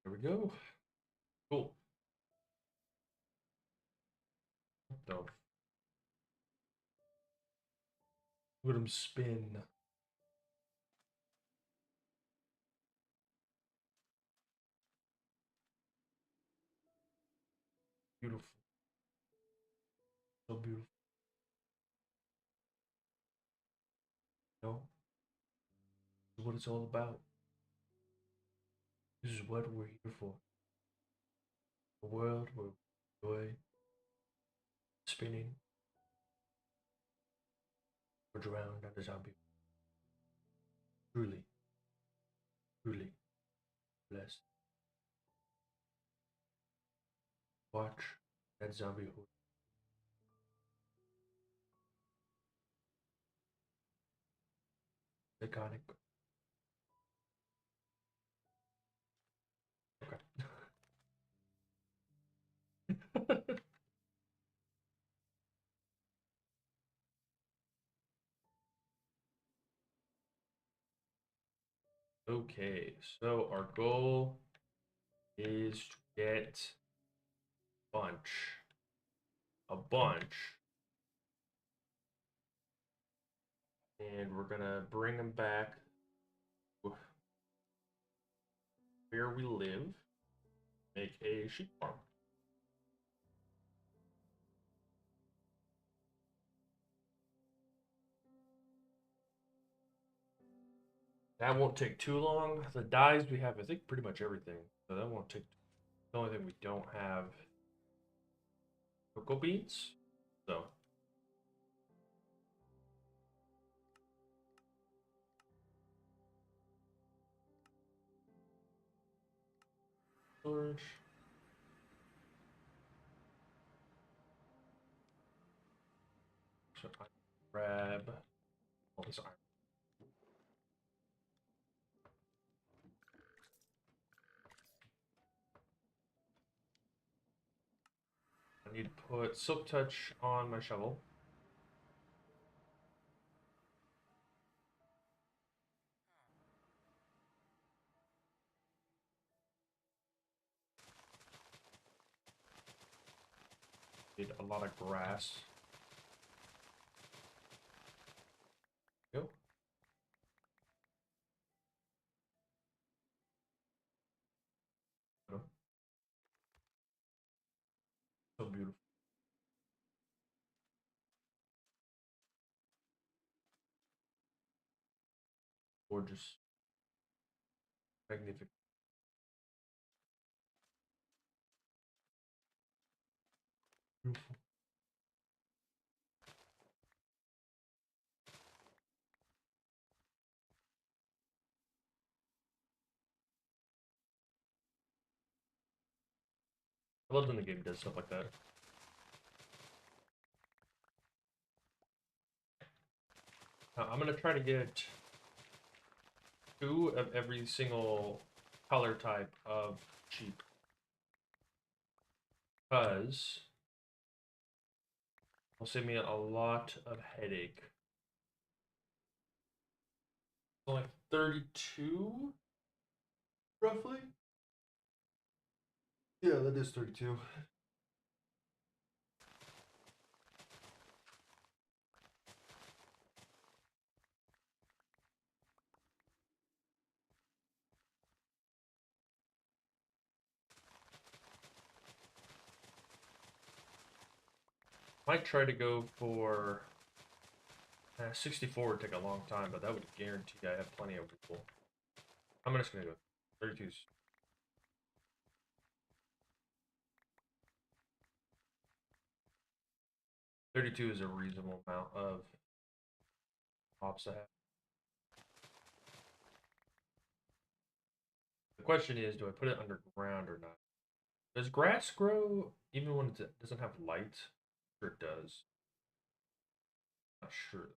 There we go. Cool. What the? Look at him spin. Beautiful. So beautiful. No, this is what it's all about. This is what we're here for. A world where we enjoy spinning or drowned under zombie. Truly, truly blessed. Watch that zombie hood. Iconic. Okay. Okay, so our goal is to get bunch, a bunch, and we're gonna bring them back where we live, make a sheep farm. That won't take too long. The dyes we have, I think, pretty much everything, so that won't take. The only thing we don't have cocoa beans, so. Storage. So I grab all this iron. I need to put silk touch on my shovel. Need a lot of grass. Go. Oh, so beautiful. Gorgeous. Magnificent. Beautiful. I love when the game does stuff like that. Now, I'm gonna try to get 2 of every single color type of sheep. Because it'll save me a lot of headache. Only 32, roughly? Yeah, that is 32. Might try to go for 64 would take a long time, but that would guarantee I have plenty of people. I'm just gonna go 32s. 32 is a reasonable amount of hops to have. The question is, do I put it underground or not? Does grass grow even when it doesn't have light? Sure it does. Not sure.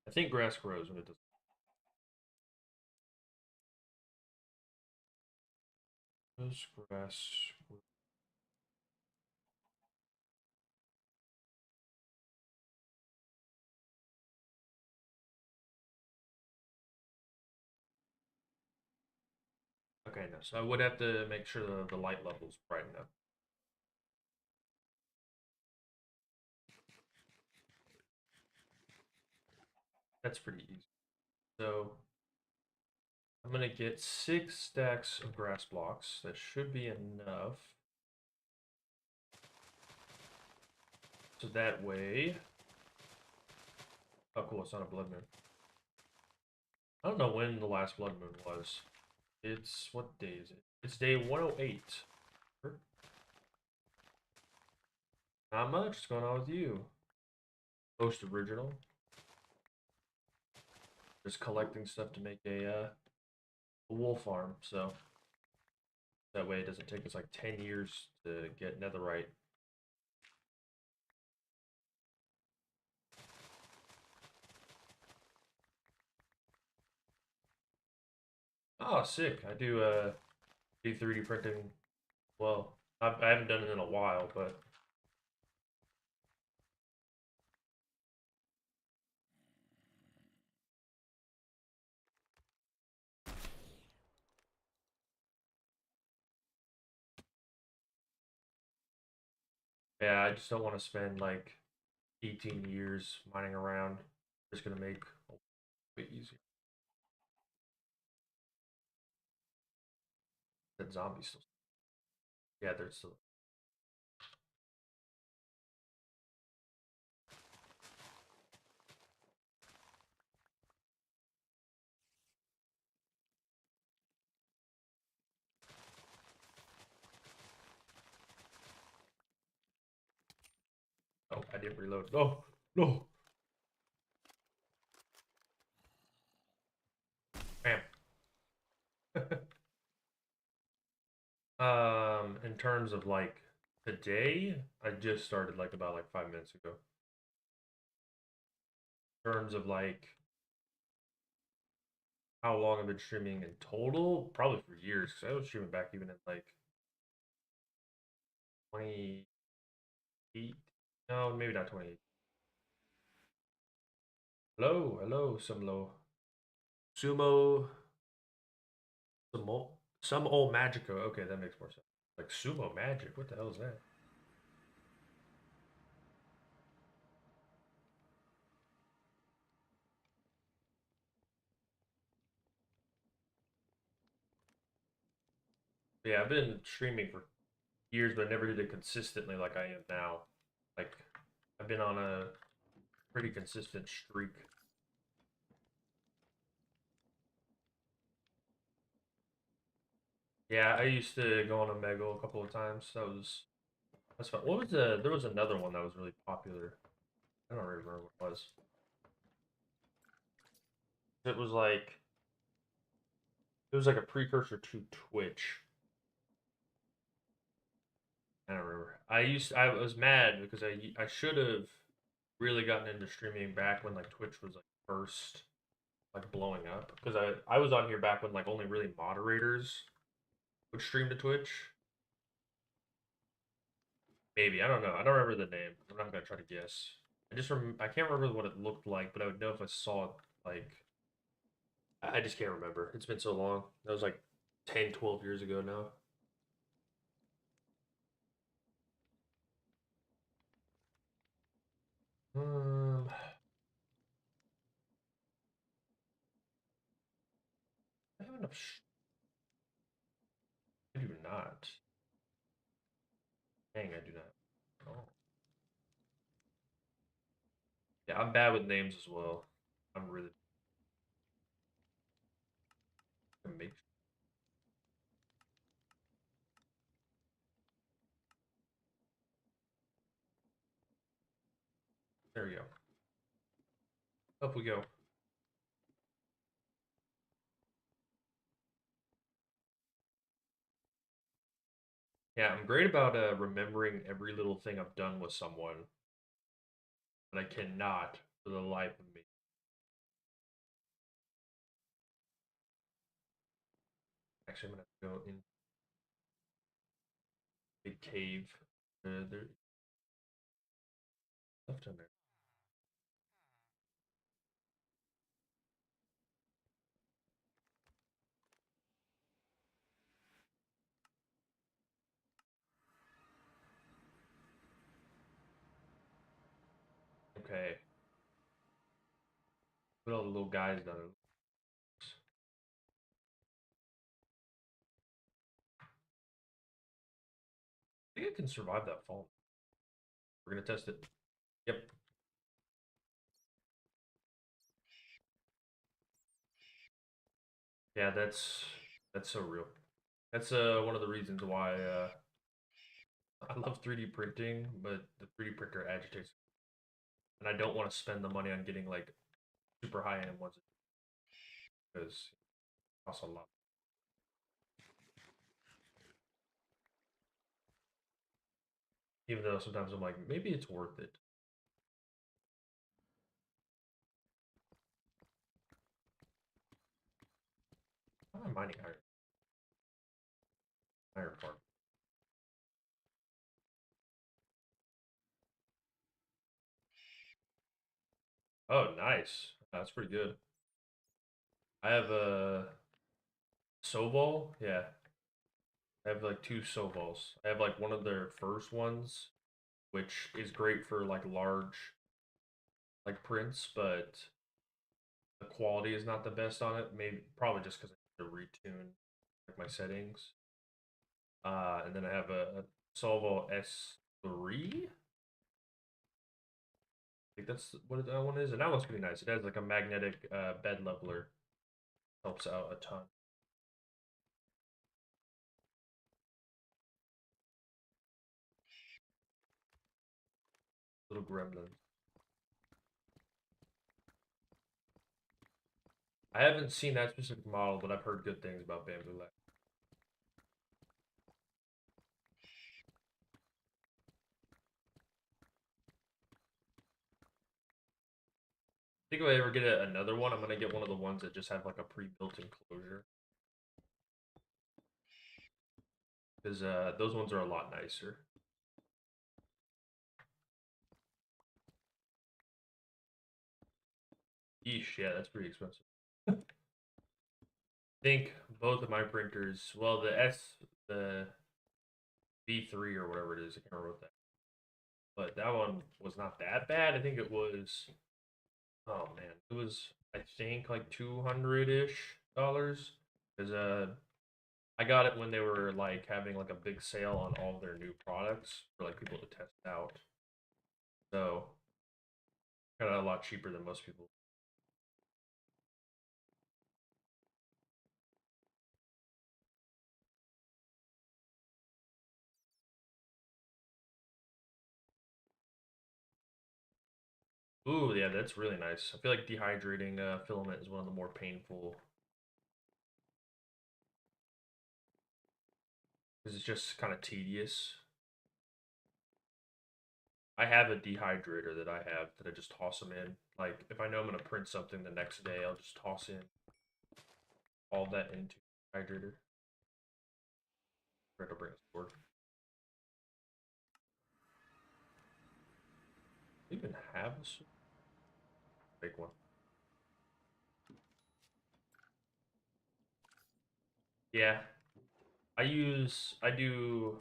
I think grass grows when it does. Does grass grow? Okay, no. So I would have to make sure the light level's bright enough. That's pretty easy. So I'm gonna get 6 stacks of grass blocks. That should be enough. So that way, oh cool, it's not a blood moon. I don't know when the last blood moon was. It's, what day is it? It's day 108. Not much. What's going on with you? Post original. Just collecting stuff to make a wool farm, so that way it doesn't take us like 10 years to get netherite. Oh, sick. I do 3D printing. Well, I haven't done it in a while, but yeah, I just don't want to spend like 18 years mining around. Just gonna make a bit easier. That zombie still. Yeah, they're still. Oh, I didn't reload. No, no. Bam. In terms of like today, I just started like about like 5 minutes ago. In terms of like how long I've been streaming in total, probably for years, because I was streaming back even in like 28. No, maybe not 28. Hello, hello, some low. Sumo, some old Magico. Okay, that makes more sense. Like sumo magic. What the hell is that? Yeah, I've been streaming for years, but I never did it consistently like I am now. Like, I've been on a pretty consistent streak. Yeah, I used to go on a Omegle a couple of times. That's fun. What was there was another one that was really popular. I don't remember what it was. It was like it was like a precursor to Twitch. I don't remember. I was mad because I should have really gotten into streaming back when like Twitch was like first like blowing up because I was on here back when like only really moderators would stream to Twitch. Maybe I don't know. I don't remember the name. I'm not gonna try to guess. I can't remember what it looked like, but I would know if I saw it like I just can't remember. It's been so long. That was like 10, 12 years ago now. Um, I have enough. I do not. Dang, I do not. Oh, yeah, I'm bad with names as well. I'm really make. There we go. Up we go. Yeah, I'm great about remembering every little thing I've done with someone, but I cannot for the life of me. Actually, I'm gonna go in big cave. There's stuff down there. Put all the little guys down. I think it can survive that fall. We're gonna test it. Yep. Yeah, that's so real. That's one of the reasons why I love 3D printing, but the 3D printer agitates, and I don't want to spend the money on getting like super high end ones because it costs a lot. Even though sometimes I'm like, maybe it's worth it. I'm mining iron farm. Oh, nice. That's pretty good. I have a Sobol. Yeah, I have like two Sobols. I have like one of their first ones, which is great for like large like prints, but the quality is not the best on it. Maybe probably just because I need to retune like my settings. And then I have a Solvo S3. I think that's what that one is, and that one's pretty nice. It has like a magnetic bed leveler, helps out a ton. Little gremlin. I haven't seen that specific model, but I've heard good things about Bamboo Lab. I think if I ever get another one, I'm gonna get one of the ones that just have like a pre-built enclosure, because those ones are a lot nicer. Yeesh, yeah, that's pretty expensive. I think both of my printers, well, the V3 or whatever it is, I can't remember what that, but that one was not that bad. I think it was, oh man, it was I think like 200-ish dollars, because I got it when they were like having like a big sale on all their new products for like people to test out. So got it a lot cheaper than most people. Ooh, yeah, that's really nice. I feel like dehydrating filament is one of the more painful because it's just kind of tedious. I have a dehydrator that I have that I just toss them in. Like if I know I'm gonna print something the next day, I'll just toss in all that into the hydrator. Try to bring it forward. Do you even have a big one? Yeah, I do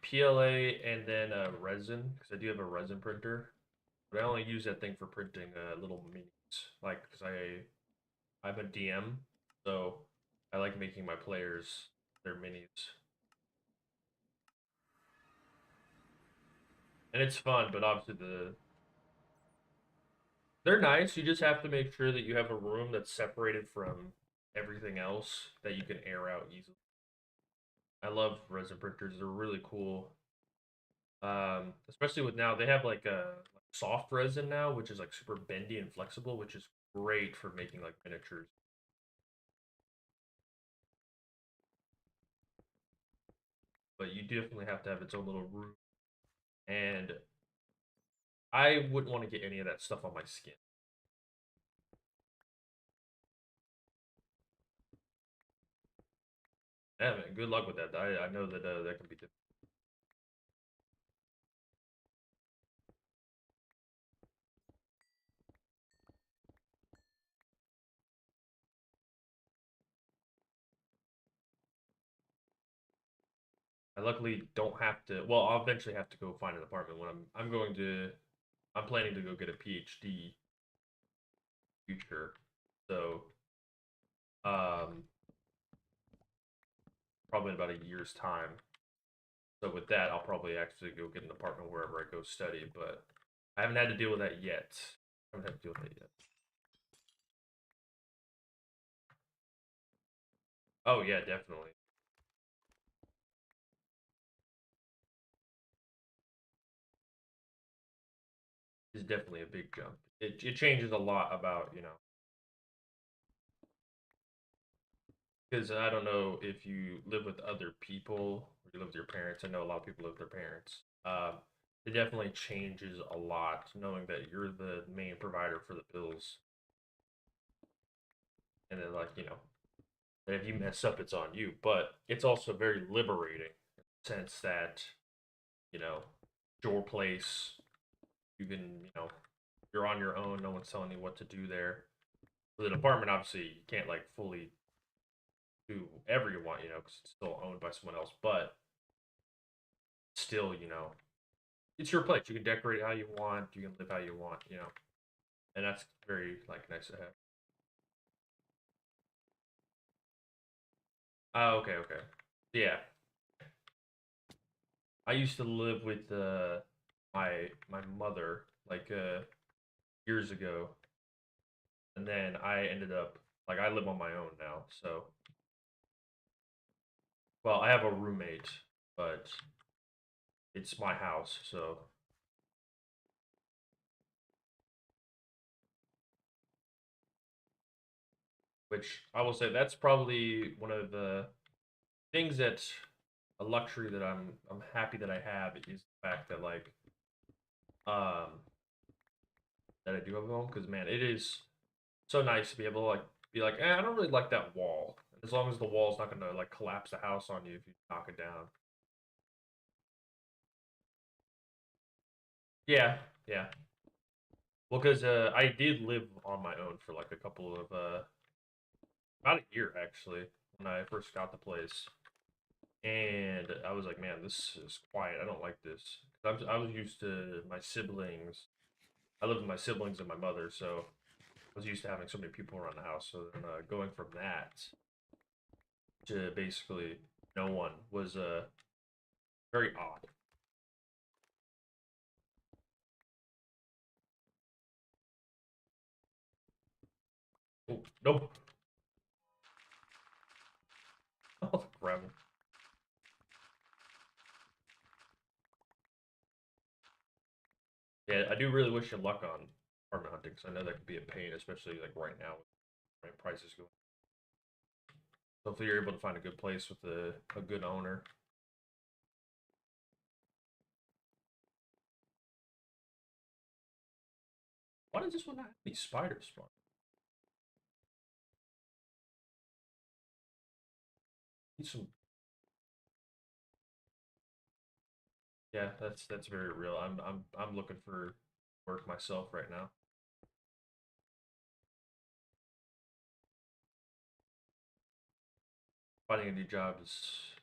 PLA and then resin because I do have a resin printer, but I only use that thing for printing little minis. Like because I'm a DM, so I like making my players their minis, and it's fun. But obviously they're nice. You just have to make sure that you have a room that's separated from everything else that you can air out easily. I love resin printers. They're really cool. Especially with now they have like a soft resin now, which is like super bendy and flexible, which is great for making like miniatures. But you definitely have to have its own little room, and I wouldn't want to get any of that stuff on my skin. Yeah, man, good luck with that. I know that that can be difficult. I luckily don't have to. Well, I'll eventually have to go find an apartment when I'm going to. I'm planning to go get a PhD future. So, um, probably in about a year's time. So with that, I'll probably actually go get an apartment wherever I go study. But I haven't had to deal with that yet. I haven't had to deal with that yet. Oh yeah, definitely. It's definitely a big jump. It changes a lot about because I don't know if you live with other people or you live with your parents. I know a lot of people live with their parents. It definitely changes a lot knowing that you're the main provider for the bills, and then that if you mess up, it's on you. But it's also very liberating in the sense that you know your place. You can you're on your own. No one's telling you what to do there. With an apartment, obviously, you can't like fully do whatever you want, because it's still owned by someone else. But still, it's your place. You can decorate it how you want. You can live how you want. And that's very like nice to have. Oh, okay, okay. Yeah, I used to live with my mother like years ago, and then I ended up like I live on my own now. So, well, I have a roommate, but it's my house. So, which I will say that's probably one of the things that a luxury that I'm happy that I have is the fact that um that I do have a home because man, it is so nice to be able to be like, I don't really like that wall. As long as the wall's not gonna like collapse the house on you if you knock it down. Yeah, yeah. Well, because I did live on my own for like a couple of about a year actually when I first got the place, and I was like, man, this is quiet. I don't like this. I was used to my siblings. I lived with my siblings and my mother, so I was used to having so many people around the house. So then going from that to basically no one was very odd. Oh, nope. Oh, gravel. Yeah, I do really wish you luck on apartment hunting because I know that could be a pain, especially like right now with rent prices going. Hopefully, you're able to find a good place with a good owner. Why does this one not have any spiders spawn? Need some. Yeah, that's very real. I'm looking for work myself right now. Finding a new job is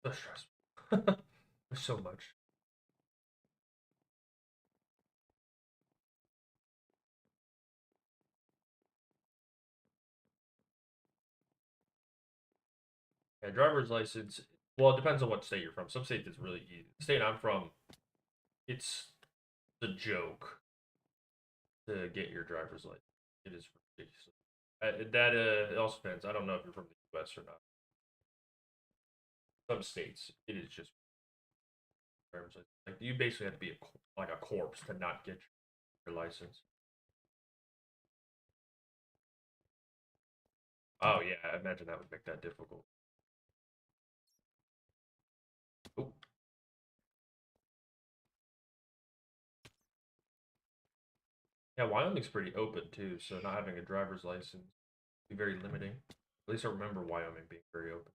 so stressful. There's so much. Yeah, driver's license. Well, it depends on what state you're from. Some states it's really easy. The state I'm from, it's a joke to get your driver's license. It is ridiculous. That it also depends. I don't know if you're from the U.S. or not. Some states, it is just driver's license. Like you basically have to be like a corpse to not get your license. Oh yeah, I imagine that would make that difficult. Oh, yeah, Wyoming's pretty open too, so not having a driver's license be very limiting. At least I remember Wyoming being very open.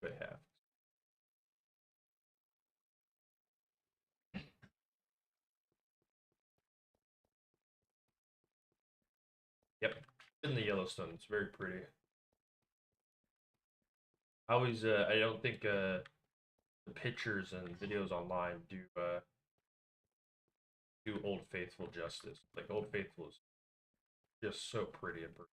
they have. Yep, in the Yellowstone, it's very pretty. I don't think the pictures and videos online do Old Faithful justice. Like Old Faithful is just so pretty and pretty.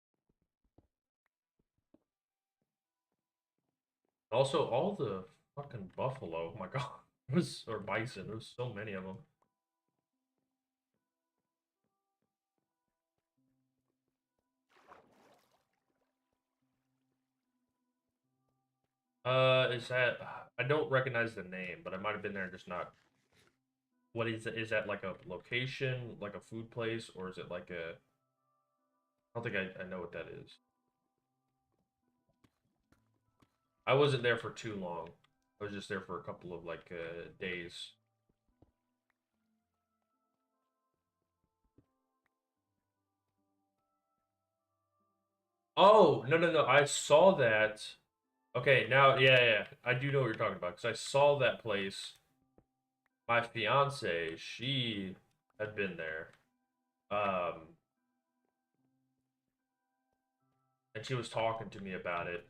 Also, all the fucking buffalo. Oh my god, it was or bison. There was so many of them. Is that I don't recognize the name, but I might have been there, just not. What is it? Is that like a location, like a food place, or is it like a? I don't think I know what that is. I wasn't there for too long. I was just there for a couple of like days. Oh, no, no, no. I saw that. Okay, now, yeah, yeah, I do know what you're talking about because I saw that place. My fiance, she had been there, um, and she was talking to me about it,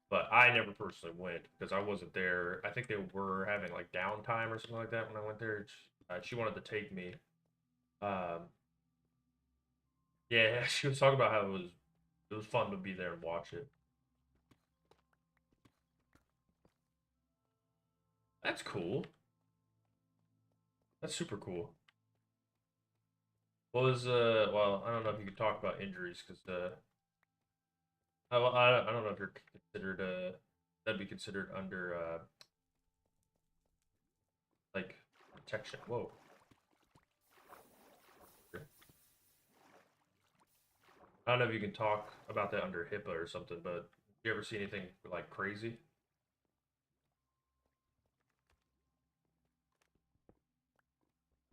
but I never personally went because I wasn't there. I think they were having like downtime or something like that when I went there. She wanted to take me. Um, yeah, she was talking about how it was fun to be there and watch it. That's cool. That's super cool. What was well, I don't know if you could talk about injuries because I don't know if you're considered that'd be considered under like protection. Whoa. I don't know if you can talk about that under HIPAA or something, but you ever see anything like crazy?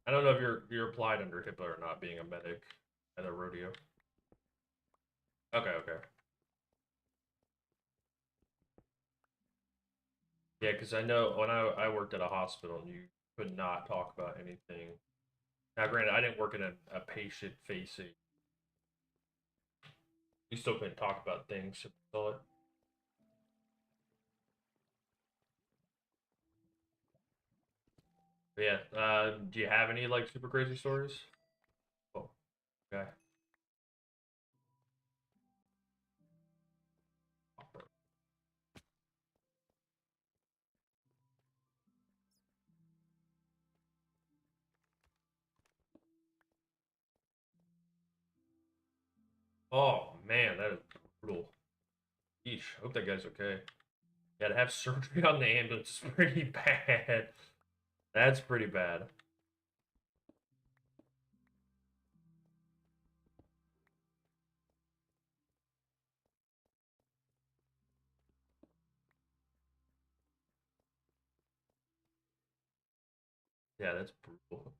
I don't know if you're applied under HIPAA or not, being a medic at a rodeo. Okay, okay. Yeah, because I know when I worked at a hospital, and you could not talk about anything. Now, granted, I didn't work in a patient facing. You still couldn't talk about things. If you saw it. But yeah. Do you have any like super crazy stories? Oh, okay. Oh man, that is brutal. Yeesh. Hope that guy's okay. Yeah, to have surgery on the ambulance is pretty bad. That's pretty bad. Yeah, that's brutal.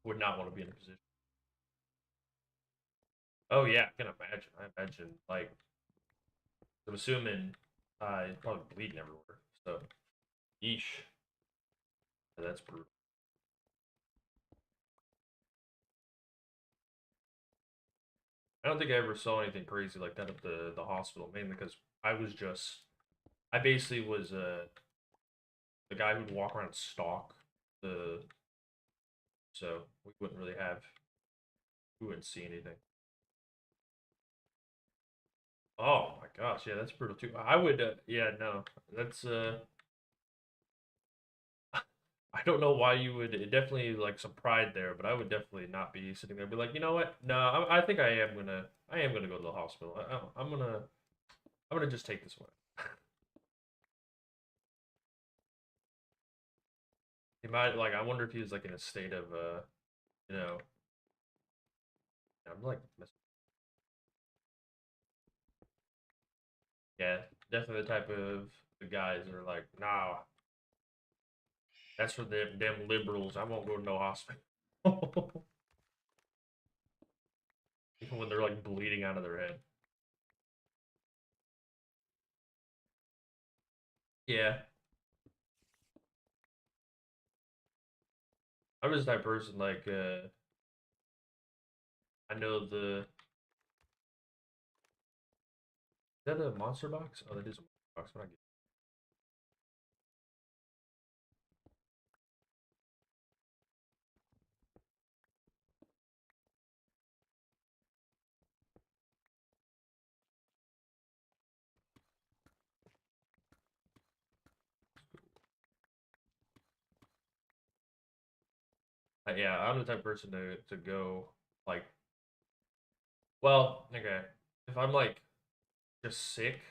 Would not want to be in a position. Oh yeah, I can imagine. I imagine like I'm assuming it's probably bleeding everywhere. So yeesh. Yeah, that's brutal. I don't think I ever saw anything crazy like that at the hospital, mainly because I basically was the guy who'd walk around and stalk the so we wouldn't really have we wouldn't see anything. Oh my gosh, yeah, that's brutal too. I would, yeah, no, that's I don't know why you would. It definitely like some pride there, but I would definitely not be sitting there and be like, you know what? No, I think I am gonna go to the hospital. I'm gonna just take this one. He might like. I wonder if he was like in a state of you know, I'm like, yeah, definitely the type of the guys that are like, nah, that's for them liberals. I won't go to no hospital. Even when they're like bleeding out of their head. Yeah, I'm just that person. Like, I know the is that a monster box? Oh, that is a monster box. What I get? Yeah, I'm the type of person to go like, well, okay, if I'm like just sick,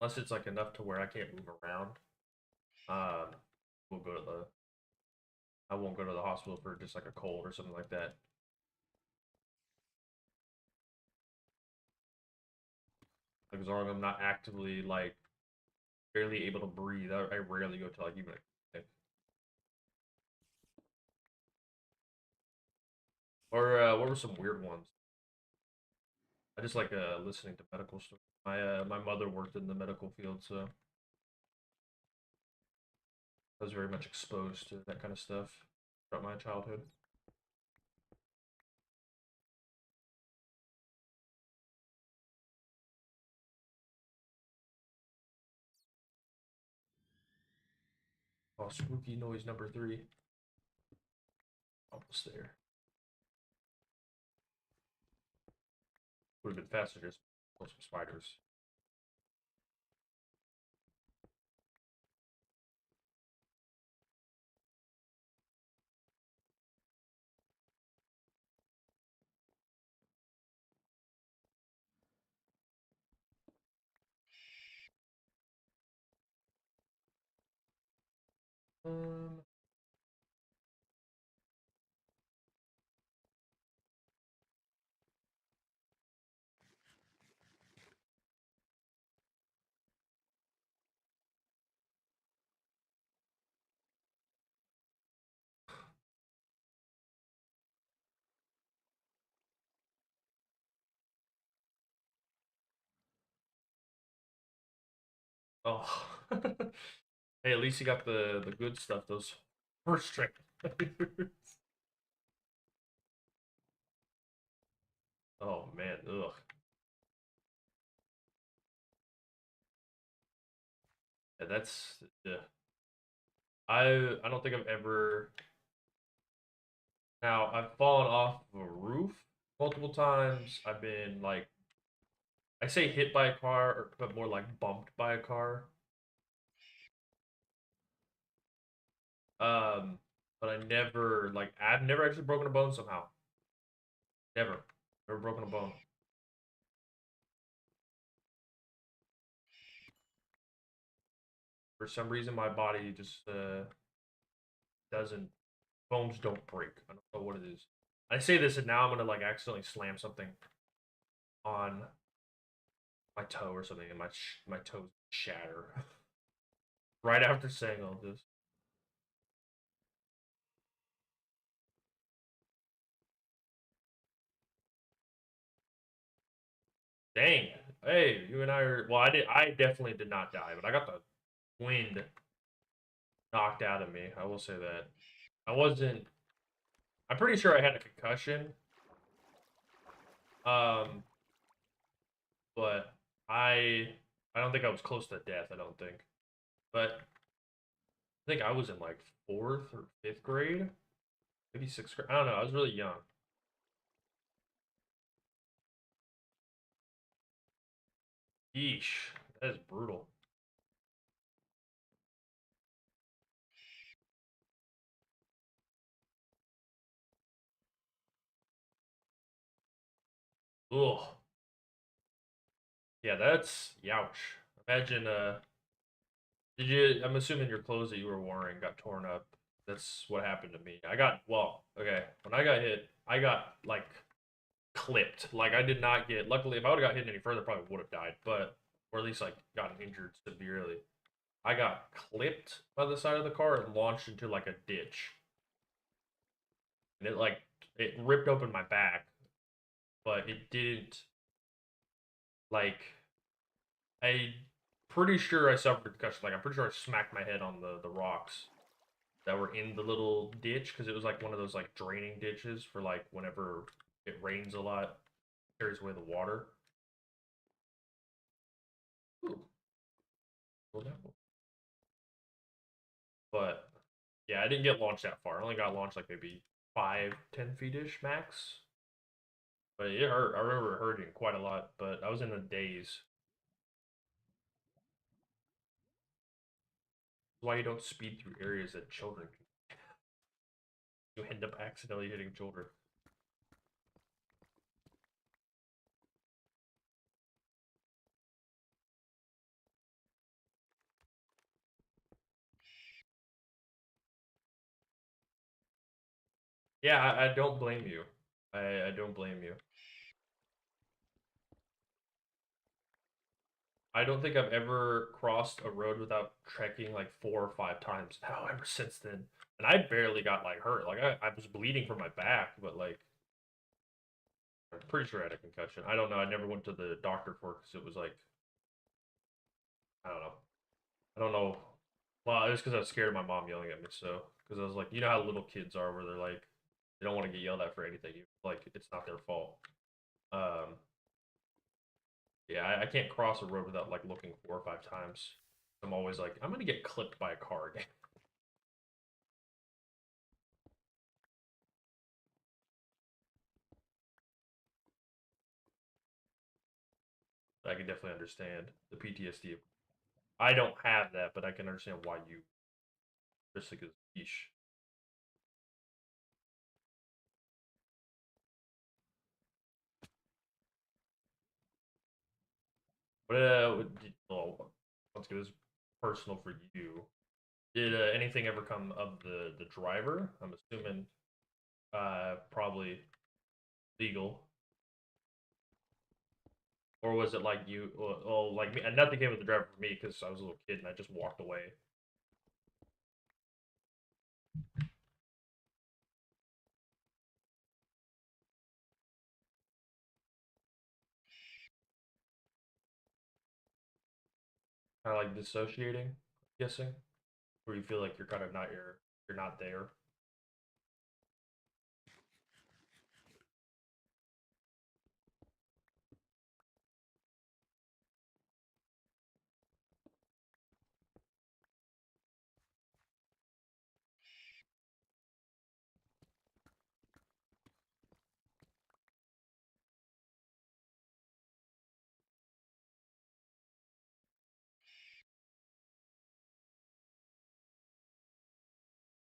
unless it's like enough to where I can't move around, um, we'll go to the. I won't go to the hospital for just like a cold or something like that. Like as long as I'm not actively like barely able to breathe, I rarely go to like even a, or what were some weird ones? I just like listening to medical stuff. My mother worked in the medical field, so I was very much exposed to that kind of stuff throughout my childhood. Oh, spooky noise number three. Almost there. Would have been faster just kill some spiders. Um, oh, hey, at least you got the good stuff. Those first strike. Oh man, ugh. Yeah, that's yeah. I don't think I've ever. Now I've fallen off of a roof multiple times. I've been like I say hit by a car, but more like bumped by a car. Um, but I never like I've never actually broken a bone somehow. Never, never broken a bone. For some reason, my body just doesn't. Bones don't break. I don't know what it is. I say this, and now I'm gonna like accidentally slam something on my toe or something, and my toes shatter right after saying all this. Dang. Hey, you and I are. Well, I did. I definitely did not die, but I got the wind knocked out of me. I will say that. I wasn't. I'm pretty sure I had a concussion. Um, but I. I don't think I was close to death. I don't think. But I think I was in like fourth or fifth grade, maybe sixth grade. I don't know. I was really young. Yeesh, that is brutal. Ugh. Yeah, that's youch. Imagine. Did you? I'm assuming your clothes that you were wearing got torn up. That's what happened to me. I got well. Okay, when I got hit, I got like clipped. Like I did not get. Luckily, if I would have got hit any further, I probably would have died. But or at least like gotten injured severely. I got clipped by the side of the car and launched into like a ditch, and it ripped open my back, but it didn't like I. pretty sure I suffered a concussion. Like I'm pretty sure I smacked my head on the rocks that were in the little ditch because it was like one of those like draining ditches for like whenever it rains a lot, carries away the water. Ooh, well, but yeah, I didn't get launched that far. I only got launched like maybe 5, 10 feet ish max. But it hurt. I remember it hurting quite a lot. But I was in a daze. That's why you don't speed through areas that children can. You end up accidentally hitting children. Yeah, I don't blame you. I don't blame you. I don't think I've ever crossed a road without trekking like 4 or 5 times now ever since then. And I barely got like hurt. Like I was bleeding from my back, but like I'm pretty sure I had a concussion. I don't know. I never went to the doctor for it because it was like I don't know. I don't know. Well, it was because I was scared of my mom yelling at me. So because I was like, you know how little kids are, where they're like they don't want to get yelled at for anything. Like it's not their fault. Um, yeah, I can't cross a road without like looking 4 or 5 times. I'm always like, I'm gonna get clipped by a car again. I can definitely understand the PTSD. I don't have that, but I can understand why you risk is niche. But well, let's get this personal for you. Did anything ever come of the driver? I'm assuming probably legal, or was it like you? Well, like me, and nothing came with the driver for me because I was a little kid and I just walked away. Kind of like dissociating, I'm guessing, where you feel like you're kind of not you're not there.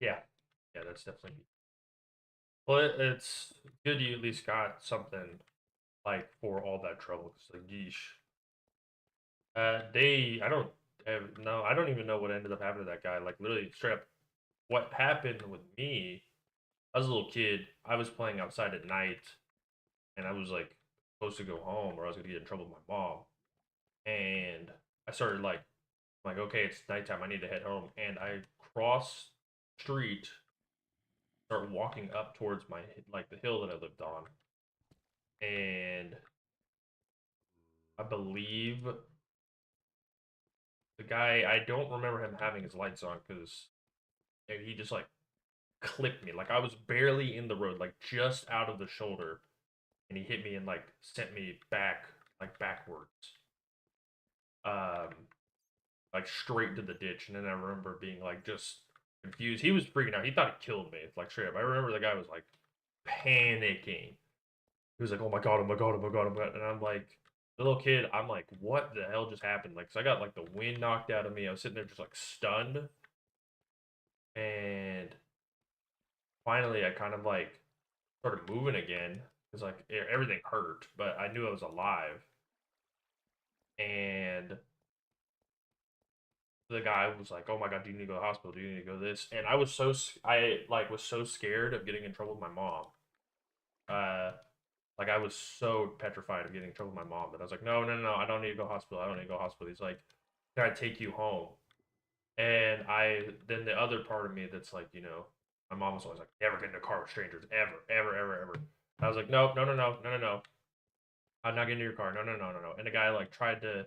Yeah, yeah, that's definitely. Well, it's good you at least got something like for all that trouble. Cause like, yeesh. I don't no, I don't even know what ended up happening to that guy. Like literally straight up, what happened with me? I was a little kid. I was playing outside at night, and I was like supposed to go home, or I was gonna get in trouble with my mom. And I started like okay, it's nighttime. I need to head home, and I cross street, start walking up towards my like the hill that I lived on, and I believe the guy. I don't remember him having his lights on because he just like clipped me. Like I was barely in the road, like just out of the shoulder, and he hit me and like sent me back, like backwards, um, like straight to the ditch. And then I remember being like just confused. He was freaking out. He thought he killed me, like straight up. I remember the guy was like panicking. He was like, "Oh my god, oh my god, oh my god, oh my god," and I'm like, the little kid. I'm like, "What the hell just happened?" Like, so I got like the wind knocked out of me. I was sitting there just like stunned, and finally I kind of like started moving again because like everything hurt, but I knew I was alive. And the guy was like, "Oh my god, do you need to go to the hospital? Do you need to go to this?" And I was I like was so scared of getting in trouble with my mom. Uh, like I was so petrified of getting in trouble with my mom that I was like, "No, no, no, no, I don't need to go to hospital. I don't need to go to hospital." He's like, "Can I take you home?" And I then the other part of me that's like, my mom was always like, "Never get in a car with strangers, ever, ever, ever, ever." I was like, "No, no, no, no, no, no, no. I'm not getting in your car. No, no, no, no, no." And the guy like tried to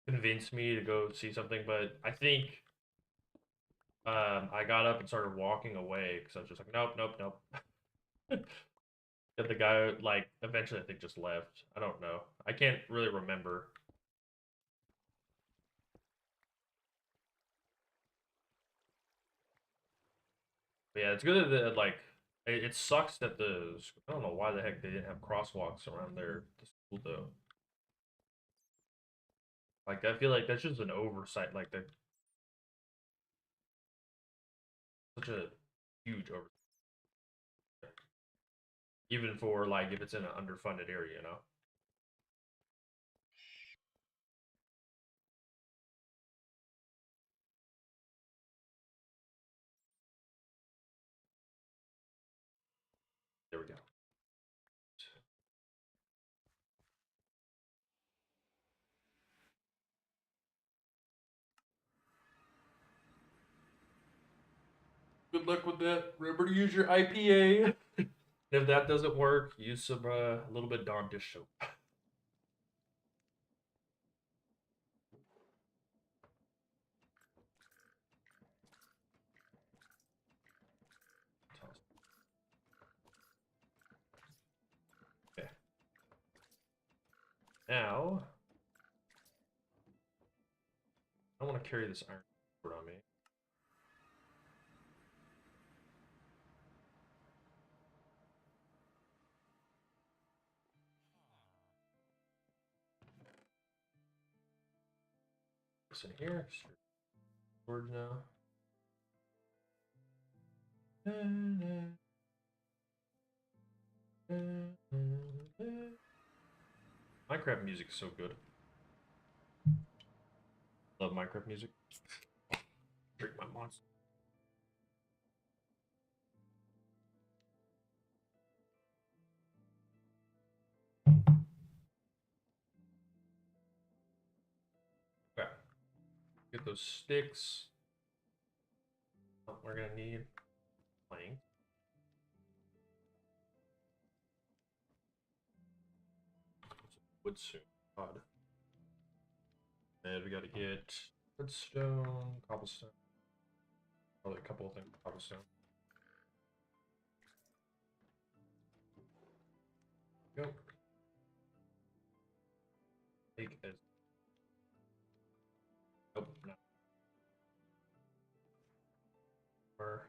convince me to go see something, but I think I got up and started walking away because I was just like, nope, nope, nope. And the guy like eventually I think just left. I don't know. I can't really remember. But yeah, it's good that like it sucks that I don't know why the heck they didn't have crosswalks around the school though. Like I feel like that's just an oversight. Like they're such a huge oversight, even for like if it's in an underfunded area, you know. There we go. Good luck with that. Remember to use your IPA. If that doesn't work, use some a little bit of Dawn dish soap. Okay. Now I want to carry this iron sword on me. What's in here? Sword now. Minecraft music is so good. Love Minecraft music. Drink my monster. Okay. Get those sticks. Oh, we're gonna need plank. Wood soon. God. And we gotta get redstone, cobblestone. Probably a couple of things. Cobblestone. Go. Take as. Nope. No. Or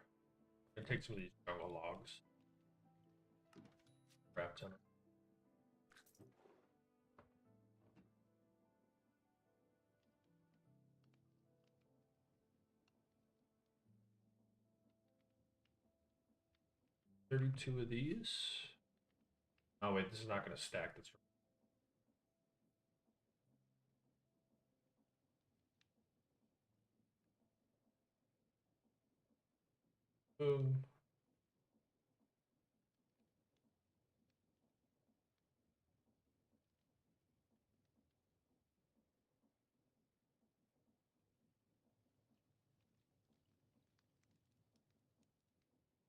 gonna take some of these jungle logs. Crap ton. 32 of these. Oh wait, this is not gonna stack. That's right. Boom.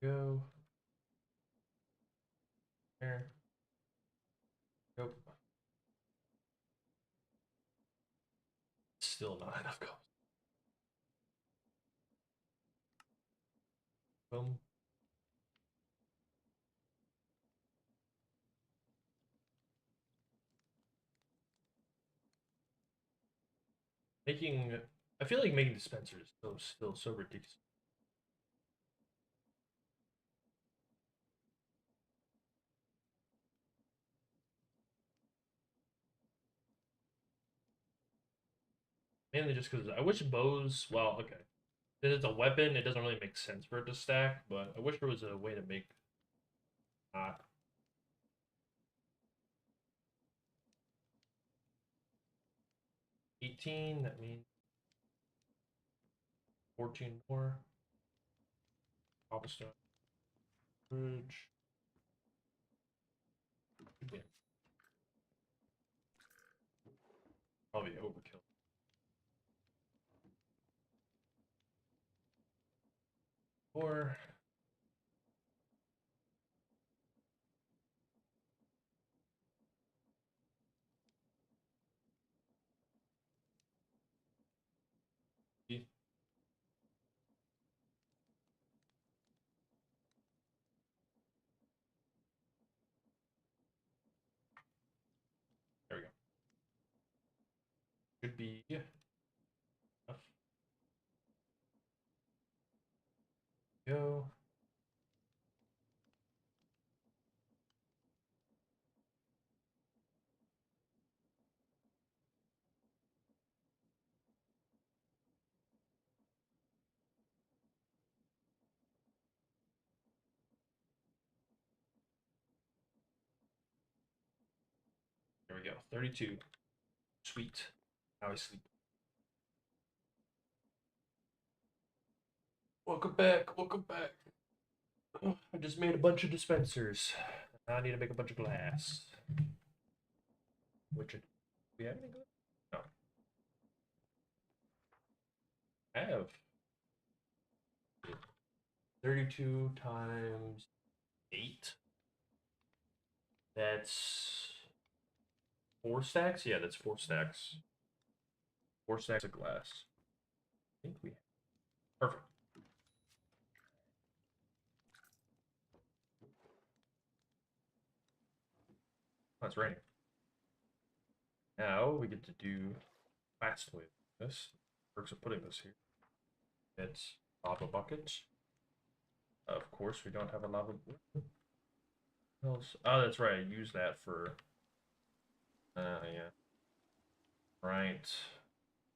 Go. There. Nope. Still not enough cobblestone. Boom. Making. I feel like making dispensers is still so ridiculous. Mainly just because I wish bows. Well, okay. If it's a weapon, it doesn't really make sense for it to stack. But I wish there was a way to make not 18. That means 14 more. Cobblestone bridge. Yeah, probably overkill. Or Should be enough. Go. There we go. 32. Sweet. Now I sleep. Welcome back. Welcome back. Oh, I just made a bunch of dispensers. Now I need to make a bunch of glass. Which do we have any glass? No. I have 32 times 8. That's 4 stacks? Yeah, that's 4 stacks. 4 stacks of glass. I think we have. Perfect. Oh, it's raining. Now we get to do fast with this. Perks of putting this here. It's lava buckets. Of course, we don't have a lava. Oh, that's right. I use that for. Yeah. Right.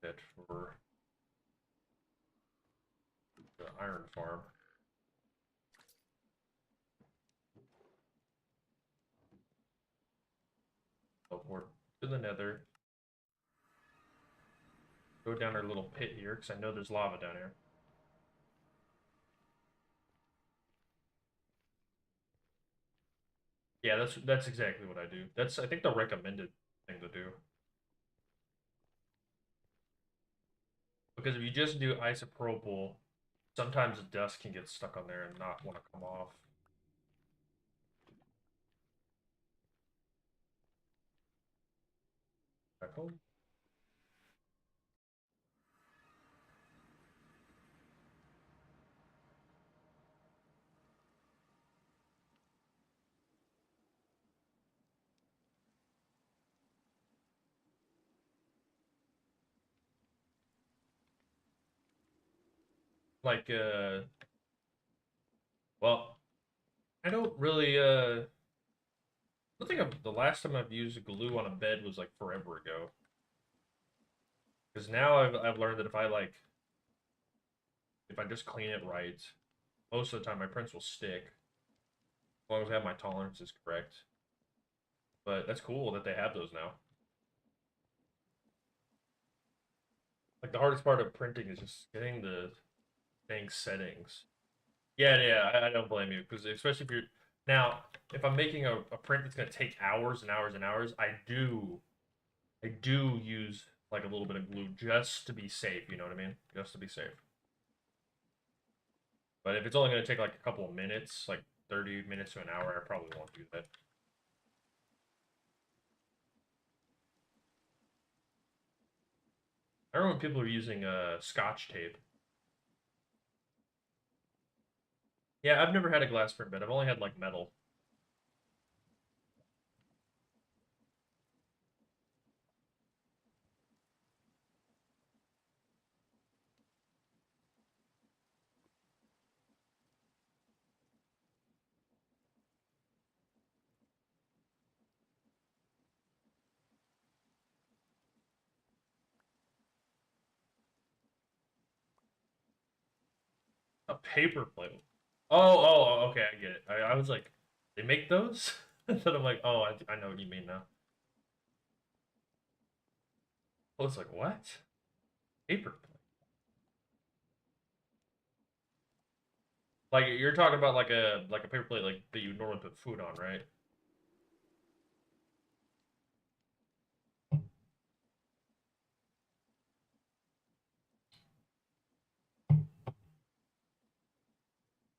That for the iron farm. Teleport to the Nether. Go down our little pit here because I know there's lava down here. Yeah, that's exactly what I do. That's I think the recommended thing to do. Because if you just do isopropyl, sometimes the dust can get stuck on there and not want to come off. Back home. Like well, I don't really I think the last time I've used glue on a bed was like forever ago. Because now I've learned that if I just clean it right, most of the time my prints will stick as long as I have my tolerances correct. But that's cool that they have those now. Like the hardest part of printing is just getting the thing settings. Yeah, yeah, I don't blame you because especially if you're now if I'm making a print that's gonna take hours and hours and hours, I do use like a little bit of glue just to be safe. You know what I mean? Just to be safe. But if it's only gonna take like a couple of minutes, like 30 minutes to an hour, I probably won't do that. I remember when people were using Scotch tape. Yeah, I've never had a glass print bed. I've only had like metal. A paper plate. Okay, I get it. I was like, they make those? And then I'm like, oh, I know what you mean now. I was like, what? Paper plate? Like you're talking about like a paper plate like that you normally put food on, right?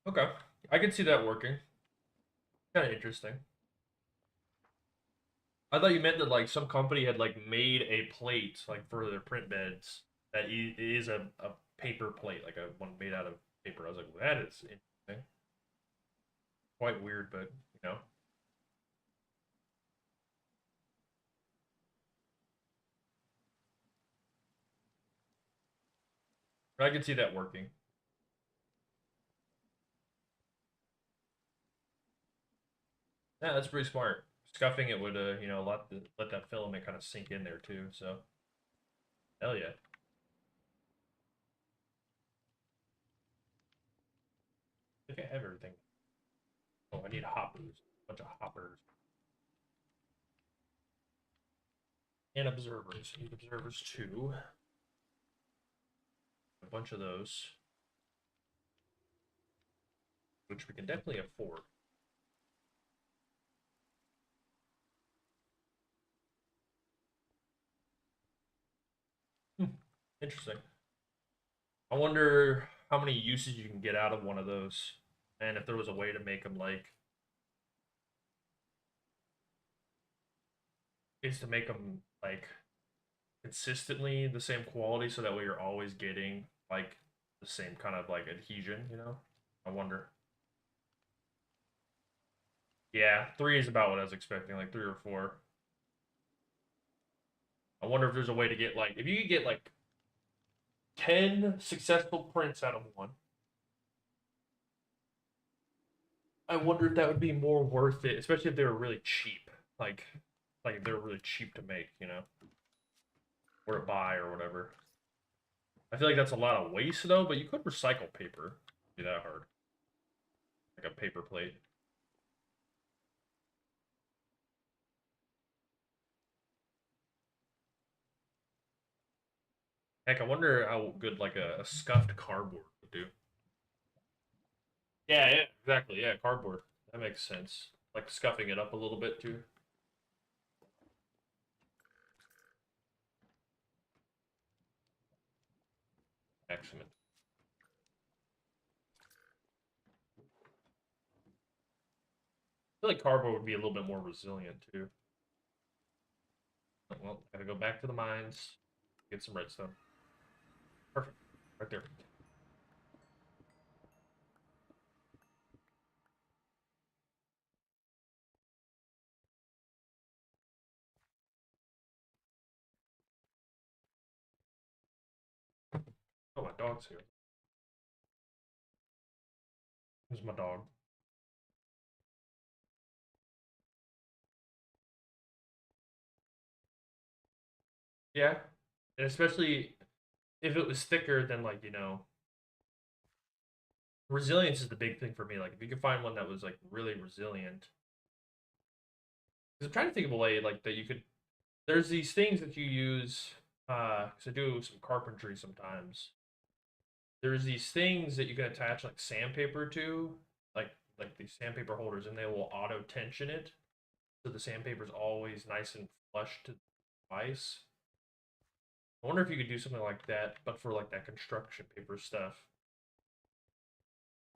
Okay, I can see that working. Kind of interesting. I thought you meant that like some company had like made a plate like for their print beds that is a paper plate, like a one made out of paper. I was like, well, that is interesting. Quite weird, but you know. I could see that working. Yeah, that's pretty smart. Scuffing it would, let that filament kind of sink in there too. So, hell yeah. I think I have everything. Oh, I need hoppers. A bunch of hoppers and observers. I need observers too. A bunch of those, which we can definitely afford. Hmm. Interesting. I wonder how many uses you can get out of one of those, and if there was a way to make them like, is to make them like consistently the same quality, so that way you're always getting like the same kind of like adhesion. I wonder. Yeah, three is about what I was expecting, like three or four. I wonder if there's a way to get like if you could get like 10 successful prints out of one. I wonder if that would be more worth it, especially if they were really cheap. Like if they were really cheap to make, or to buy or whatever. I feel like that's a lot of waste though, but you could recycle paper. It'd be that hard. Like a paper plate. Heck, I wonder how good like a scuffed cardboard would do. Yeah, yeah, exactly. Yeah, cardboard. That makes sense. Like scuffing it up a little bit too. Excellent. I feel like cardboard would be a little bit more resilient too. Well, gotta go back to the mines, get some redstone. Perfect. Right there. Oh, my dog's here. Who's my dog? Yeah. And especially if it was thicker than like, resilience is the big thing for me. Like if you could find one that was like really resilient. Because I'm trying to think of a way like that you could there's these things that you use because I do some carpentry sometimes. There's these things that you can attach like sandpaper to, like these sandpaper holders, and they will auto tension it. So the sandpaper is always nice and flush to the device. I wonder if you could do something like that, but for like that construction paper stuff.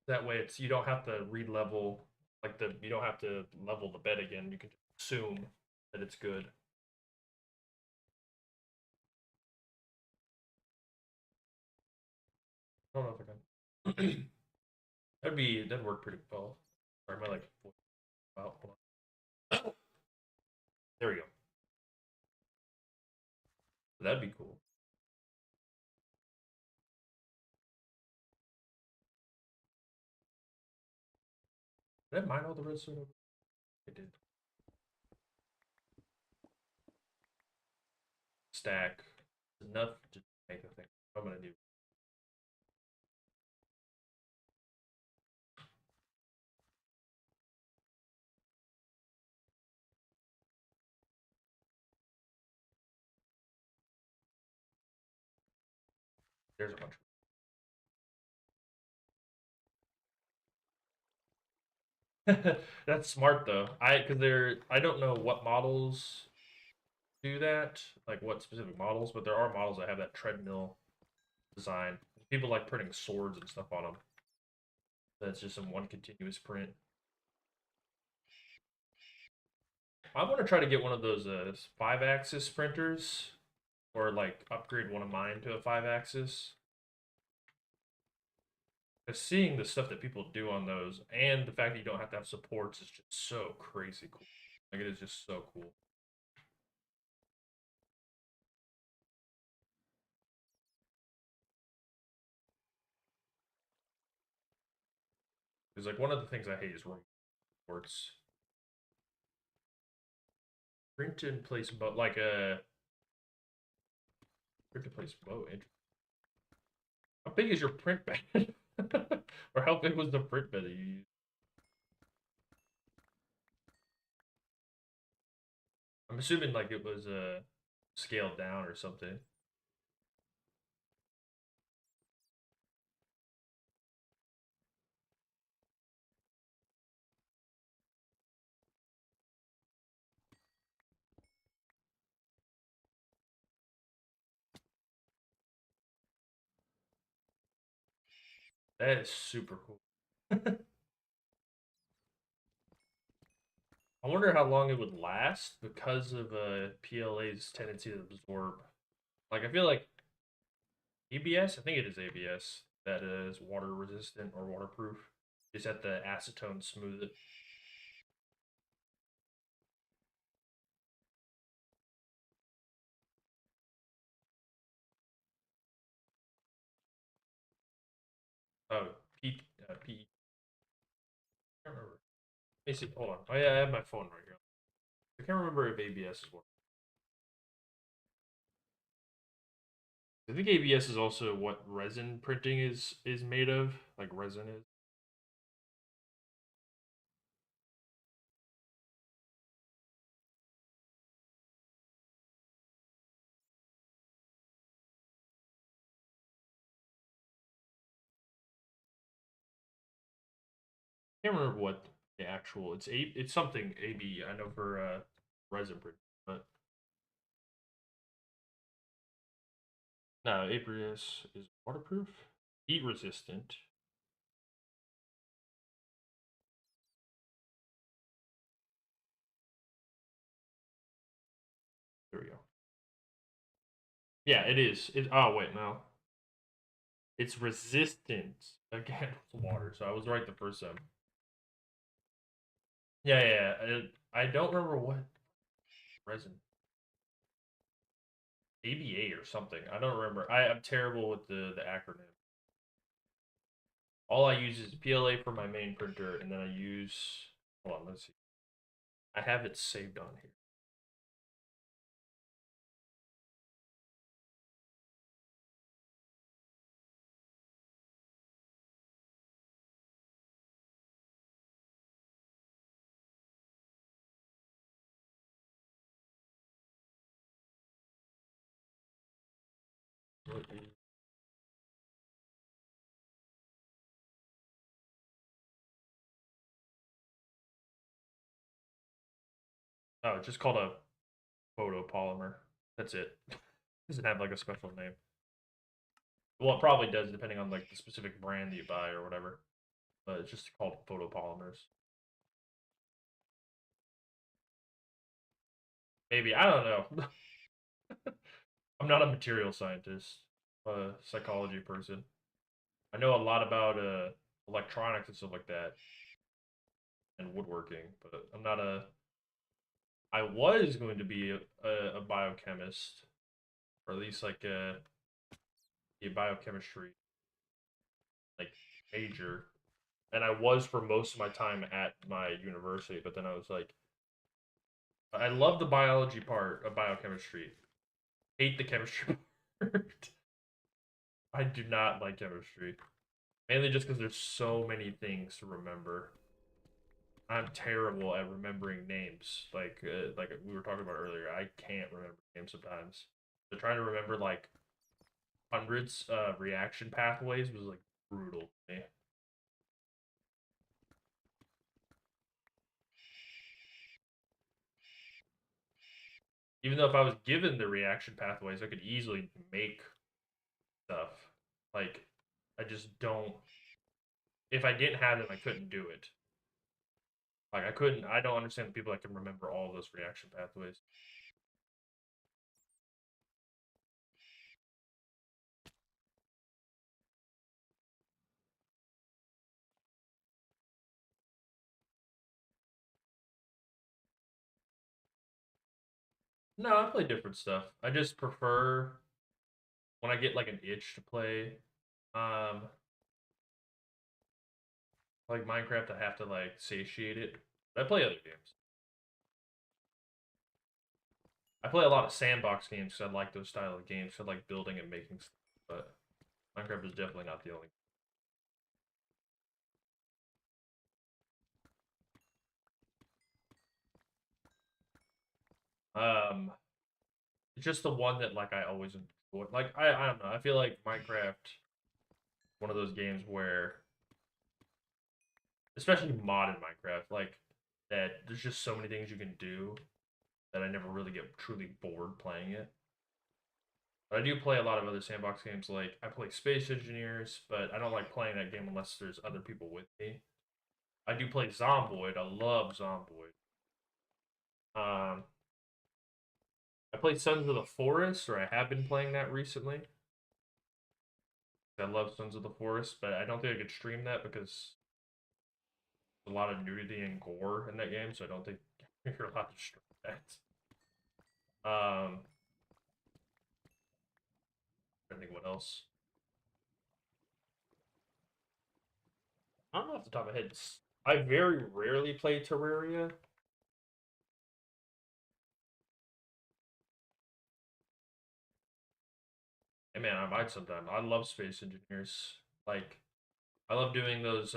That way, it's you don't have to re-level like the you don't have to level the bed again. You can just assume that it's good. I don't know if I can. That'd work pretty well. Sorry, my like wow. Hold on. There we go. That'd be cool. Did I mine all the redstone? I did. Stack enough to make the thing. I'm gonna do. There's a bunch. That's smart though. I don't know what models do that, like what specific models, but there are models that have that treadmill design. People like printing swords and stuff on them. That's just in one continuous print. I want to try to get one of those 5-axis printers, or like upgrade one of mine to a 5-axis. Because seeing the stuff that people do on those, and the fact that you don't have to have supports, is just so crazy cool. Like it is just so cool. Because like one of the things I hate is remote ports. Print and place boat like a print and place boat. How big is your print bed? Or how big was the print bed that you used? I'm assuming like it was scaled down or something. That is super cool. I wonder how long it would last because of PLA's tendency to absorb. Like I feel like ABS, I think it is ABS that is water resistant or waterproof. Just have the acetone smooth it. Oh, P. I can't remember. Let me see. Hold on. Oh yeah, I have my phone right here. I can't remember if ABS is one. I think ABS is also what resin printing is made of. Like resin is. I can't remember what the actual. It's something AB. I know for resin printing, but no, ABS is waterproof, heat resistant. There we go. Yeah, it is. Oh wait, no, it's resistant against water. So I was right the first time. Yeah, yeah. Yeah. I don't remember what resin. ABA or something. I don't remember. I'm terrible with the acronym. All I use is PLA for my main printer, and then I use. Hold on, let's see. I have it saved on here. Oh, it's just called a photopolymer. That's it. Doesn't have like a special name. Well, it probably does depending on like the specific brand that you buy or whatever. But it's just called photopolymers. Maybe I don't know. I'm not a material scientist, a psychology person. I know a lot about electronics and stuff like that and woodworking, but I'm not a. I was going to be a biochemist, or at least like a biochemistry like major, and I was for most of my time at my university. But then I was like, I love the biology part of biochemistry. Hate the chemistry part. I do not like chemistry. Mainly just because there's so many things to remember. I'm terrible at remembering names. Like we were talking about earlier, I can't remember names sometimes. So trying to remember like hundreds of reaction pathways was like brutal to me. Even though if I was given the reaction pathways, I could easily make stuff. Like I just don't. If I didn't have them, I couldn't do it. Like I couldn't. I don't understand the people that can remember all those reaction pathways. No, I play different stuff. I just prefer when I get like an itch to play. Um, like Minecraft, I have to like satiate it. But I play other games. I play a lot of sandbox games because I like those style of games. I like building and making stuff. But Minecraft is definitely not the only. It's just the one that like I always enjoy. Like I don't know. I feel like Minecraft, one of those games where, especially modern Minecraft, like that there's just so many things you can do that I never really get truly bored playing it. But I do play a lot of other sandbox games. Like I play Space Engineers, but I don't like playing that game unless there's other people with me. I do play Zomboid. I love Zomboid. Um, I play Sons of the Forest, or I have been playing that recently. I love Sons of the Forest, but I don't think I could stream that because there's a lot of nudity and gore in that game, so I don't think you're allowed to stream that. I think what else? I don't know off the top of my head. I very rarely play Terraria. And man, I might sometime. I love Space Engineers. Like I love doing those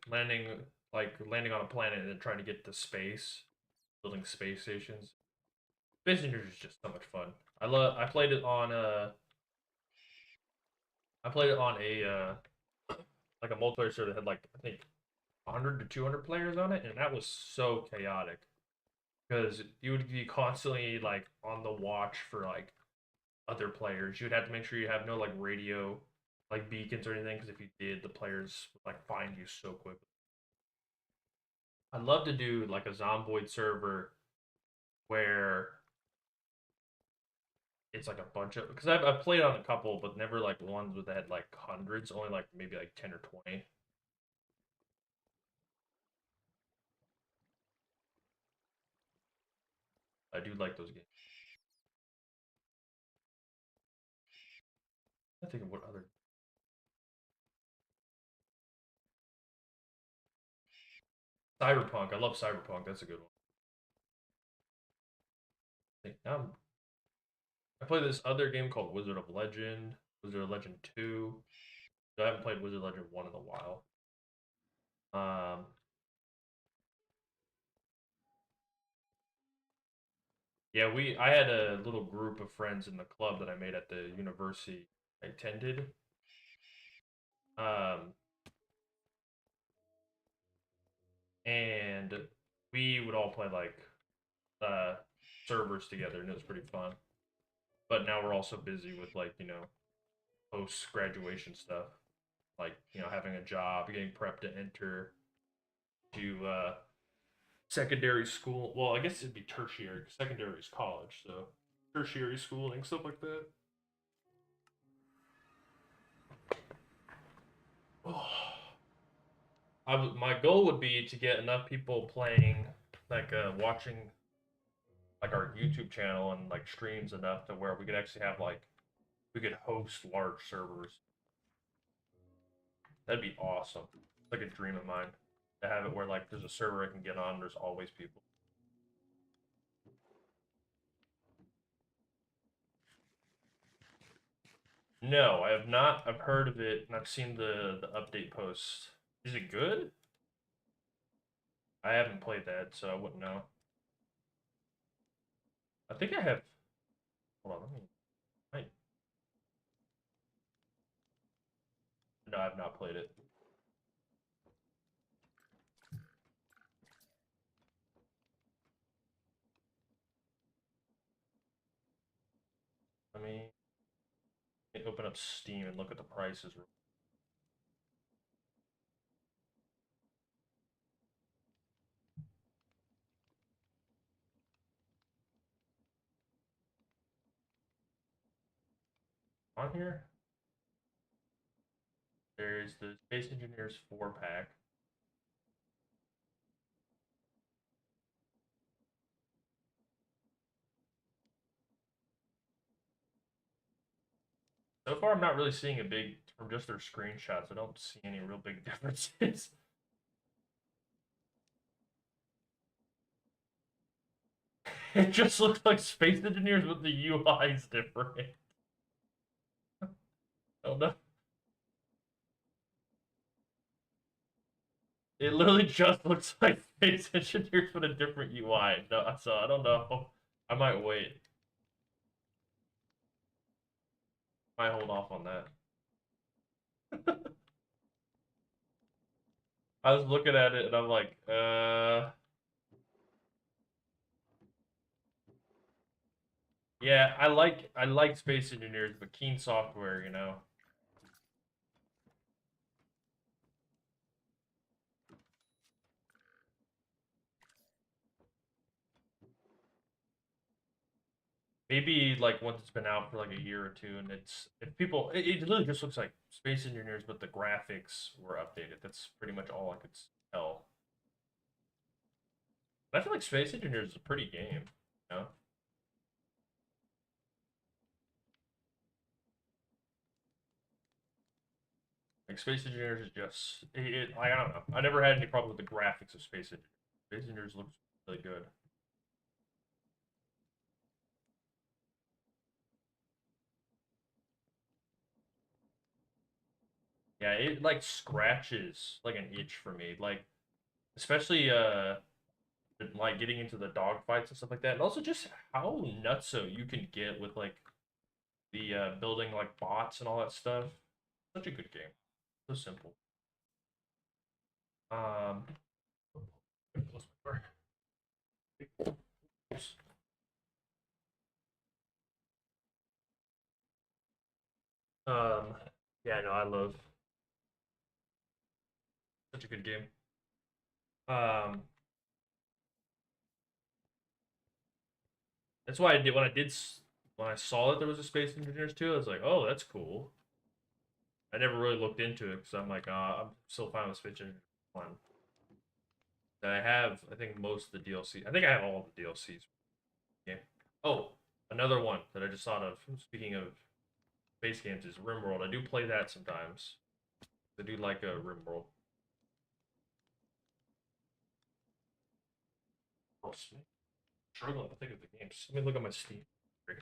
landing on a planet and then trying to get to space, building space stations. Space Engineers is just so much fun. I played it on I played it on a like a multiplayer server that had like I think 100 to 200 players on it, and that was so chaotic because you would be constantly like on the watch for like other players. You'd have to make sure you have no like radio like beacons or anything because if you did, the players would like find you so quickly. I'd love to do like a Zomboid server where it's like a bunch of because I've played on a couple, but never like ones that had like hundreds. Only like maybe like 10 or 20. I do like those games. I think of what other Cyberpunk. I love Cyberpunk. That's a good one. I play this other game called Wizard of Legend, Wizard of Legend 2. I haven't played Wizard of Legend 1 in a while. Um, yeah, I had a little group of friends in the club that I made at the university I attended. Um, and we would all play like uh servers together and it was pretty fun. But now we're also busy with like, post graduation stuff. Like, having a job, getting prepped to enter to secondary school. Well, I guess it'd be tertiary. Secondary is college, so tertiary schooling, stuff like that. My goal would be to get enough people playing, like watching like our YouTube channel and like streams enough to where we could actually have like we could host large servers. That'd be awesome. It's like a dream of mine to have it where like there's a server I can get on. There's always people. No, I have not. I've heard of it and I've seen the update posts. Is it good? I haven't played that, so I wouldn't know. I think I have. Hold on, let me. I, no, I've not played it. Let me open up Steam and look at the prices. On here, there's the Space Engineers 4 pack. So far, I'm not really seeing a big from just their screenshots. I don't see any real big differences. It just looks like Space Engineers, but the UI is different. Oh no. It literally just looks like Space Engineers with a different UI. No, so I don't know. I might wait. Might hold off on that. I was looking at it and I'm like, yeah, I like Space Engineers, but Keen Software, you know. Maybe like once it's been out for like a year or two, and it's if people, it literally just looks like Space Engineers, but the graphics were updated. That's pretty much all I could tell. But I feel like Space Engineers is a pretty game, you know. Like Space Engineers is just I don't know. I never had any problem with the graphics of Space Engineers. Space Engineers looks really good. Yeah, it like scratches like an itch for me. Like especially like getting into the dog fights and stuff like that, and also just how nutso you can get with like the building like bots and all that stuff. Such a good game. So simple. Um, close my door. Oops. Yeah, no, I love such a good game. Um, that's why I did when I saw that there was a Space Engineers too. I was like, oh, that's cool. I never really looked into it because I'm like, I'm still fine with Space Engineers one. And I have, I think most of the DLC. I think I have all the DLCs. Game. Oh, another one that I just thought of. Speaking of space games, is RimWorld. I do play that sometimes. I do like a RimWorld. Oh, struggling to think of the games. Let me look at my Steam. I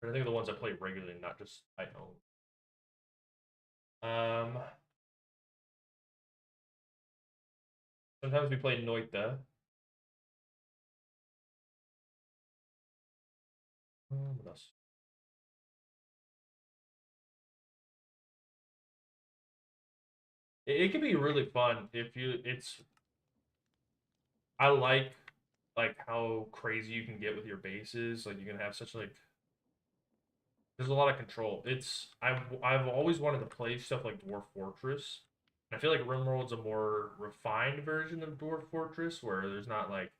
think of the ones I play regularly, not just I own. Sometimes we play Noita. What else? It can be really fun if you. It's I like how crazy you can get with your bases. Like you can have such like there's a lot of control. I've always wanted to play stuff like Dwarf Fortress. I feel like RimWorld's a more refined version of Dwarf Fortress, where there's not like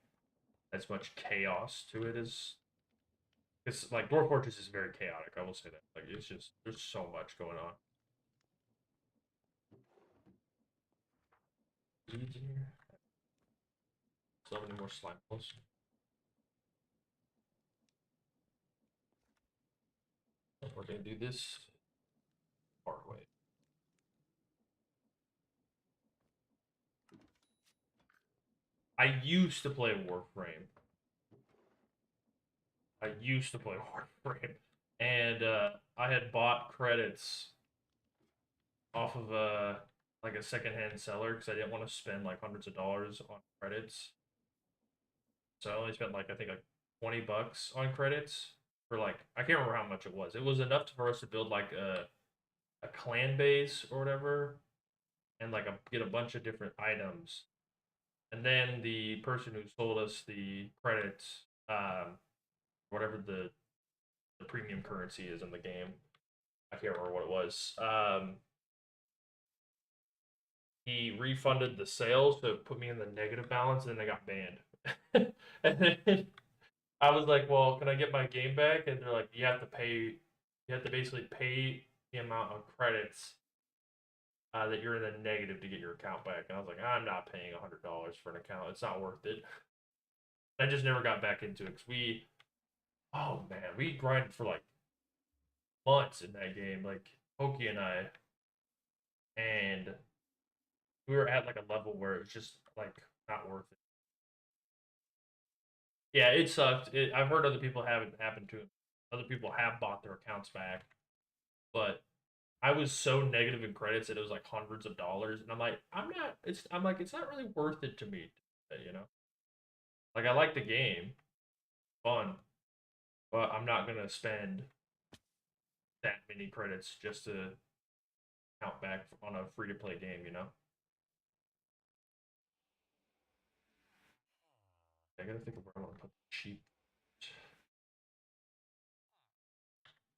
as much chaos to it as it's like Dwarf Fortress is very chaotic. I will say that. Like it's just there's so much going on. Seeds in here. Still have any more slime balls? We're gonna do this hard way. I used to play Warframe. I used to play Warframe, and I had bought credits off of a like a secondhand seller because I didn't want to spend like hundreds of dollars on credits. So I only spent like I think like $20 on credits for like I can't remember how much it was. It was enough for us to build like a clan base or whatever, and like get a bunch of different items. And then the person who sold us the credits, whatever the premium currency is in the game, I can't remember what it was. He refunded the sales to put me in the negative balance, and then I got banned. And then I was like, "Well, can I get my game back?" And they're like, You have to basically pay the amount of credits that you're in the negative to get your account back." And I was like, "I'm not paying $100 for an account. It's not worth it." I just never got back into it because oh man, we grinded for like months in that game, like Pokey and I, and we were at like a level where it was just like not worth it. Yeah, it sucked. I've heard other people have it happen to them. Other people have bought their accounts back, but I was so negative in credits that it was like hundreds of dollars, and I'm like, I'm not. I'm like, it's not really worth it to me, you know. Like I like the game, fun, but I'm not gonna spend that many credits just to count back on a free to play game, you know. I gotta think of where I want to put the cheap.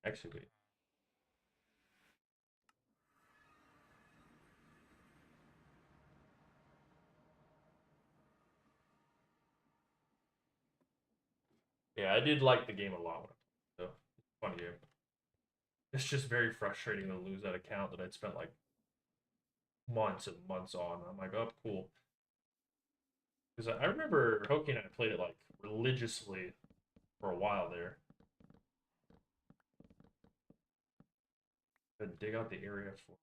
Actually, wait. Yeah, I did like the game a lot when I played it, so it's a fun game. It's just very frustrating to lose that account that I'd spent like months and months on. I'm like, oh, cool. Because I remember Hoki and I played it like religiously for a while there. Then dig out the area for.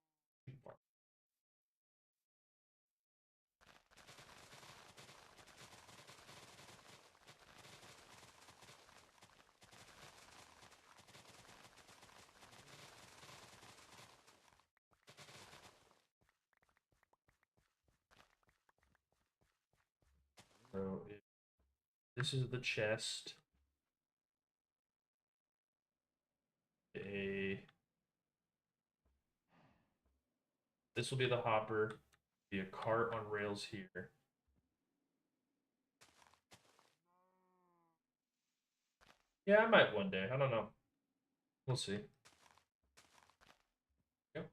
So this is the chest. A This will be the hopper. Be a cart on rails here. Yeah, I might one day. I don't know. We'll see. Yep.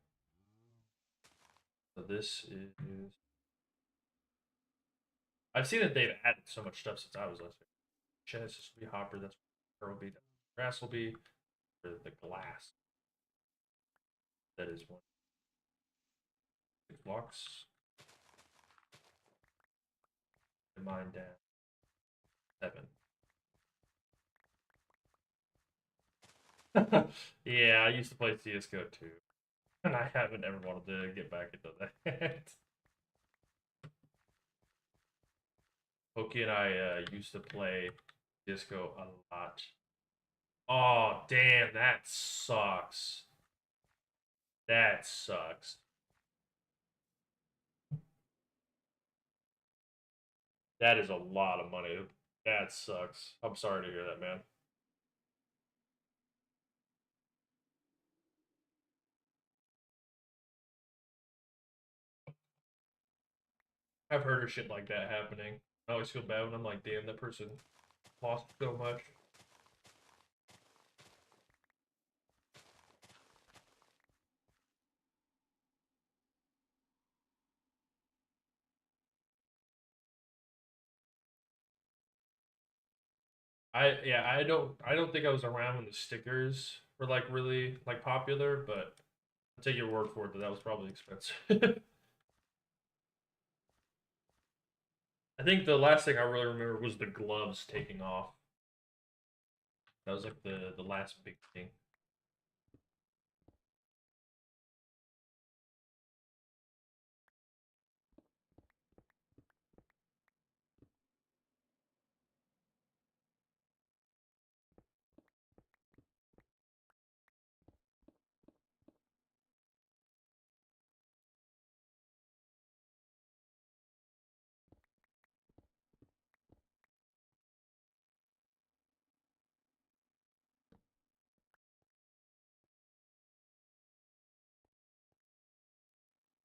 So this is. I've seen that they've added so much stuff since I was last year. Chest, this will be hopper. That's where will be. Grass will be. The glass. That is one. 6 blocks. Mine down. 7. Yeah, I used to play CS:GO too, and I haven't ever wanted to get back into that. Pokey and I used to play CS:GO a lot. Oh, damn, that sucks. That sucks. That is a lot of money. That sucks. I'm sorry to hear that, man. I've heard of shit like that happening. I always feel bad when I'm like, damn, that person lost so much. I don't think I was around when the stickers were like really like popular, but I'll take your word for it that that was probably expensive. I think the last thing I really remember was the gloves taking off. That was like the last big thing.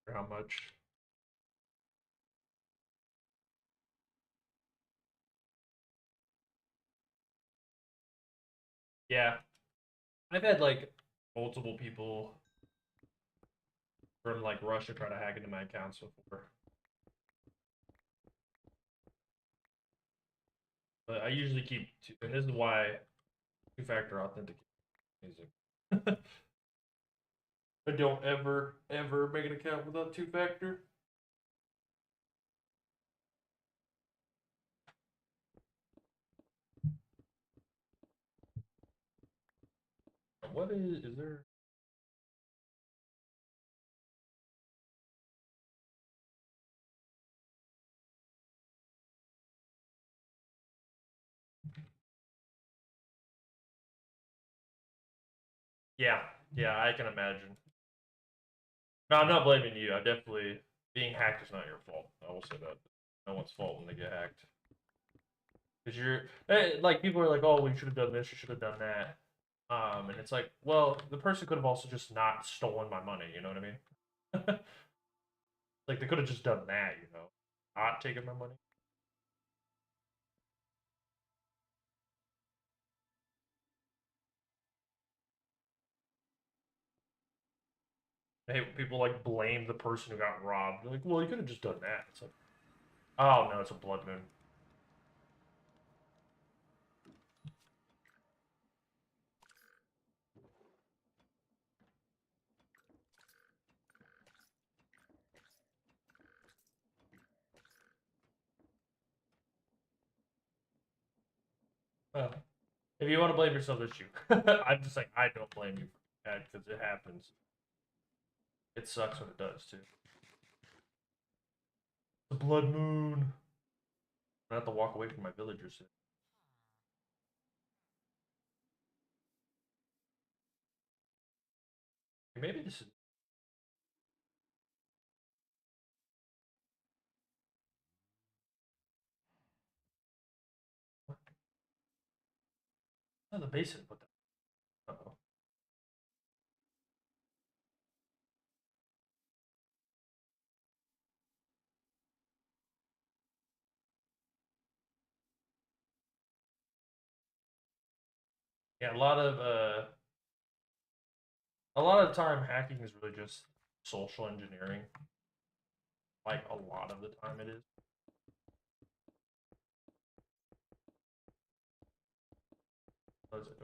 For how much? Yeah, I've had like multiple people from like Russia try to hack into my accounts before, but I usually keep two, and this is why two-factor authentication is amazing. I don't ever make an account without two-factor. What is there? Yeah, yeah, I can imagine. No, I'm not blaming you. I definitely being hacked is not your fault. I will say that. No one's fault when they get hacked. Because like people are like, oh, we should have done this, you should have done that. And it's like, well, the person could have also just not stolen my money. You know what I mean? Like they could have just done that. You know, not taken my money. Hey, people like blame the person who got robbed. They're like, well, you could have just done that. It's like, oh no, it's a blood moon. Well, if you want to blame yourself, that's you. I'm just like, I don't blame you for that because it happens. It sucks when it does too. The blood moon. I have to walk away from my villagers soon. Maybe this is the basement. What the? Uh-oh. Yeah, a lot of time hacking is really just social engineering. Like a lot of the time it is. What is it?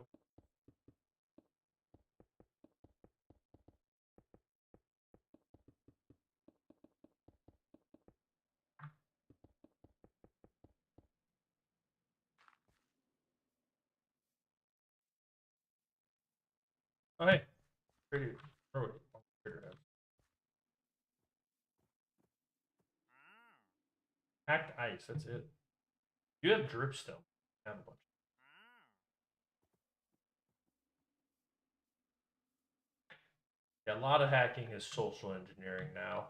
Oh hey, pretty. Oh, wait, hacked ice. That's it. You have dripstone. I have a bunch. Yeah, a lot of hacking is social engineering now.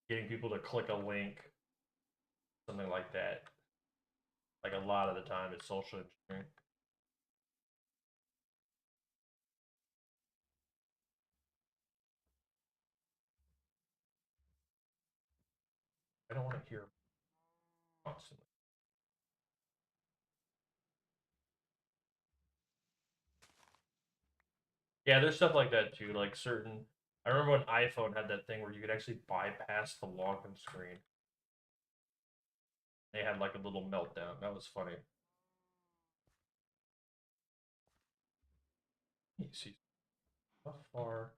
Getting people to click a link, something like that. Like a lot of the time, it's social engineering. I don't want to hear constantly. Yeah, there's stuff like that too. Like certain, I remember when iPhone had that thing where you could actually bypass the login screen. They had like a little meltdown. That was funny. You see how far?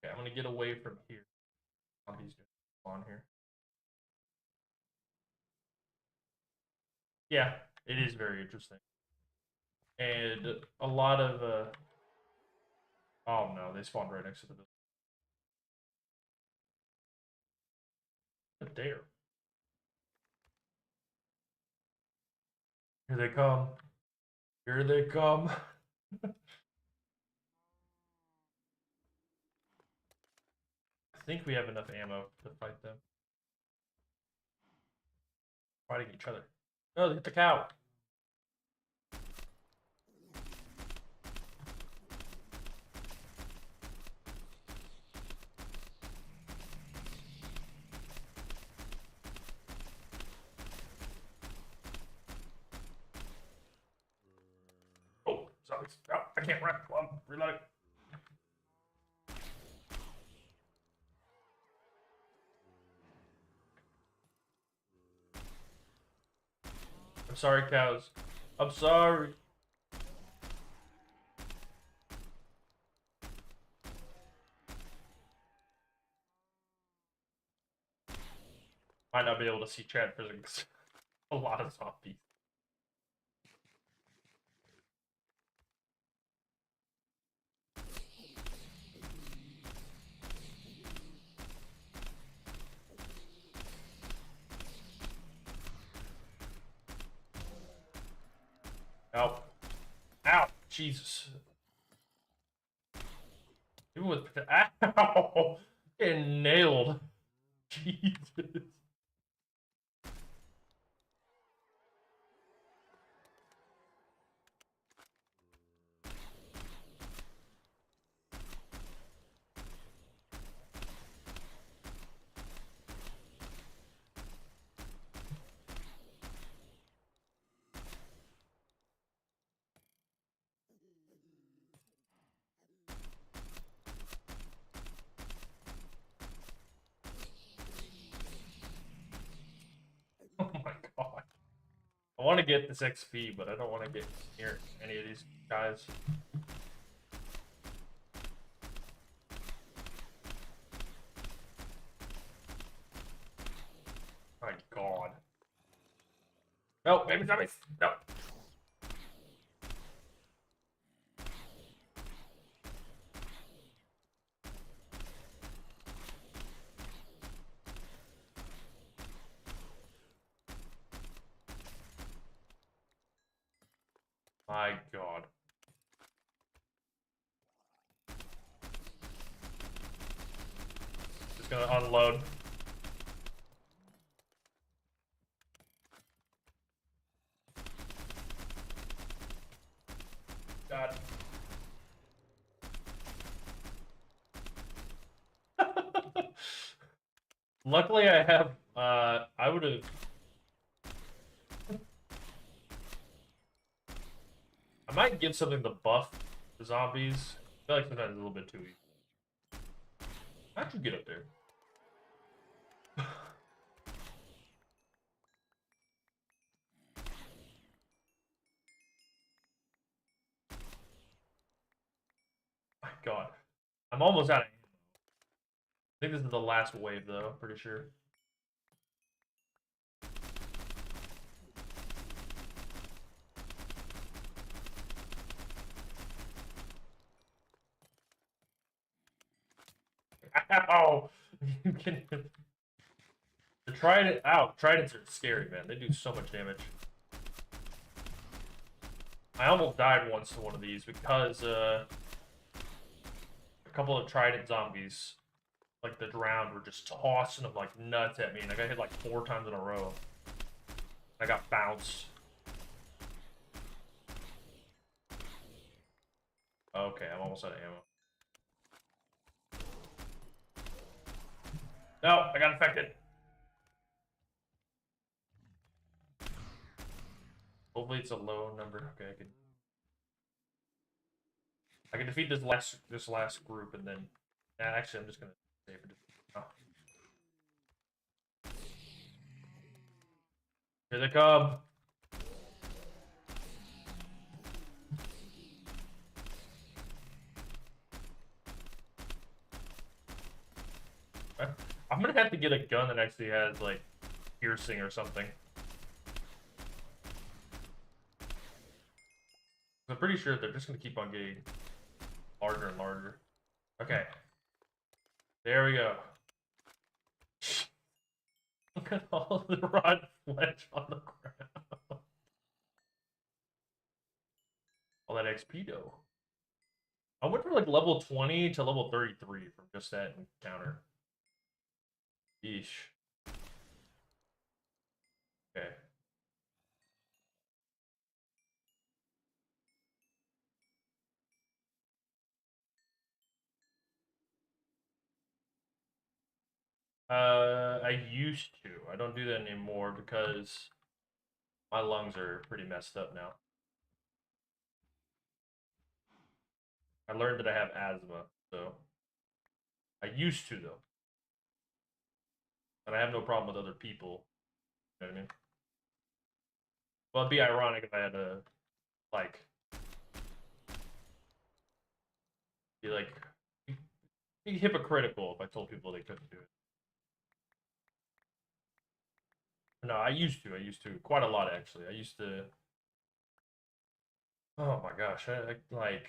Okay, I'm gonna get away from here. Zombies just spawn here. Yeah, it is very interesting, and a lot of oh no, they spawned right next to the building. There, here they come. Here they come. I think we have enough ammo to fight them. Fighting each other. Oh, they hit the cow. Oh, zombies. Oh, I can't run. Well, I'm reloading. I'm sorry, cows. I'm sorry. Might not be able to see chat physics. A lot of zombies. Ow. Ow. Jesus. Even with... Ow! Getting nailed. Jesus. Oh my god. I want to get this XP, but I don't want to get near any of these guys. My god. No, baby zombies. No. My god. Just gonna unload. God. Luckily, I have. I would have. I might give something to buff the zombies. I feel like sometimes it's a little bit too easy. How'd you get up there? My god. I'm almost out of ammo. I think this is the last wave, though. Pretty sure. Ow! You can. The trident. Ow! Tridents are scary, man. They do so much damage. I almost died once to one of these because a couple of trident zombies, like the drowned, were just tossing them like nuts at me, and I got hit like 4 times in a row. I got bounced. Okay, I'm almost out of ammo. No, I got infected. Hopefully it's a low number. Okay, I can defeat this last group and then. Actually, I'm just gonna save it. Oh. Here they come. I'm gonna have to get a gun that actually has like piercing or something. I'm pretty sure they're just gonna keep on getting larger and larger. Okay. There we go. Look at all the rotten flesh on the ground. All that XP though. I went from like level 20 to level 33 from just that encounter. Yeesh. Okay. I used to. I don't do that anymore because my lungs are pretty messed up now. I learned that I have asthma, so I used to though, and I have no problem with other people. You know what I mean? Well, it'd be ironic if I had to like be like be hypocritical if I told people they couldn't do it. No, I used to. I used to quite a lot actually. I used to. Oh my gosh, like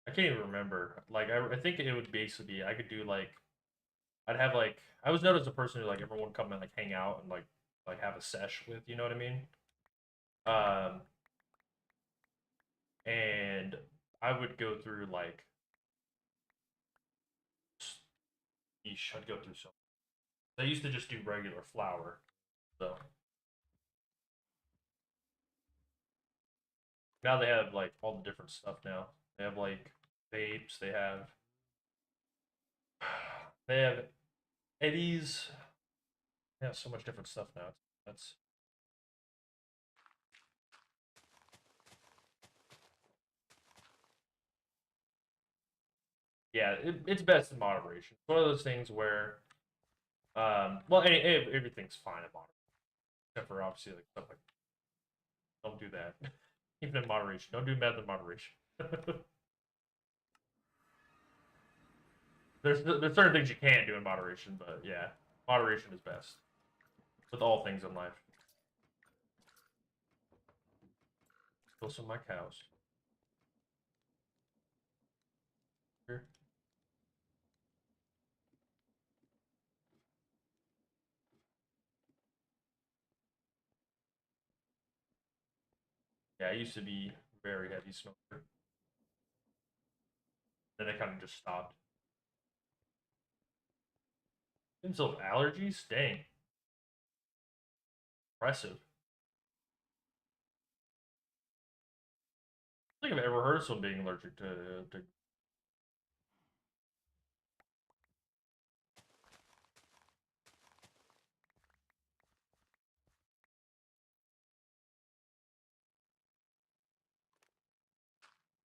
I can't even remember. Like I think it would basically be I could do like I'd have like I was known as a person who like everyone would come and like hang out and like have a sesh with. You know what I mean? Um, and I would go through like I'd go through so. They used to just do regular flour, so now they have like all the different stuff now. They have like vapes. They have Eddie's. They have so much different stuff now. That's yeah. It's best in moderation. It's one of those things where well, everything's fine in moderation, except for obviously like stuff like don't do that. Even in moderation, don't do meth in moderation. there's certain things you can't do in moderation, but yeah, moderation is best with all things in life. Kill some of my cows. Here. Yeah, I used to be very heavy smoker. Then I kind of just stopped. Until allergies? Dang. Impressive. I don't think I've ever heard of someone being allergic to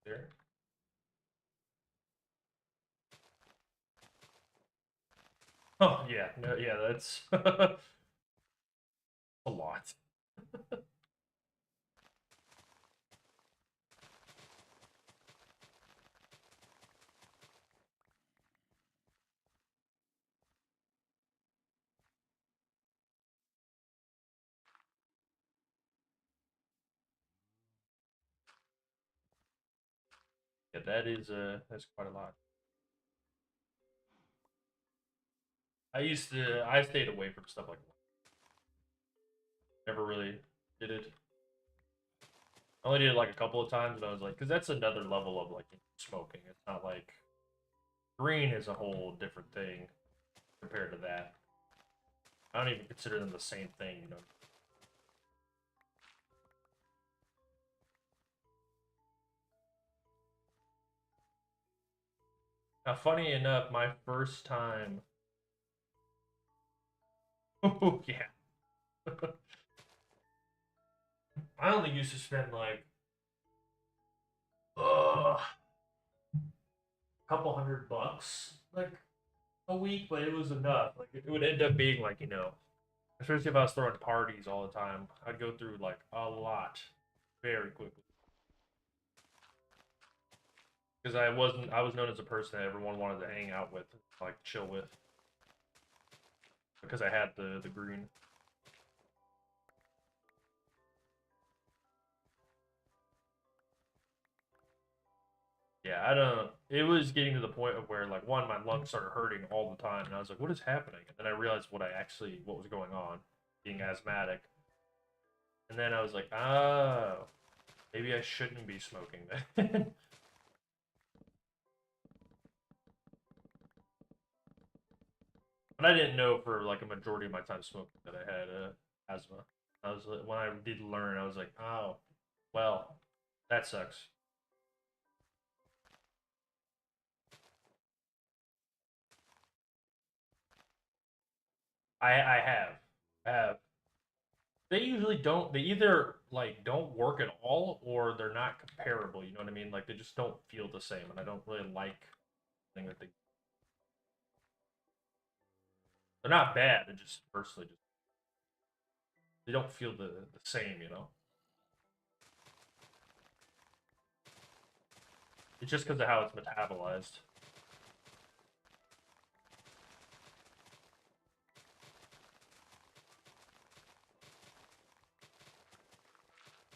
there. Oh yeah, no, yeah, that's a lot. Yeah, that's quite a lot. I stayed away from stuff like that. Never really did it. I only did it like a couple of times, and I was like, because that's another level of like smoking. It's not like green is a whole different thing compared to that. I don't even consider them the same thing, you know. Now, funny enough, my first time. Oh yeah, I only used to spend like a couple $100 like a week, but it was enough. Like it would end up being like especially if I was throwing parties all the time, I'd go through like a lot very quickly because I was known as a person that everyone wanted to hang out with, like chill with, because I had the green. Yeah, I don't. It was getting to the point of where like one, my lungs started hurting all the time, and I was like, "What is happening?" And then I realized what was going on, being asthmatic. And then I was like, "Oh, maybe I shouldn't be smoking then." But I didn't know for like a majority of my time smoking that I had asthma. I was when I did learn, I was like, "Oh, well, that sucks." I have, I have. They usually don't. They either like don't work at all, or they're not comparable. You know what I mean? Like they just don't feel the same, and I don't really like thing that they're not bad. They're just personally just They don't feel the same, you know. It's just because of how it's metabolized.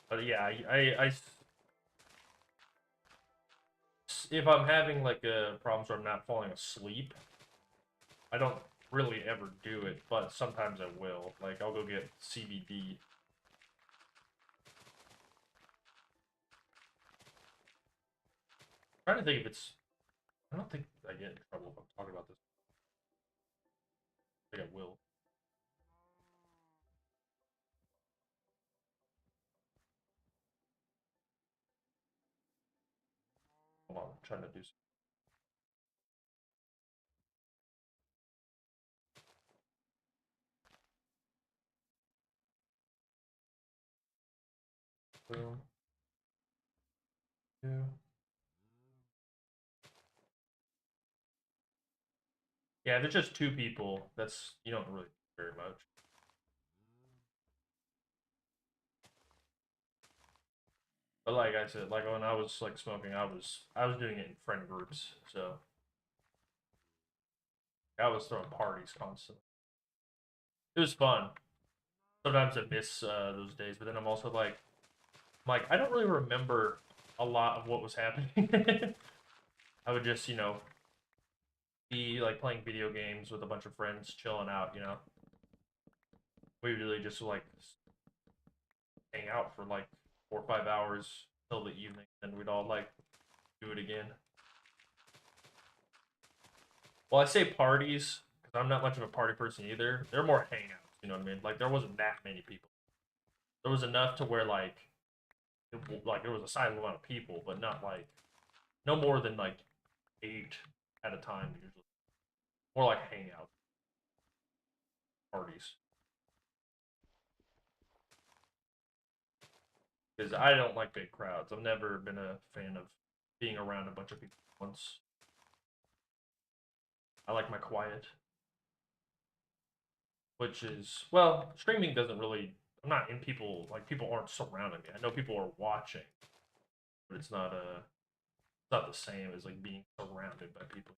But yeah, if I'm having like problems where I'm not falling asleep, I don't really ever do it, but sometimes I will. Like I'll go get CBD. I'm trying to think if it's. I don't think I get in trouble if I'm talking about this. I think I will. Hold on, I'm trying to do something. Yeah. Yeah, if it's just two people, that's you don't really do very much. But like I said, like when I was like smoking, I was doing it in friend groups, so I was throwing parties constantly. It was fun. Sometimes I miss those days, but then I'm like I don't really remember a lot of what was happening. I would just be like playing video games with a bunch of friends, chilling out. We really just like hang out for like 4 or 5 hours till the evening, and we'd all like do it again. Well, I say parties because I'm not much of a party person either. They're more hangouts. You know what I mean? Like there wasn't that many people. There was enough to where like there was a sizable amount of people, but not like no more than like 8 at a time usually. More like hangout parties. Because I don't like big crowds. I've never been a fan of being around a bunch of people at once. I like my quiet, which is well, streaming doesn't really. I'm not in people like people aren't surrounding me. I know people are watching, but it's not the same as like being surrounded by people.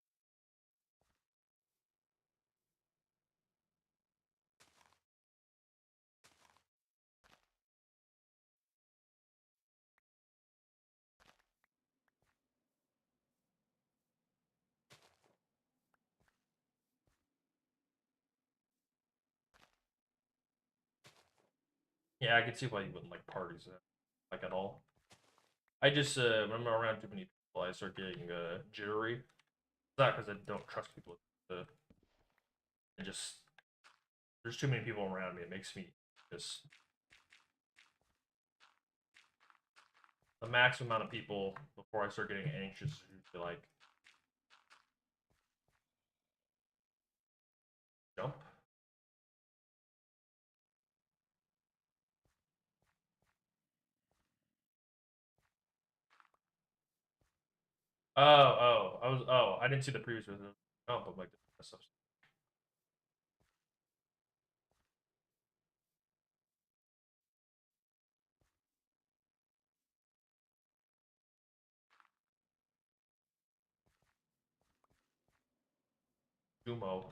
Yeah, I can see why you wouldn't like parties like at all. I just when I'm around too many people, I start getting jittery. It's not because I don't trust people. Uh, I just there's too many people around me. It makes me just the max amount of people before I start getting anxious is usually like jump. I didn't see the previous version. Jump. I'm like this stuff's sumo.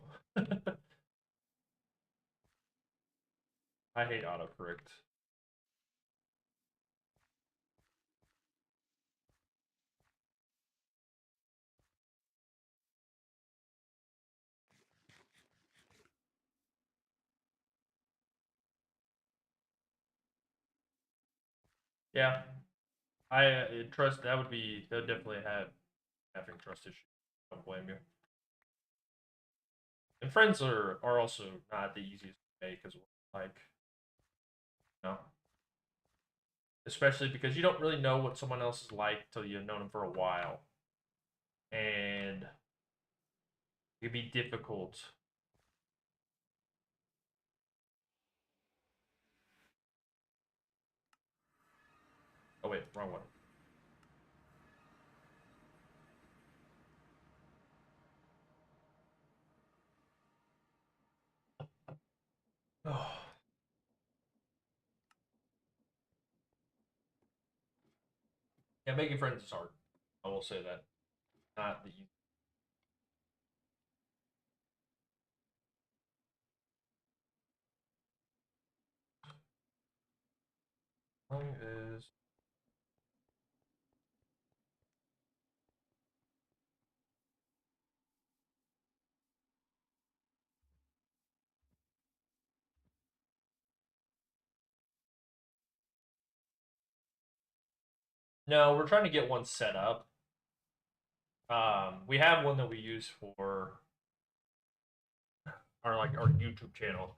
I hate autocorrect. Yeah, I trust that would definitely have having trust issues. Don't blame you. And friends are also not the easiest to make as well. Like you know, especially because you don't really know what someone else is like till you've known them for a while, and it'd be difficult. Oh wait, wrong one. Oh, Yeah, making friends is hard. I will say that. Not the easy thing is. No, we're trying to get one set up. We have one that we use for our YouTube channel,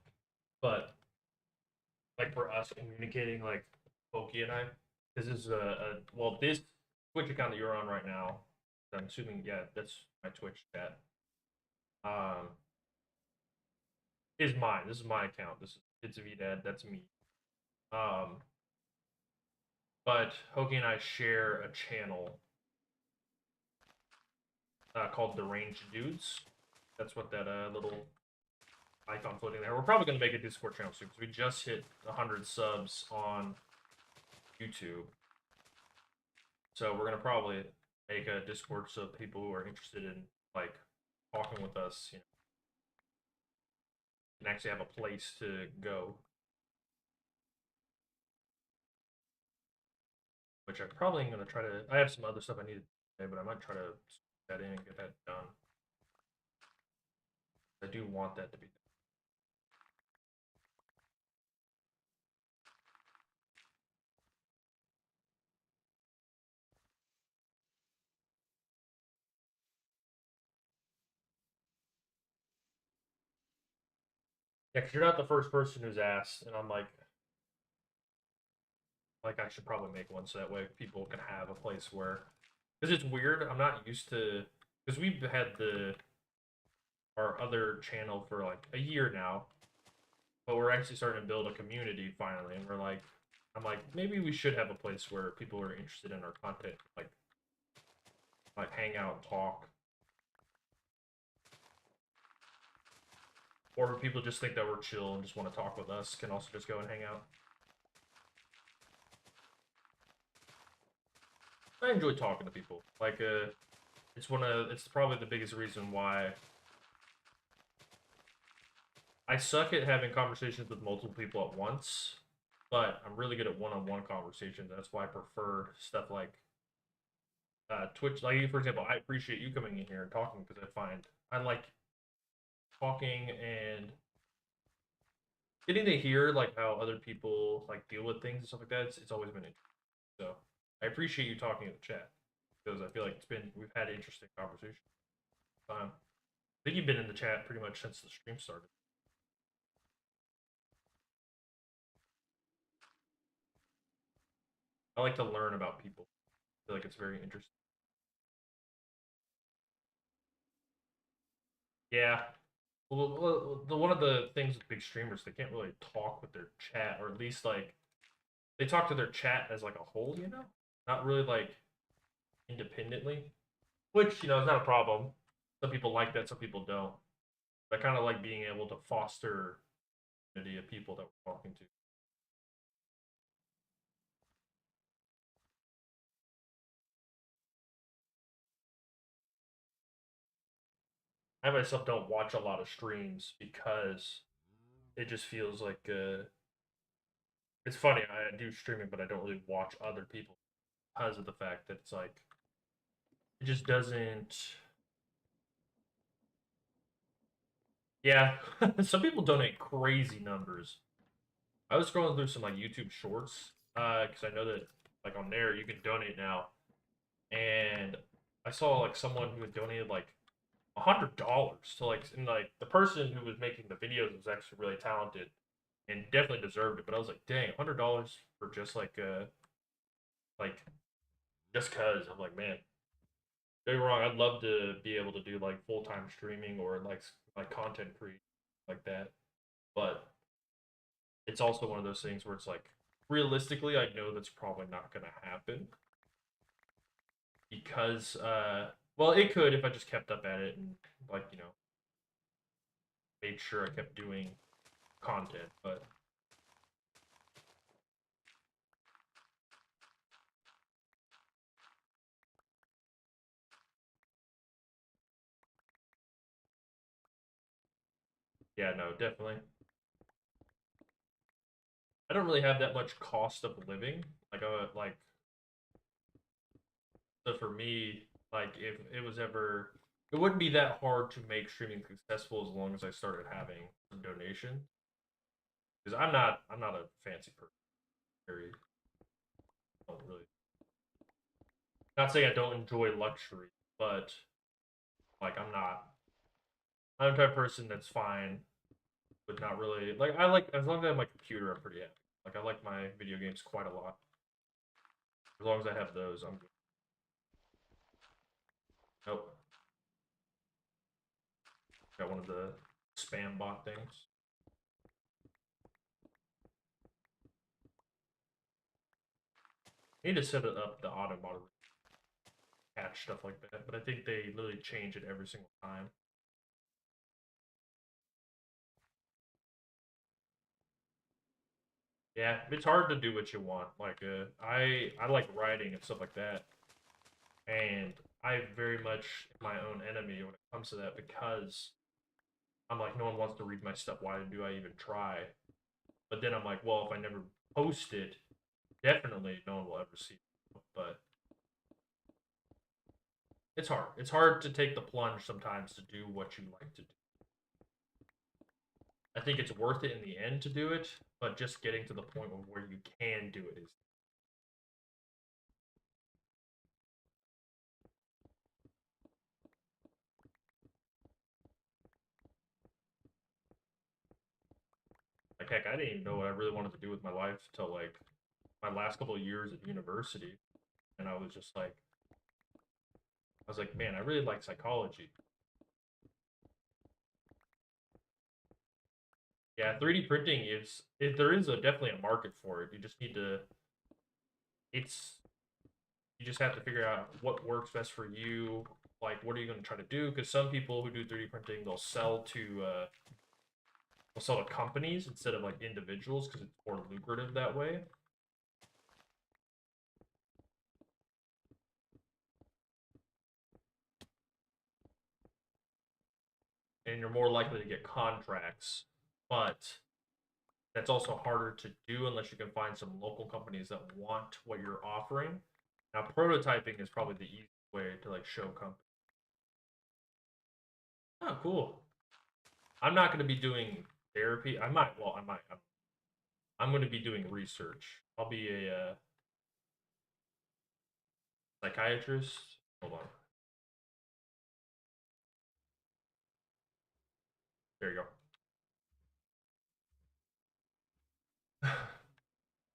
but like for us communicating, like Pokey and I, this is well, this Twitch account that you're on right now. I'm assuming, yeah, that's my Twitch chat. Um, is mine. This is my account. This is it's a VDad. That's me. Um, but Hokey and I share a channel called The Range Dudes. That's what that little icon floating there. We're probably going to make a Discord channel soon because we just hit 100 subs on YouTube. So we're going to probably make a Discord so people who are interested in like talking with us, you know, can actually have a place to go. Which I probably am going to try to. I have some other stuff I need to do, but I might try to squeeze that in and get that done. I do want that to be done. Yeah, because you're not the first person who's asked, and I'm like I should probably make one so that way people can have a place where, because it's weird. I'm not used to because we've had the our other channel for like a year now, but we're actually starting to build a community finally, and I'm like, maybe we should have a place where people are interested in our content, like hang out, talk, or people just think that we're chill and just want to talk with us can also just go and hang out. I enjoy talking to people. It's probably the biggest reason why I suck at having conversations with multiple people at once, but I'm really good at one-on-one conversations. That's why I prefer stuff like Twitch. Like for example, I appreciate you coming in here and talking because I like talking and getting to hear like how other people like deal with things and stuff like that. It's always been interesting. So I appreciate you talking in the chat because I feel like we've had interesting conversations. I think you've been in the chat pretty much since the stream started. I like to learn about people. I feel like it's very interesting. Yeah. Well, one of the things with big streamers, they can't really talk with their chat, or at least like they talk to their chat as like a whole, you know, not really like independently. Which is not a problem. Some people like that, some people don't. But I kind of like being able to foster community of people that we're talking to. I myself don't watch a lot of streams because it just feels like it's funny. I do streaming, but I don't really watch other people because of the fact that it's like it just doesn't. Yeah, some people donate crazy numbers. I was scrolling through some like YouTube Shorts because I know that like on there you can donate now, and I saw like someone who had donated like $100 to and like the person who was making the videos was actually really talented and definitely deserved it. But I was like, dang, $100 for just like just cause I'm like, man, don't get me wrong, I'd love to be able to do like full time streaming or like content creation like that, but it's also one of those things where it's like realistically, I know that's probably not gonna happen because well, it could if I just kept up at it and like made sure I kept doing content, but Yeah, no, definitely. I don't really have that much cost of living. Like so for me, like if it was ever, it wouldn't be that hard to make streaming successful as long as I started having some donation. Because I'm not a fancy person. Very, don't really. Not saying I don't enjoy luxury, but like I'm not. I'm the type of person that's fine, but not really. Like I like as long as I have my computer, I'm pretty happy. Like I like my video games quite a lot. As long as I have those, I'm good. Nope. Got one of the spam bot things. I need to set it up the auto model catch stuff like that, but I think they literally change it every single time. Yeah, it's hard to do what you want. Like I like writing and stuff like that, and I very much am my own enemy when it comes to that because I'm like no one wants to read my stuff. Why do I even try? But then I'm like, well, if I never post it, definitely no one will ever see it. But it's hard. It's hard to take the plunge sometimes to do what you like to do. I think it's worth it in the end to do it, but just getting to the point where you can do it is like heck. I didn't even know what I really wanted to do with my life till like my last couple of years at university, and I was just like, I was like, man, I really like psychology. Yeah, 3D printing is there is definitely a market for it. You just need to it's you just have to figure out what works best for you. Like, what are you going to try to do? Because some people who do 3D printing, they'll sell to companies instead of like individuals because it's more lucrative that way. And you're more likely to get contracts. But that's also harder to do unless you can find some local companies that want what you're offering. Now, prototyping is probably the easiest way to like show companies. Oh, cool. I'm not going to be doing therapy. I might. Well, I might. I'm going to be doing research. I'll be a psychiatrist. Hold on. There you go.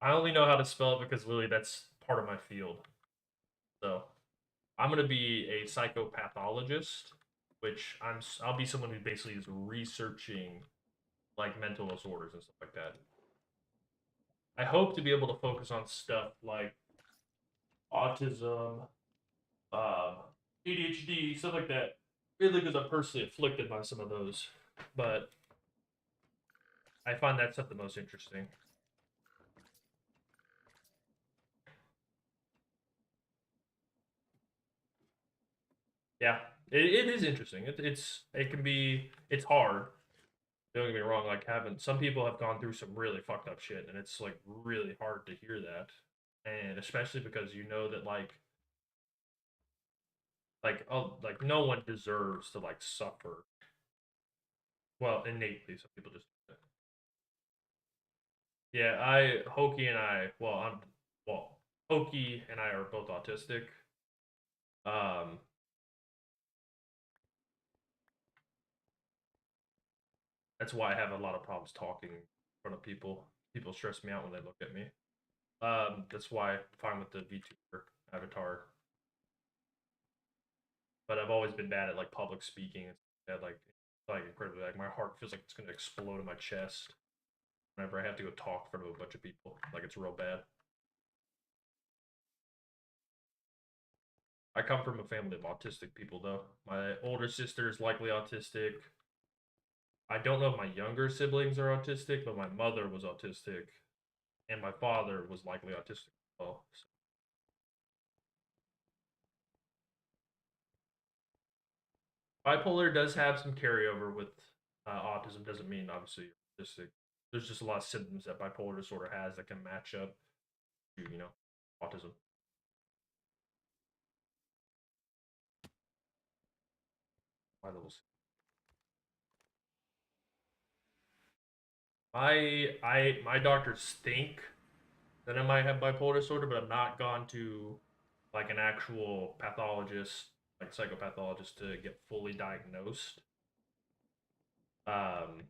I only know how to spell it because literally that's part of my field. So I'm going to be a psychopathologist, which I'll be someone who basically is researching like mental disorders and stuff like that. I hope to be able to focus on stuff like autism, um, ADHD, stuff like that. Really, because I'm personally afflicted by some of those, but I find that stuff the most interesting. Yeah, it is interesting. It can be it's hard. Don't get me wrong. Like having some people have gone through some really fucked up shit, and it's like really hard to hear that, and especially because you know that like no one deserves to like suffer. Well, innately, some people just yeah. I Hokey and I well Hokey and I are both autistic. Um, that's why I have a lot of problems talking in front of people. People stress me out when they look at me. That's why I'm fine with the VTuber avatar. But I've always been bad at like public speaking and that like incredibly like my heart feels like it's gonna explode in my chest whenever I have to go talk in front of a bunch of people. Like it's real bad. I come from a family of autistic people though. My older sister is likely autistic. I don't know if my younger siblings are autistic, but my mother was autistic, and my father was likely autistic as well. So bipolar does have some carryover with autism doesn't mean obviously you're autistic. There's just a lot of symptoms that bipolar disorder has that can match up to autism. My levels. My doctors think that I might have bipolar disorder, but I've not gone to like an actual pathologist, like psychopathologist, to get fully diagnosed. Um,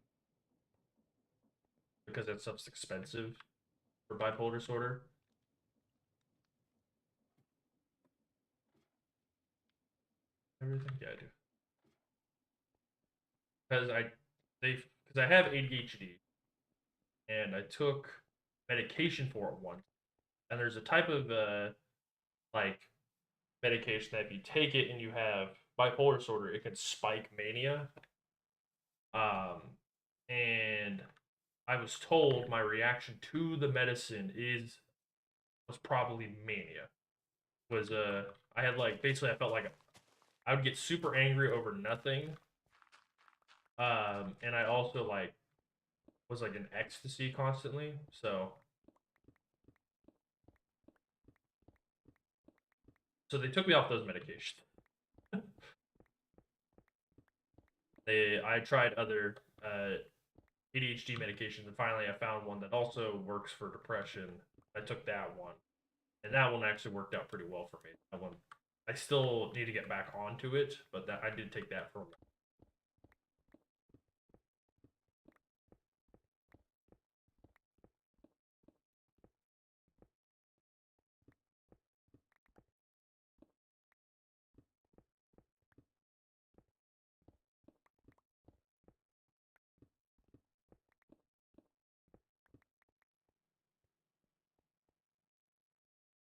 because that stuff's expensive for bipolar disorder. Everything, yeah, I do. Because I have ADHD and I took medication for it once. And there's a type of like medication that if you take it and you have bipolar disorder, it can spike mania. Um, and I was told my reaction to the medicine is was probably mania. Was I had like basically I felt like I would get super angry over nothing. And I also like was like in ecstasy constantly. So they took me off those medications. I tried other ADHD medications, and finally I found one that also works for depression. I took that one, and that one actually worked out pretty well for me. That one, I still need to get back onto it, but that I did take that for.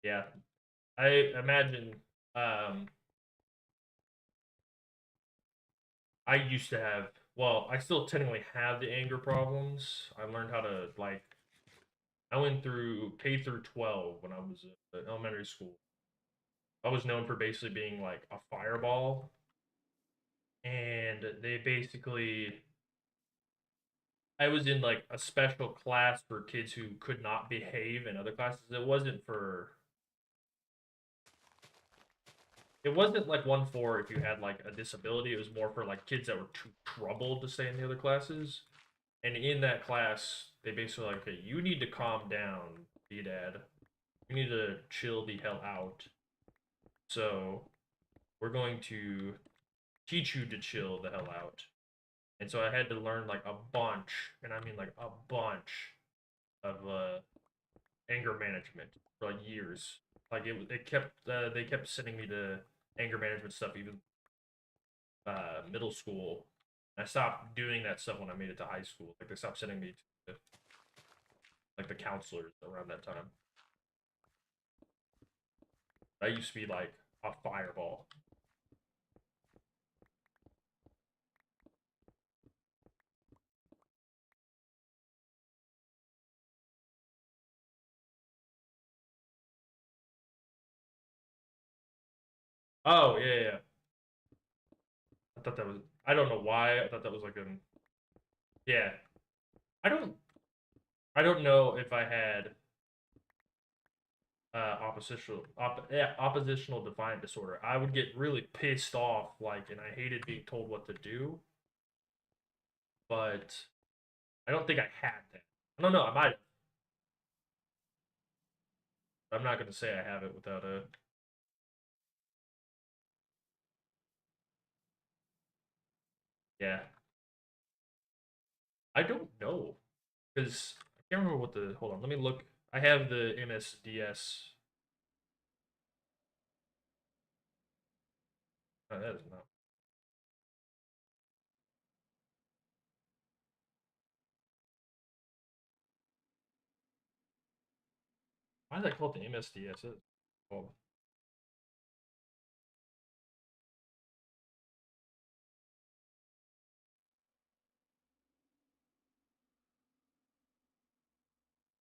Yeah, I imagine. Um, I used to have. Well, I still technically have the anger problems. I learned how to like. I went through K through 12 when I was in elementary school. I was known for basically being like a fireball, and they basically I was in like a special class for kids who could not behave in other classes. It wasn't like one for if you had like a disability. It was more for like kids that were too troubled to stay in the other classes. And in that class, they basically like, okay, you need to calm down, B-Dad. You need to chill the hell out. So we're going to teach you to chill the hell out. And so I had to learn like a bunch, and I mean like a bunch of anger management for like years. Like it kept they kept sending me to anger management stuff even middle school. I stopped doing that stuff when I made it to high school. Like they stopped sending me to like the counselors around that time. I used to be like a fireball. Oh yeah, yeah. I thought that was. I don't know why. I thought that was like an. Yeah. I don't. I don't know if I had oppositional defiant disorder. I would get really pissed off, like, and I hated being told what to do. But I don't think I had that. I don't know. I might. I'm not going to say I have it without a. Yeah. I don't know because I can't remember what the. Hold on. Let me look. I have the MSDS. Oh, that is not. Why is that called the MSDS? It's called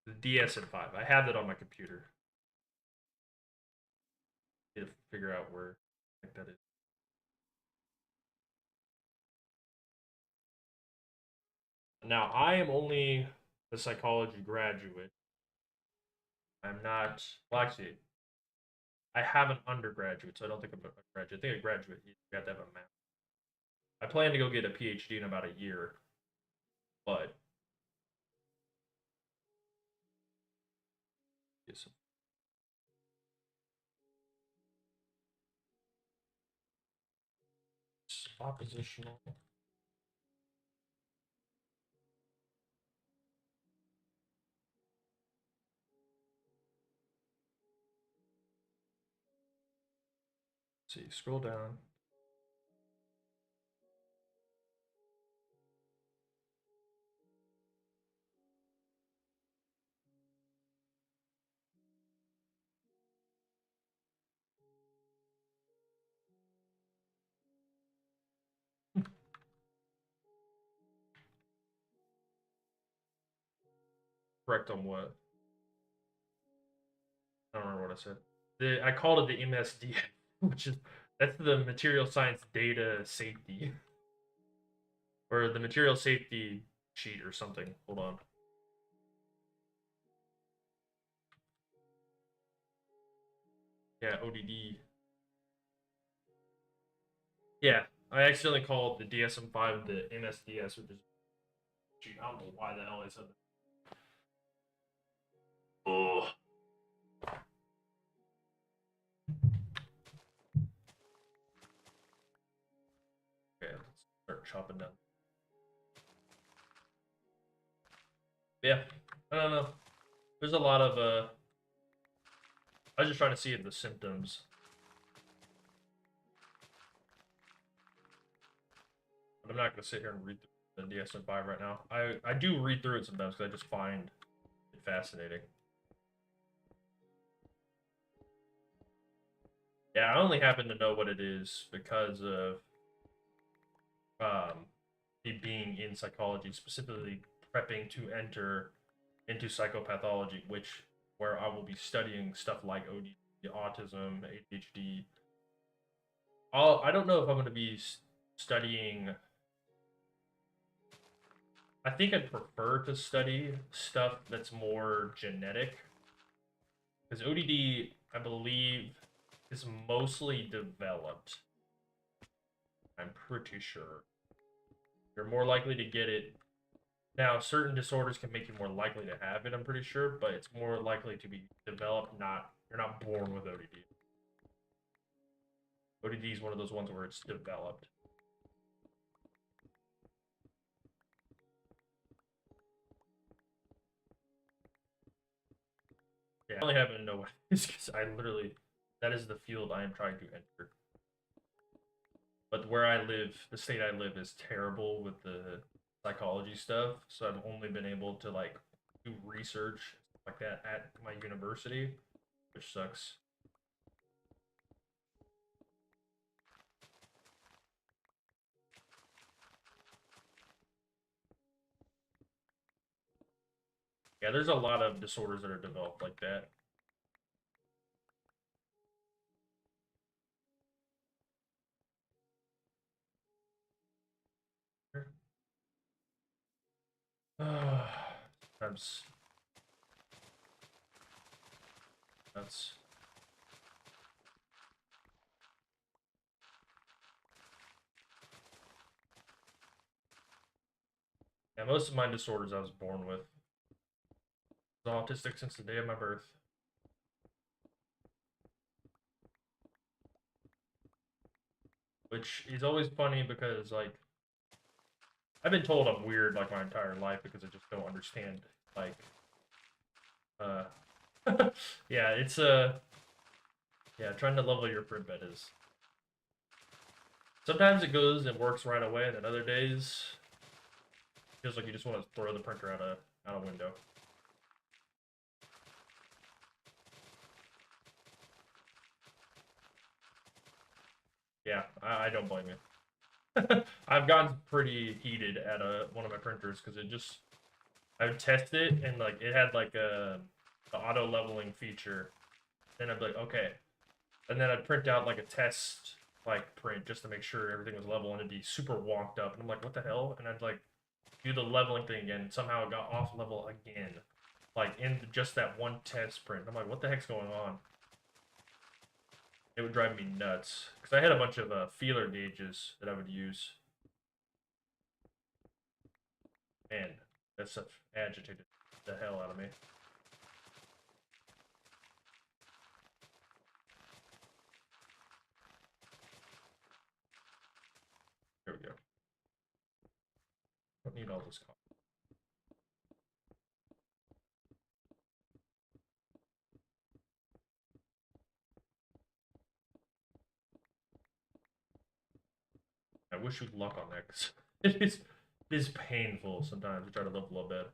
the DSM-5. I have that on my computer. I need to figure out where I think that is. Now, I am only a psychology graduate. I'm not, well, actually, I have an undergraduate, so I don't think I'm a graduate. I think a graduate, you have to have a math. I plan to go get a PhD in about a year, but it's oppositional. Let's see, scroll down. Correct on what? I don't remember what I said. I called it the MSD, which is that's the material science data safety or the material safety sheet or something. Hold on. Yeah, ODD. Yeah, I accidentally called the DSM-5 the MSDS, which is I don't know why the hell I said that. Oh, okay, let's start chopping down. Yeah, I don't know. There's a lot of I was just trying to see the symptoms. But I'm not gonna sit here and read through the DSM-5 right now. I do read through it sometimes because I just find it fascinating. Yeah, I only happen to know what it is because of me being in psychology, specifically prepping to enter into psychopathology, which where I will be studying stuff like ODD, autism, ADHD. I don't know if I'm going to be studying. I think I'd prefer to study stuff that's more genetic because ODD, I believe, is mostly developed. I'm pretty sure you're more likely to get it. Now, certain disorders can make you more likely to have it, I'm pretty sure, but it's more likely to be developed, not you're not born with ODD. ODD is one of those ones where it's developed. Yeah, I only happen to know what it is because I literally, that is the field I am trying to enter. But where I live, the state I live is terrible with the psychology stuff, so I've only been able to like do research like that at my university, which sucks. Yeah, there's a lot of disorders that are developed like that. That's that's yeah. Most of my disorders I was born with. I was autistic since the day of my birth, which is always funny because like I've been told I'm weird like my entire life because I just don't understand like uh yeah it's yeah trying to level your print bed is sometimes it goes and works right away and then other days it feels like you just want to throw the printer out a window. Yeah, I don't blame you. I've gotten pretty heated at one of my printers because it just I would test it and like it had like a the auto leveling feature. Then I'd be like, okay. And then I'd print out like a test like print just to make sure everything was level and it'd be super wonked up. And I'm like, what the hell? And I'd like do the leveling thing again. And somehow it got off level again, like in just that one test sprint. I'm like, what the heck's going on? It would drive me nuts because I had a bunch of feeler gauges that I would use. Man, that stuff agitated the hell out of me. Here we go. Don't need all this. I wish you'd luck on that because it is painful sometimes to try to level a bit.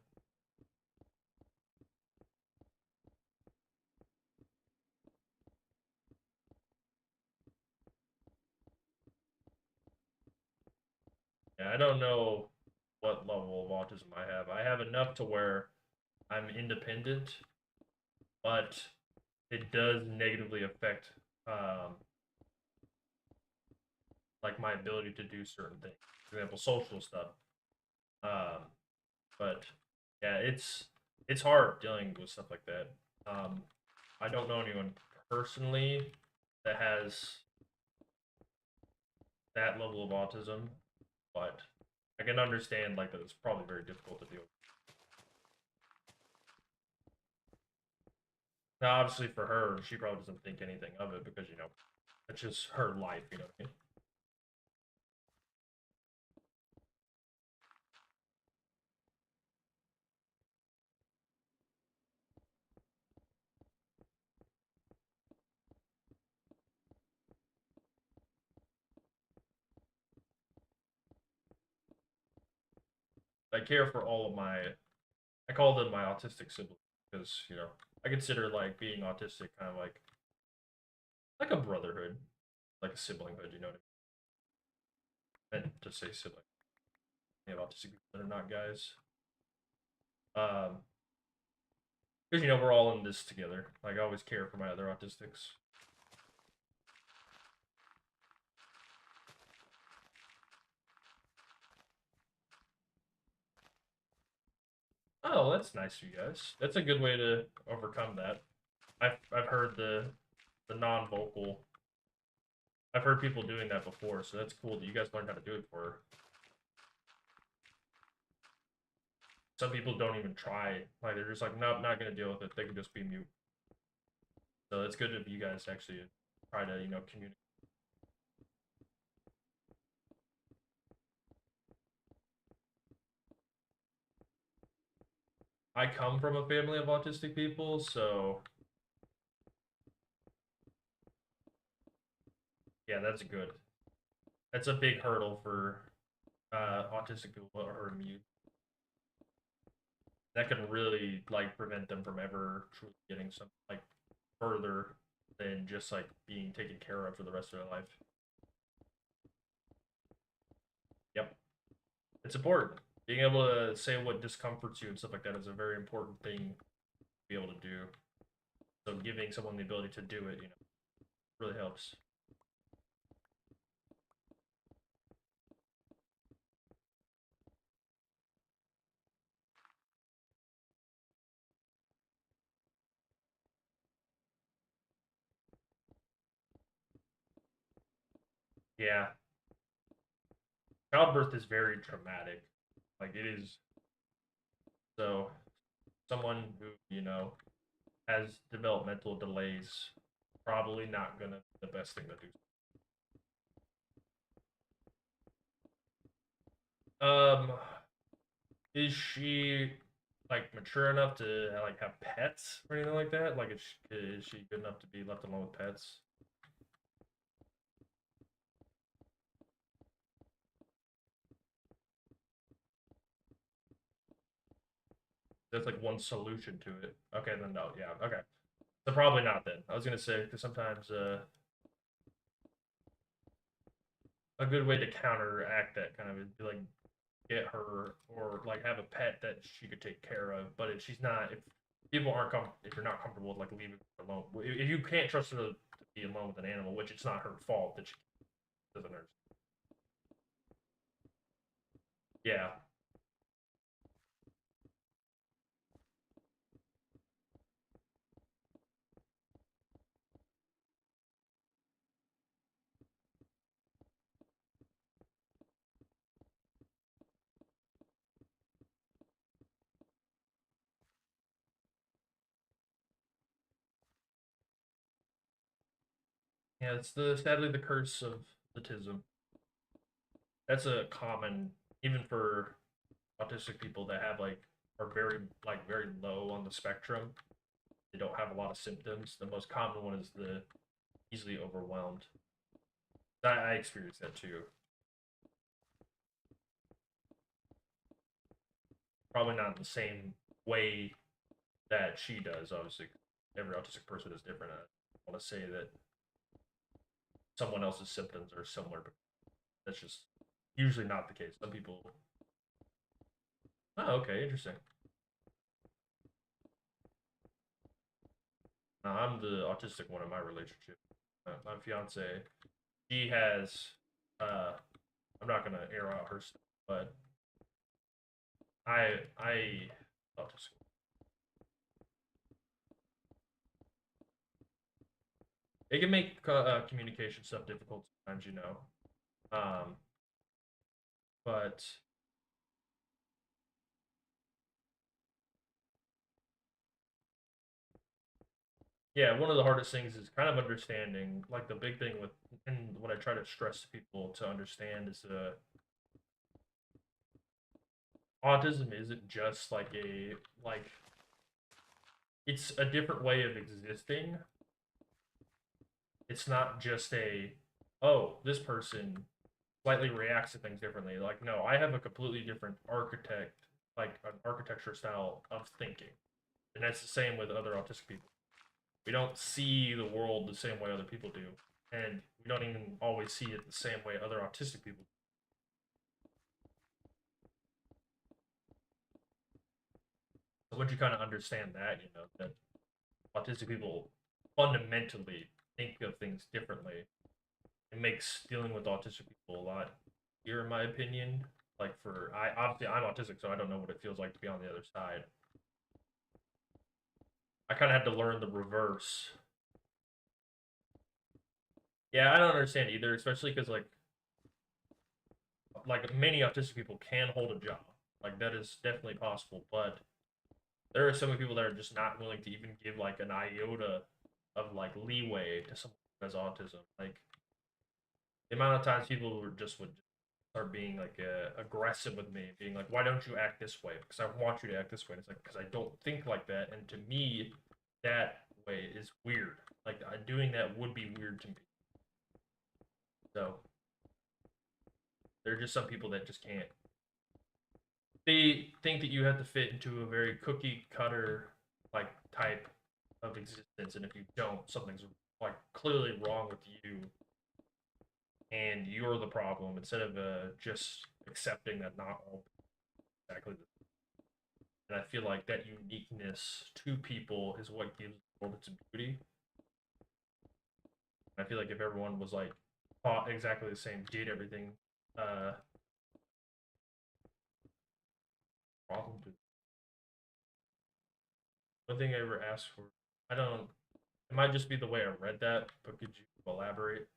Yeah, I don't know what level of autism I have. I have enough to where I'm independent, but it does negatively affect um, like my ability to do certain things. For example, social stuff. Um, but yeah, it's hard dealing with stuff like that. Um, I don't know anyone personally that has that level of autism, but I can understand like that it's probably very difficult to deal with. Now, obviously for her, she probably doesn't think anything of it because it's just her life. You know what I mean? I care for all of my. I call them my autistic siblings because I consider like being autistic kind of like a brotherhood, like a siblinghood. You know what I mean? And to say sibling, you have autistic people that are not guys. Because we're all in this together. Like I always care for my other autistics. Oh, that's nice of you guys. That's a good way to overcome that. I've heard the non-vocal. I've heard people doing that before, so that's cool that you guys learned how to do it for her. Some people don't even try. Like they're just like, nope, not gonna deal with it. They can just be mute. So it's good if you guys actually try to communicate. I come from a family of autistic people, so yeah, that's good. That's a big hurdle for autistic people that are mute. That can really like prevent them from ever truly getting some like further than just like being taken care of for the rest of their life. Yep, it's important. Being able to say what discomforts you and stuff like that is a very important thing to be able to do. So giving someone the ability to do it, really helps. Yeah, childbirth is very traumatic. Like it is. So someone who has developmental delays probably not gonna be the best thing to do. Is she like mature enough to like have pets or anything like that? Like, is she good enough to be left alone with pets? That's like one solution to it. Okay, then no, yeah, okay. So probably not then. I was gonna say because sometimes a good way to counteract that kind of is be like get her or like have a pet that she could take care of. But if she's not, if people aren't if you're not comfortable with like leaving her alone, if you can't trust her to be alone with an animal, which it's not her fault that she doesn't understand. Yeah, Yeah, it's the sadly the curse of autism. That's a common, even for autistic people that have are very low on the spectrum. They don't have a lot of symptoms. The most common one is the easily overwhelmed. I experienced that too. Probably not in the same way that she does. Obviously, every autistic person is different. I want to say that someone else's symptoms are similar, but that's just usually not the case. Some people. Oh, okay, interesting. Now, I'm the autistic one in my relationship. My fiance, she has. Uh, I'm not gonna air out her stuff, but I autistic. It can make communication stuff difficult sometimes, you know. Um, but yeah, one of the hardest things is kind of understanding. Like the big thing with, and what I try to stress to people to understand is autism isn't just like it's a different way of existing. It's not just a oh, this person slightly reacts to things differently. Like no, I have a completely different like an architecture style of thinking, and that's the same with other autistic people. We don't see the world the same way other people do, and we don't even always see it the same way other autistic people do. So once you kind of understand that, you know that autistic people fundamentally think of things differently, it makes dealing with autistic people a lot easier, in my opinion. Like for I obviously I'm autistic, so I don't know what it feels like to be on the other side. I kind of had to learn the reverse. Yeah, I don't understand either, especially because like many autistic people can hold a job. Like that is definitely possible, but there are some people that are just not willing to even give like an iota of like leeway to someone who has autism. Like the amount of times people would start being like aggressive with me, being like, "Why don't you act this way?" Because I want you to act this way. And it's like because I don't think like that, and to me, that way is weird. Like doing that would be weird to me. So there are just some people that just can't. They think that you have to fit into a very cookie cutter like type of existence, and if you don't, something's like clearly wrong with you, and you're the problem instead of just accepting that not all exactly. And I feel like that uniqueness to people is what gives the world its beauty. And I feel like if everyone was like thought exactly the same, did everything, uh, problem to one thing I ever asked for. I don't. It might just be the way I read that, but could you elaborate?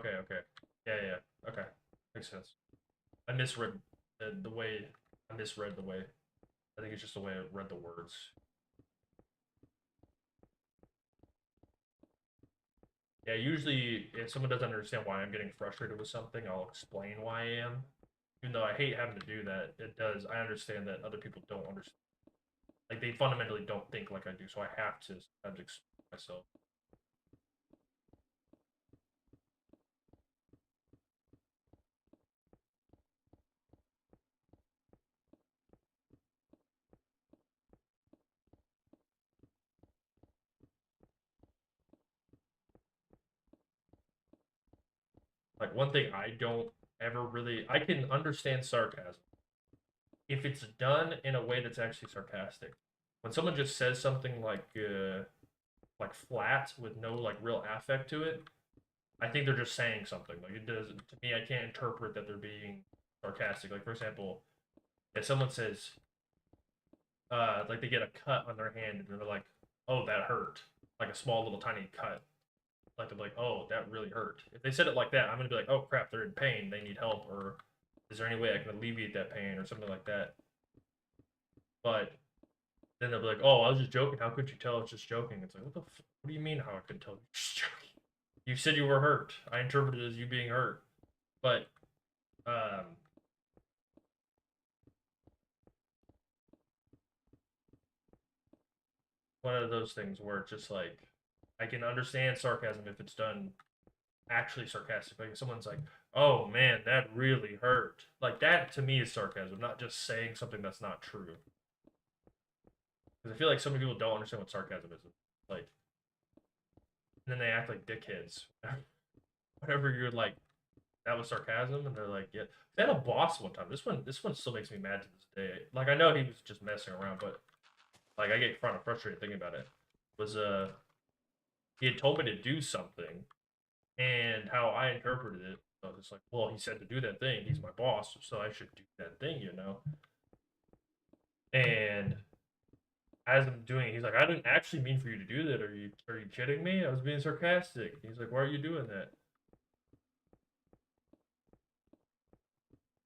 Okay, okay. Yeah, yeah, yeah. Okay. Makes sense. I misread the way I misread the way. I think it's just the way I read the words. Yeah, usually if someone doesn't understand why I'm getting frustrated with something, I'll explain why I am. Even though I hate having to do that, it does. I understand that other people don't understand. Like they fundamentally don't think like I do, so I have to sometimes explain myself. Like one thing I don't ever really I can understand sarcasm if it's done in a way that's actually sarcastic. When someone just says something like flat with no like real affect to it, I think they're just saying something. Like it does to me, I can't interpret that they're being sarcastic. Like for example, if someone says like they get a cut on their hand and they're like, "Oh, that hurt," like a small little tiny cut. Like they're like, "Oh, that really hurt." If they said it like that, I'm gonna be like, "Oh crap, they're in pain. They need help," or Is there any way I can alleviate that pain or something like that? But then they'll be like, oh, I was just joking. How could you tell it's just joking? It's like, what do you mean how I could tell you're just joking? You said you were hurt. I interpreted it as you being hurt. But um, one of those things where it's just like, I can understand sarcasm if it's done actually sarcastic. Like if someone's like, "Oh man, that really hurt." Like that to me is sarcasm, not just saying something that's not true. Because I feel like so many people don't understand what sarcasm is. Like, and then they act like dickheads. Whenever you're like, "That was sarcasm," and they're like, "Yeah." They had a boss one time. This one still makes me mad to this day. Like I know he was just messing around, but like I get kind of frustrated thinking about it. Was he had told me to do something, and how I interpreted it, I was just like, well, he said to do that thing. He's my boss, so I should do that thing, you know. And as I'm doing it, he's like, I didn't actually mean for you to do that. Are you kidding me? I was being sarcastic. He's like, why are you doing that?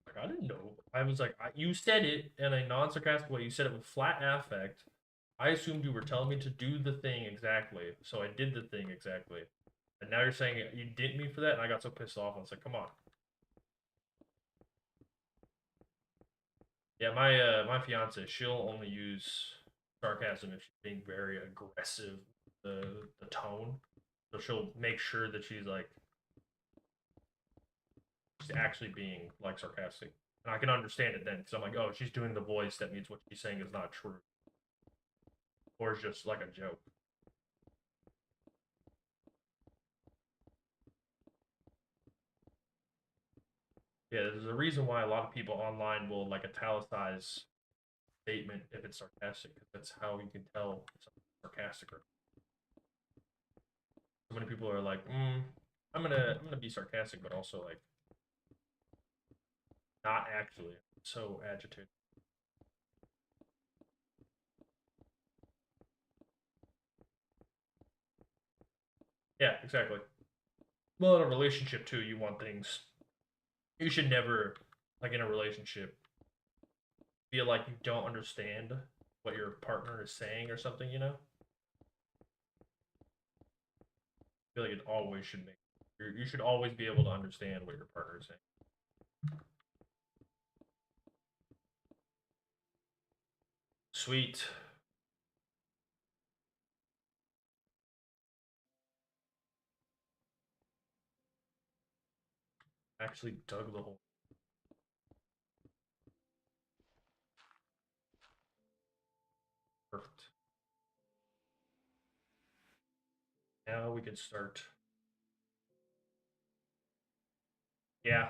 Like, I didn't know. I was like, you said it in a non-sarcastic way. You said it with flat affect. I assumed you were telling me to do the thing exactly, so I did the thing exactly. And now you're saying you didn't mean for that, and I got so pissed off. I was like, come on. Yeah, my fiance, she'll only use sarcasm if she's being very aggressive, the tone. So she'll make sure that she's actually being like sarcastic. And I can understand it then because I'm like, oh, she's doing the voice. That means what she's saying is not true, or it's just like a joke. Yeah, there's a reason why a lot of people online will like italicize statement if it's sarcastic. That's how you can tell if something's sarcastic. Or so many people are like, I'm gonna be sarcastic, but also like not actually. So agitated. Yeah, exactly. Well, in a relationship too, you want things. You should never, like in a relationship, feel like you don't understand what your partner is saying or something. I feel like it always should make. You should always be able to understand what your partner is saying. Sweet. Actually dug the hole. Perfect. Now we can start. Yeah,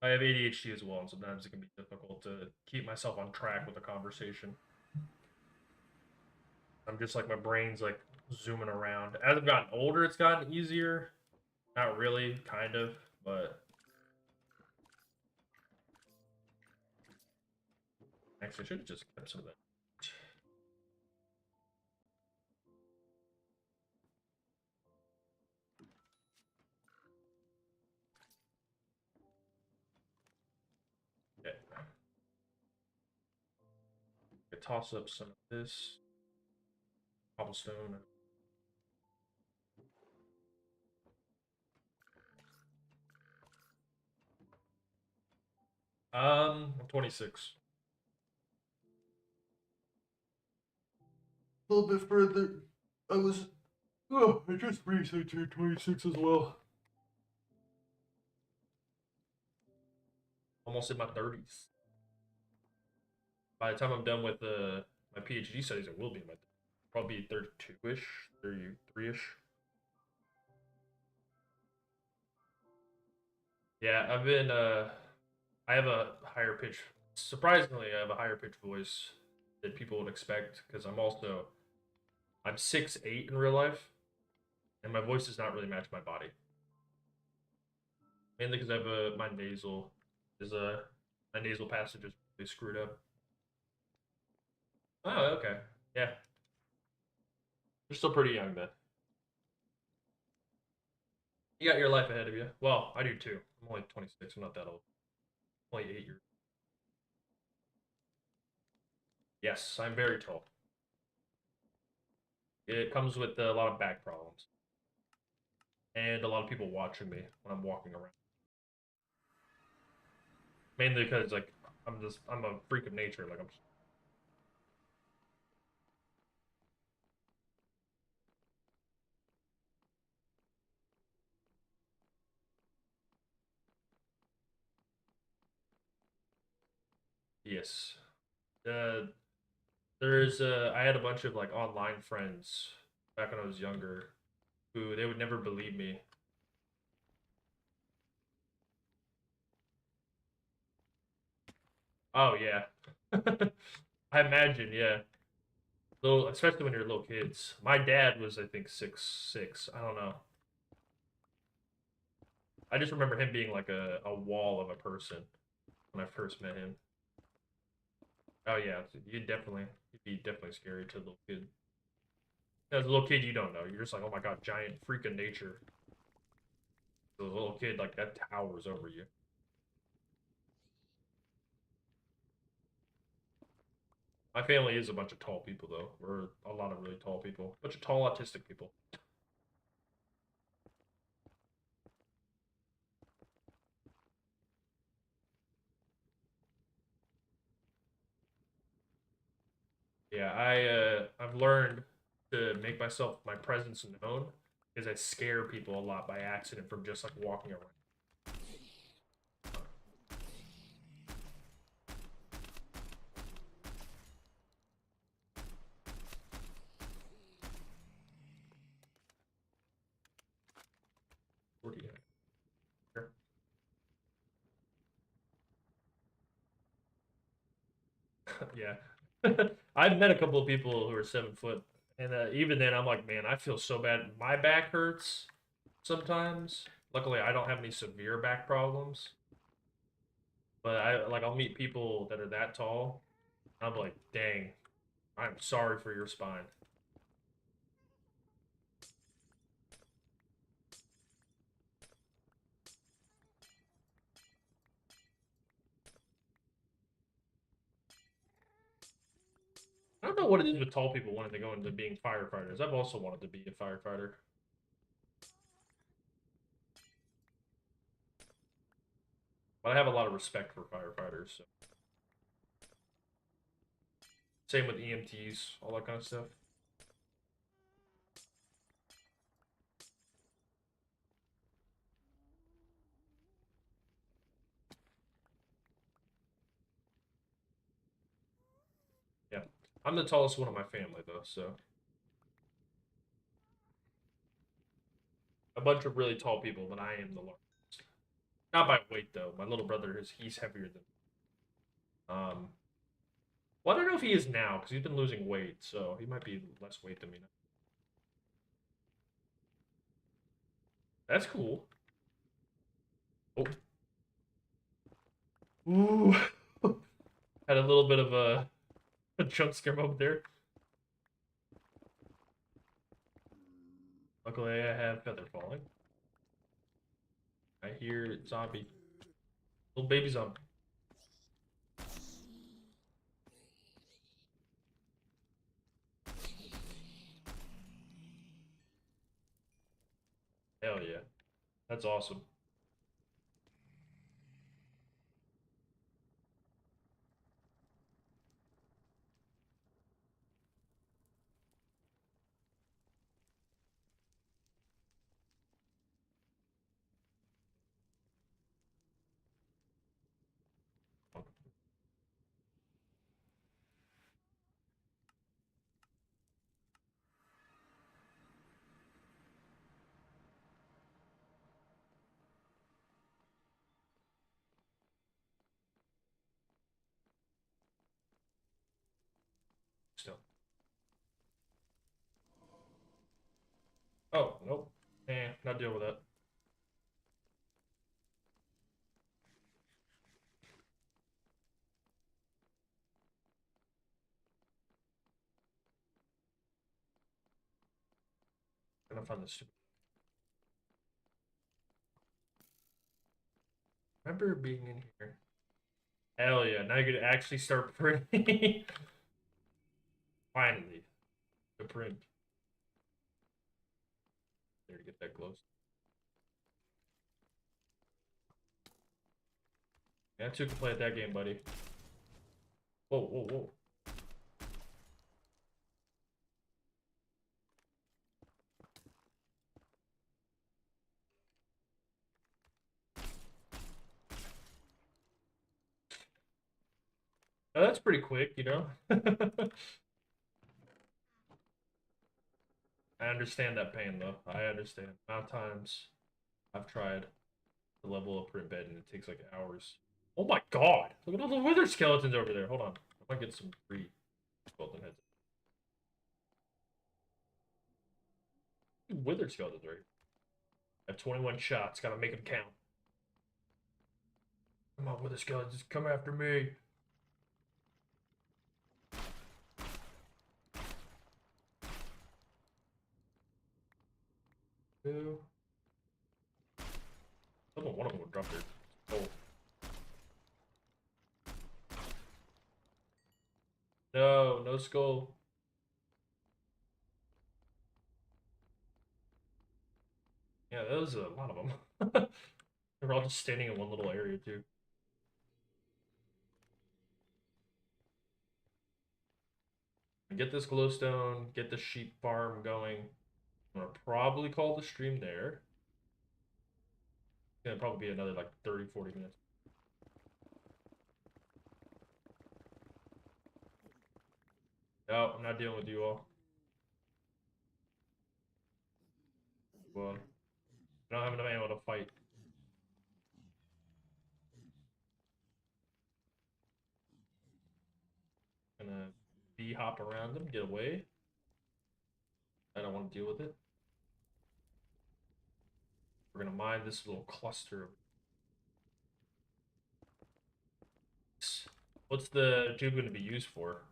I have ADHD as well, and sometimes it can be difficult to keep myself on track with a conversation. I'm just like my brain's like zooming around. As I've gotten older, it's gotten easier. Not really, kind of, but actually, I should have just kept some of that. Okay, I toss up some of this cobblestone. I'm 26. A little bit further. I was. Oh, I just recently turned 26 as well. Almost in my 30s. By the time I'm done with my PhD studies, it will be in my probably 32 ish, 33 ish. Yeah, I have a higher pitch. Surprisingly, I have a higher pitch voice than people would expect because I'm 6'8" in real life, and my voice does not really match my body. Mainly because I have is a my nasal passage is really screwed up. Oh, okay, yeah, you're still pretty young then. You got your life ahead of you. Well, I do too. I'm only 26. I'm not that old. only 8 years. Yes, I'm very tall. It comes with a lot of back problems and a lot of people watching me when I'm walking around. Mainly because like I'm a freak of nature. Like I'm yes. Uh, I had a bunch of like online friends back when I was younger who they would never believe me. Oh yeah. I imagine, yeah. Little, especially when you're little kids. My dad was, I think, 6'6". I don't know. I just remember him being like a wall of a person when I first met him. Oh yeah, you'd be definitely scary to a little kid. As a little kid, you don't know. You're just like, oh my god, giant freak of nature. The little kid like that towers over you. My family is a bunch of tall people though. We're a lot of really tall people, a bunch of tall autistic people. Yeah, I've learned to make myself my presence known because I scare people a lot by accident from just like walking around. Where do you here? Yeah, I've met a couple of people who are 7 foot, and even then, I'm like, man, I feel so bad. My back hurts sometimes. Luckily, I don't have any severe back problems, but I'll meet people that are that tall. I'm like, dang, I'm sorry for your spine. I don't know what it is with tall people wanting to go into being firefighters. I've also wanted to be a firefighter, but I have a lot of respect for firefighters. So. Same with EMTs, all that kind of stuff. Yeah, I'm the tallest one in my family though, so a bunch of really tall people, but I am the largest. Not by weight though. My little brother is he's heavier than. Well, I don't know if he is now because he's been losing weight, so he might be less weight than me now. That's cool. Oh, ooh, had a little bit of a jump scare over there. Luckily, I have feather falling. I hear zombie, little baby zombie. Hell yeah, that's awesome. Still. Oh nope. Not deal with that. Gonna find this stupid. Remember being in here. Hell yeah! Now you can actually start printing. Finally, the print. There to get that close. Yeah, two can play at that game, buddy. Whoa, whoa, whoa. Oh, that's pretty quick, you know? I understand that pain, though. I understand. Amount of times I've tried to level up print bed and it takes like hours. Oh my god! Look at all the wither skeletons over there. Hold on. I might get some free skeleton heads. Wither skeletons right here. I have 21 shots. Gotta make them count. Come on, wither skeletons. Come after me. Two. One of them will drop their. Oh. No, no skull. Yeah, that was a lot of them. They're all just standing in one little area, too. Get this glowstone, get the sheep farm going. I'm gonna probably call the stream there. It's gonna probably be another like 30, 40 minutes. No, I'm not dealing with you all. Well, I don't have enough ammo to fight. Gonna hop around them, get away. I don't want to deal with it. We're gonna mine this little cluster. What's the tube gonna be used for?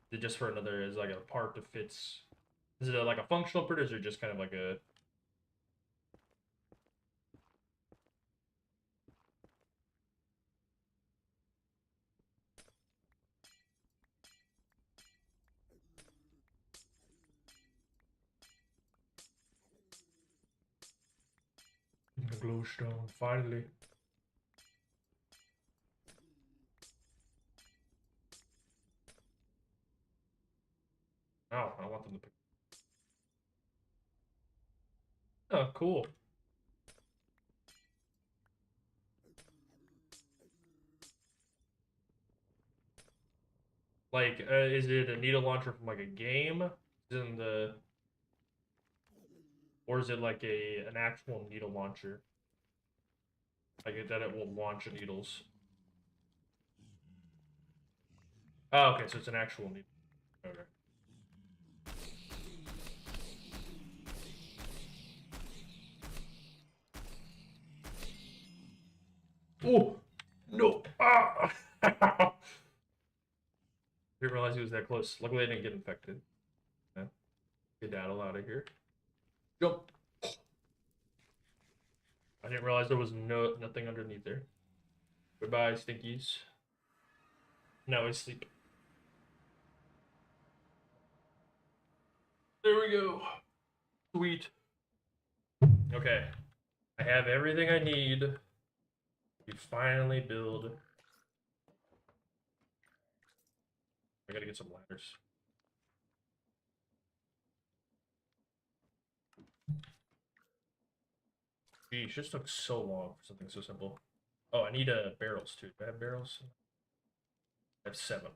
Is it just for another? Is it like a part that fits? Is it like a functional print, or is it just kind of like a? The glowstone, finally. Oh, I don't want them to pick. Oh, cool. Like, is it a needle launcher from like a game? Is in the, or is it like an actual needle launcher? Like that it will launch needles. Oh, okay, so it's an actual needle. Okay. Oh no! Ah! Didn't realize he was that close. Luckily, I didn't get infected. Yeah. Skedaddle out of here. Jump. I didn't realize there was nothing underneath there. Goodbye, stinkies. Now I sleep. There we go. Sweet. Okay. I have everything I need to finally build. I gotta get some ladders. Geez, this took so long for something so simple. Oh, I need barrels too. Do I have barrels? I have 7.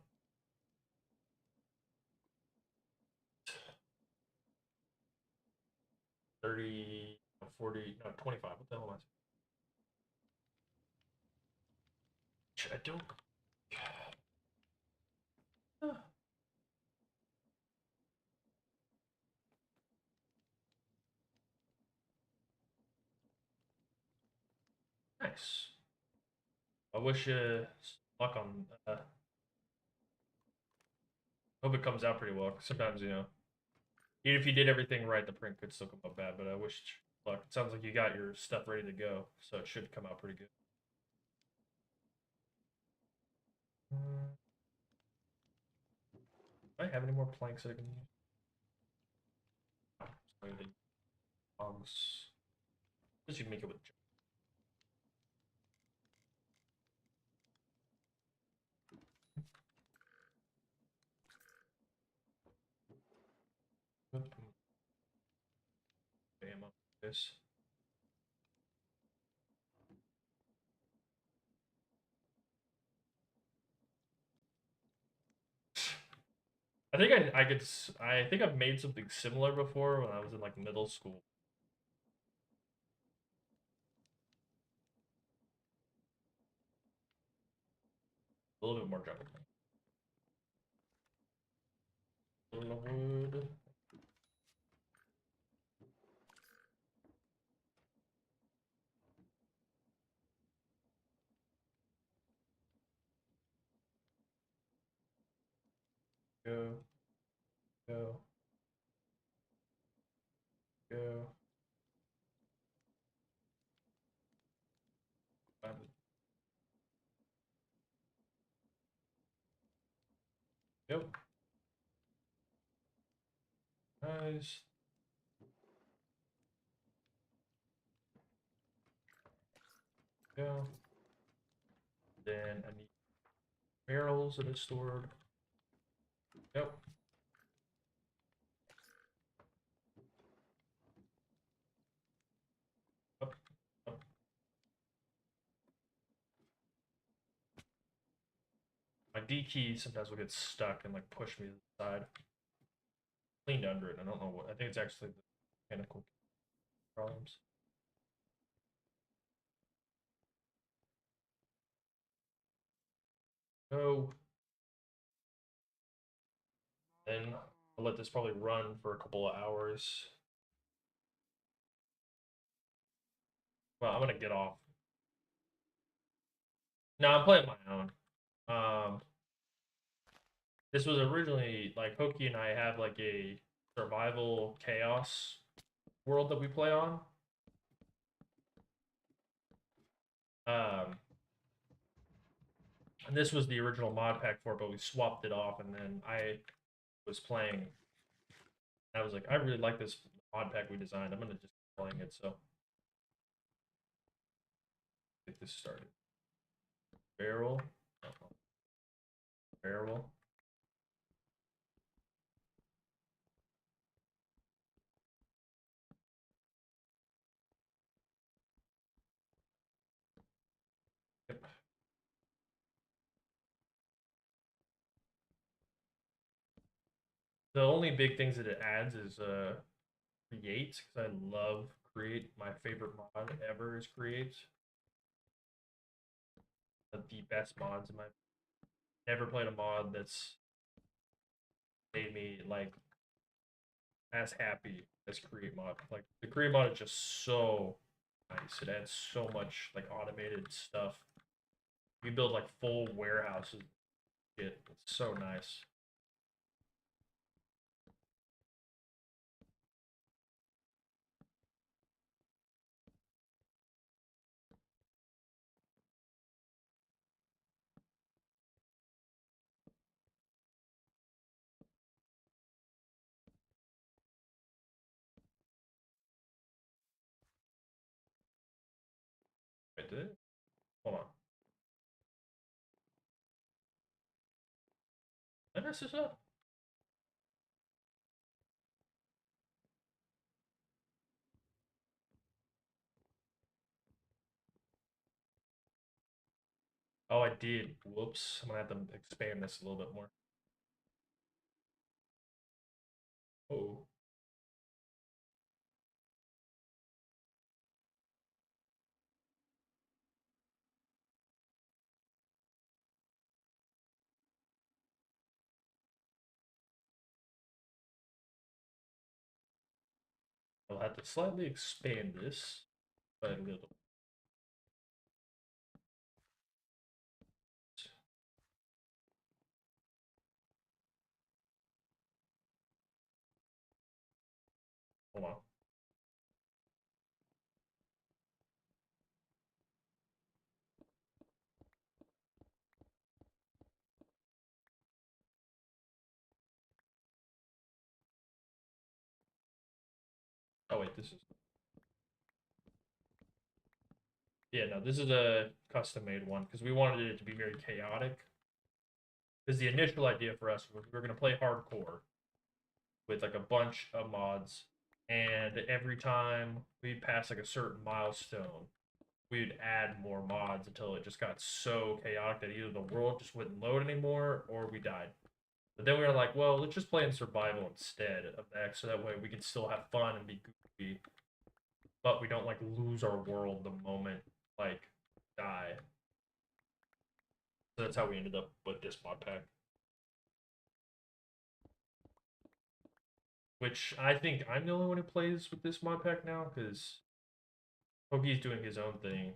30, 40, no, 25. What the hell am I? I don't. Nice. I wish luck on. Hope it comes out pretty well. Sometimes, even if you did everything right, the print could still come up bad. But I wish luck. It sounds like you got your stuff ready to go, so it should come out pretty good. Mm, do I have any more planks that I can use? No, the logs. I guess you can make it with. Bam up this. I think I've made something similar before when I was in like middle school. A little bit more jungle. Wood. Go, go, go. Yep. Nice. Go. Then I need barrels that are stored. Yep. Up, up. My D key sometimes will get stuck and like push me to the side. Cleaned under it. I don't know what. I think it's actually the mechanical problems. Go. Then I'll let this probably run for a couple of hours. Well, I'm gonna get off. No, I'm playing my own. Um, this was originally like Hoki and I have like a survival chaos world that we play on. Um, and this was the original mod pack for it, but we swapped it off, and then I was playing. I was like, I really like this mod pack we designed. I'm gonna just keep playing it. So get this started. Barrel, barrel. Yep. The only big things that it adds is create, because I love create. My favorite mod ever is create. The best mods in my never played a mod that's made me like as happy as create mod. Like the create mod is just so nice. It adds so much like automated stuff. You build like full warehouses. It's so nice. Wait, did it? Hold on. Did I mess this up? Oh, I did. Whoops. I'm gonna have to expand this a little bit more. Oh, I'll have to slightly expand this by a little. Hold on. this is. Yeah, no, this is a custom made one because we wanted it to be very chaotic. Because the initial idea for us was we were going to play hardcore with like a bunch of mods, and every time we pass like a certain milestone, we'd add more mods until it just got so chaotic that either the world just wouldn't load anymore or we died. But then we were like, well, let's just play in survival instead of X, so that way we can still have fun and be goofy, but we don't like lose our world the moment like die. So that's how we ended up with this mod pack. Which I think I'm the only one who plays with this mod pack now, because Poki's doing his own thing.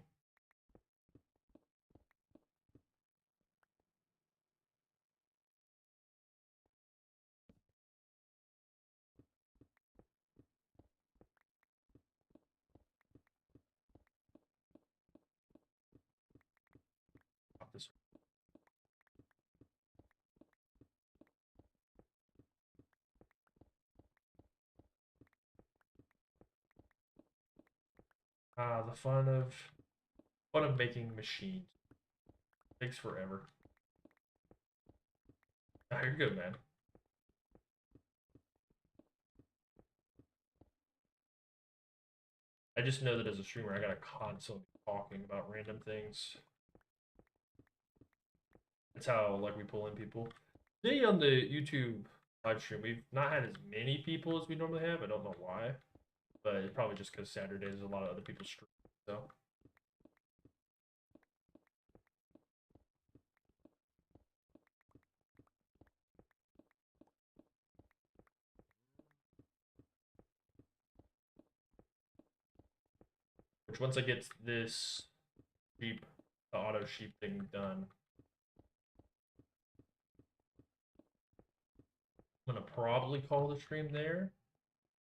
This the fun of making machines takes forever. Oh, you're good, man. I just know that as a streamer, I gotta constantly talking about random things. That's how like we pull in people. Today on the YouTube live stream, we've not had as many people as we normally have. I don't know why, but it's probably just because Saturdays a lot of other people stream. So which once I get this sheep, the auto sheep thing done, I'm gonna probably call the stream there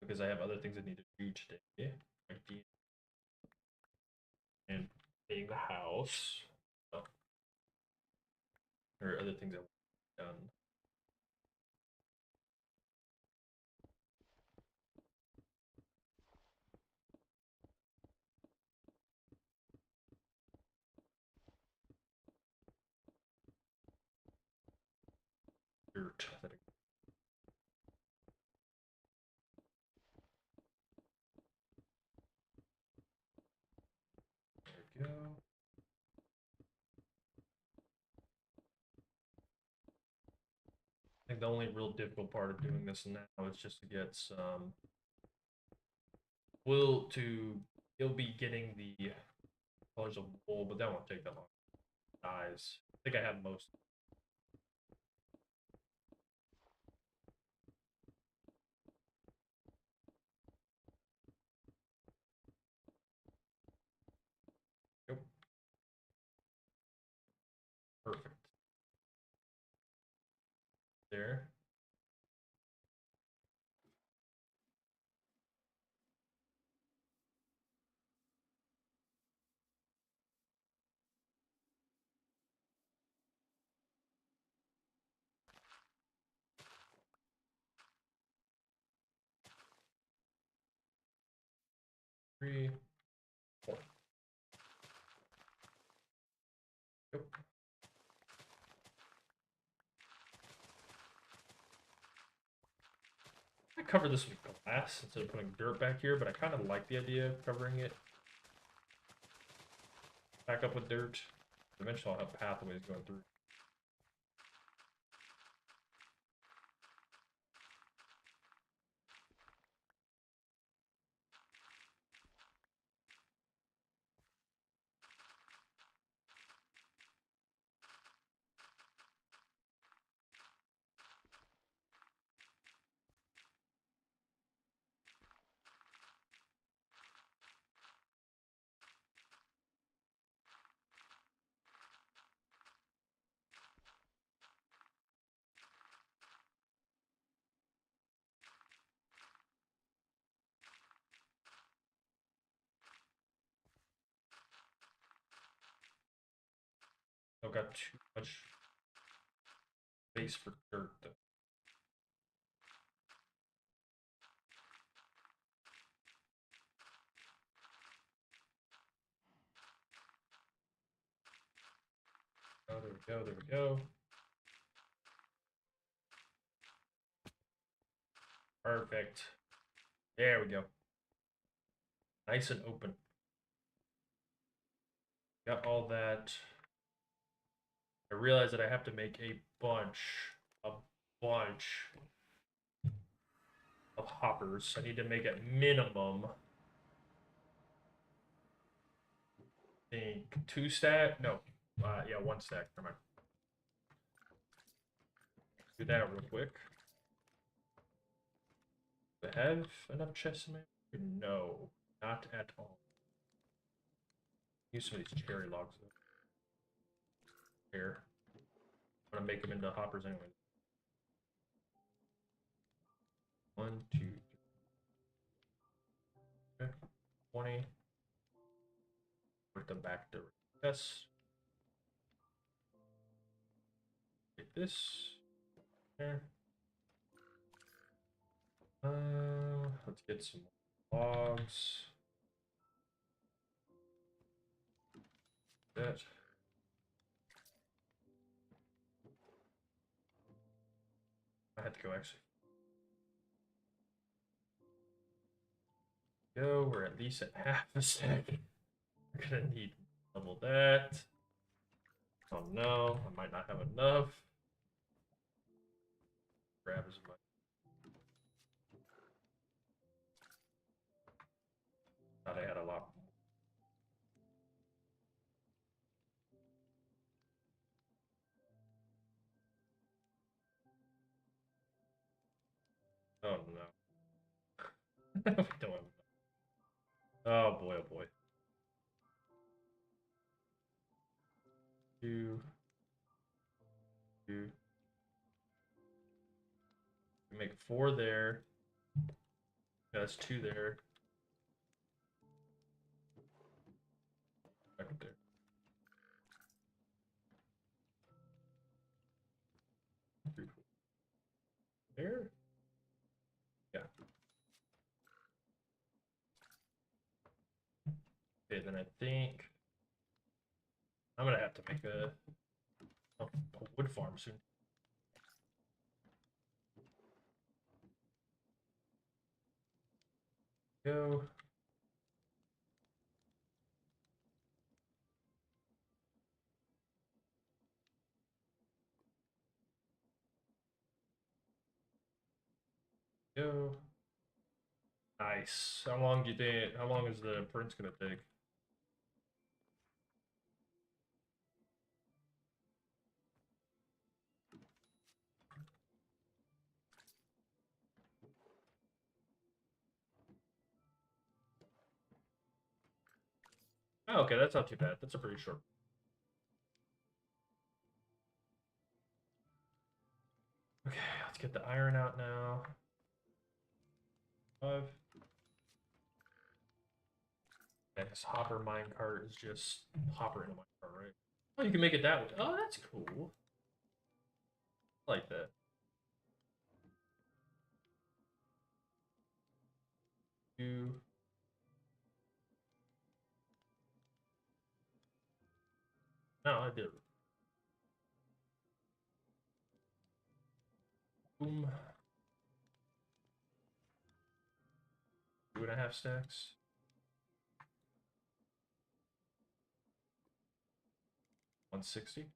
because I have other things I need to do today, like and being the house, oh, or other things I want done. Dirt. There we go. I think the only real difficult part of doing this now is just to get some will to you'll be getting the colors of wool, but that won't take that long. Dyes. I think I have most. Yep. Perfect. There. 3, 4. Yep. I cover this with glass instead of putting dirt back here, but I kind of like the idea of covering it back up with dirt. Eventually I'll have pathways going through. I've got too much space for dirt though. we go. There we go. Perfect. There we go. Nice and open. Got all that. I realize that I have to make a bunch of hoppers. I need to make at minimum, I think, 2 stack. No, yeah, 1 stack. Never mind. Do that real quick. Do I have enough chests in my inventory? No, not at all. Use some of these cherry logs though. Here. I'm gonna make them into hoppers anyway. 1, 2, 3. Okay. 20. Put them back to chests. Get this. There. Let's get some logs. That. I had to go actually. Go, we're at least at half a stack. We're gonna need double that. Oh no, I might not have enough. Grab as much. Thought I had a lot more. Oh no. We don't have enough. Oh boy, oh boy. 2, 2. We make 4 there. Yeah, that's 2 there. Back up there. There? Yeah. Okay, then I think I'm gonna have to make a wood farm soon. Go. Go. Nice. How long do you think? How long is the print's gonna take? Oh, okay, that's not too bad. That's a pretty short. Okay, let's get the iron out now. 5. Okay, this hopper minecart is just hopper in a minecart, right? Oh, you can make it that way. Oh, that's cool. I like that. 2. No, I did. Boom. 2.5 stacks. 160.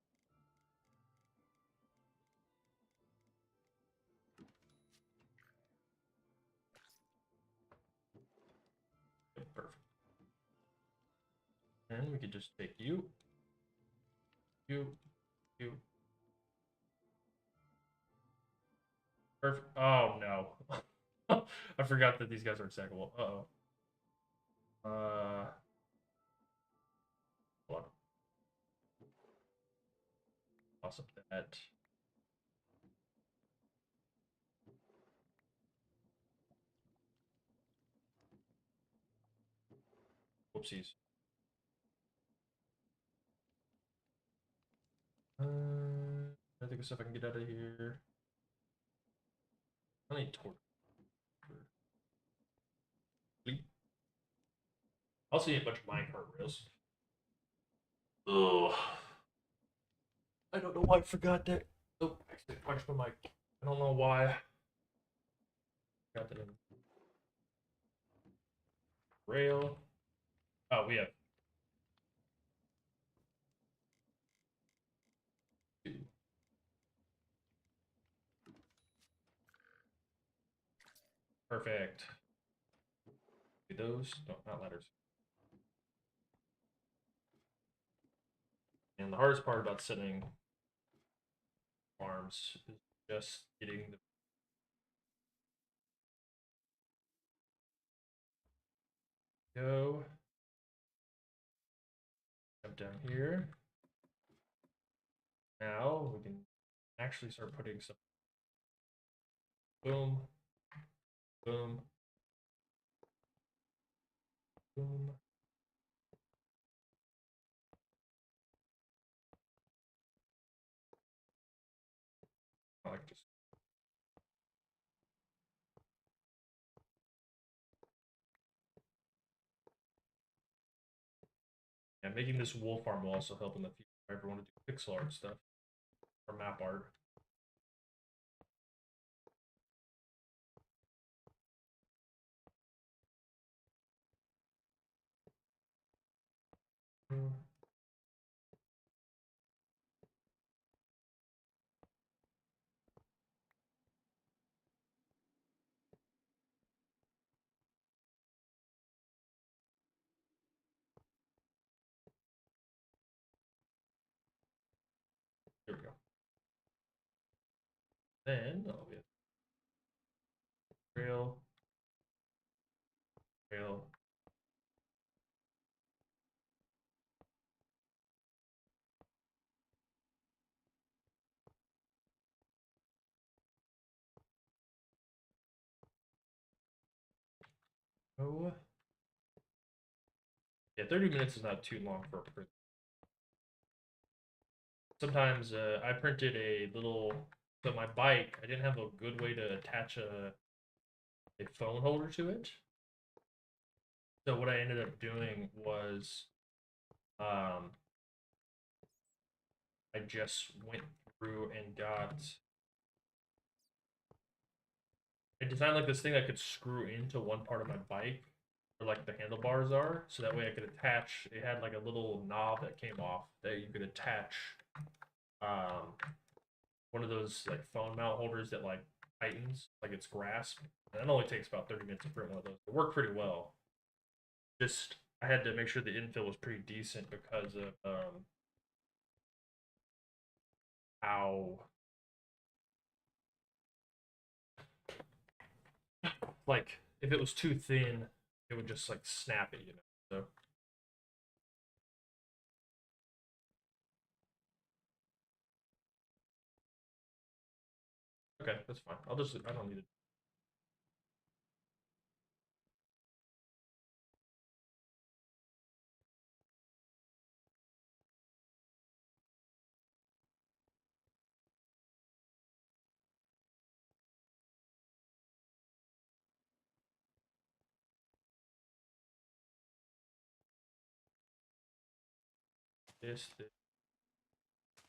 Okay, perfect. And we could just take you, you, you. Perfect. Oh no. I forgot that these guys are stackable. Uh-oh. Hold on. Toss up that. Whoopsies. I think of stuff I can get out of here. I need torch. I'll see a bunch of minecart rails. Ugh. I don't know why I forgot that. Oh, I accidentally punched my mic. I don't know why. Got that in rail. Oh, we have two. Perfect. Do those? No, not letters. And the hardest part about setting farms is just getting the go. Jump down here. Now we can actually start putting some boom, boom, boom. I like just and making this wool farm will also help in the future if I ever want to do pixel art stuff or map art. Mm, Here we go. Then we have rail, rail. Oh, yeah, 30 minutes is not too long for a print. Sometimes I printed a little, so my bike, I didn't have a good way to attach a phone holder to it. So what I ended up doing was um, I just went through and I designed like this thing that could screw into one part of my bike where like the handlebars are, so that way I could attach. It had like a little knob that came off that you could attach um, one of those like phone mount holders that like tightens like its grasp. And it only takes about 30 minutes to print one of those. It worked pretty well. Just I had to make sure the infill was pretty decent because of how like if it was too thin, it would just like snap it, you know. So okay, that's fine. I don't need it. This,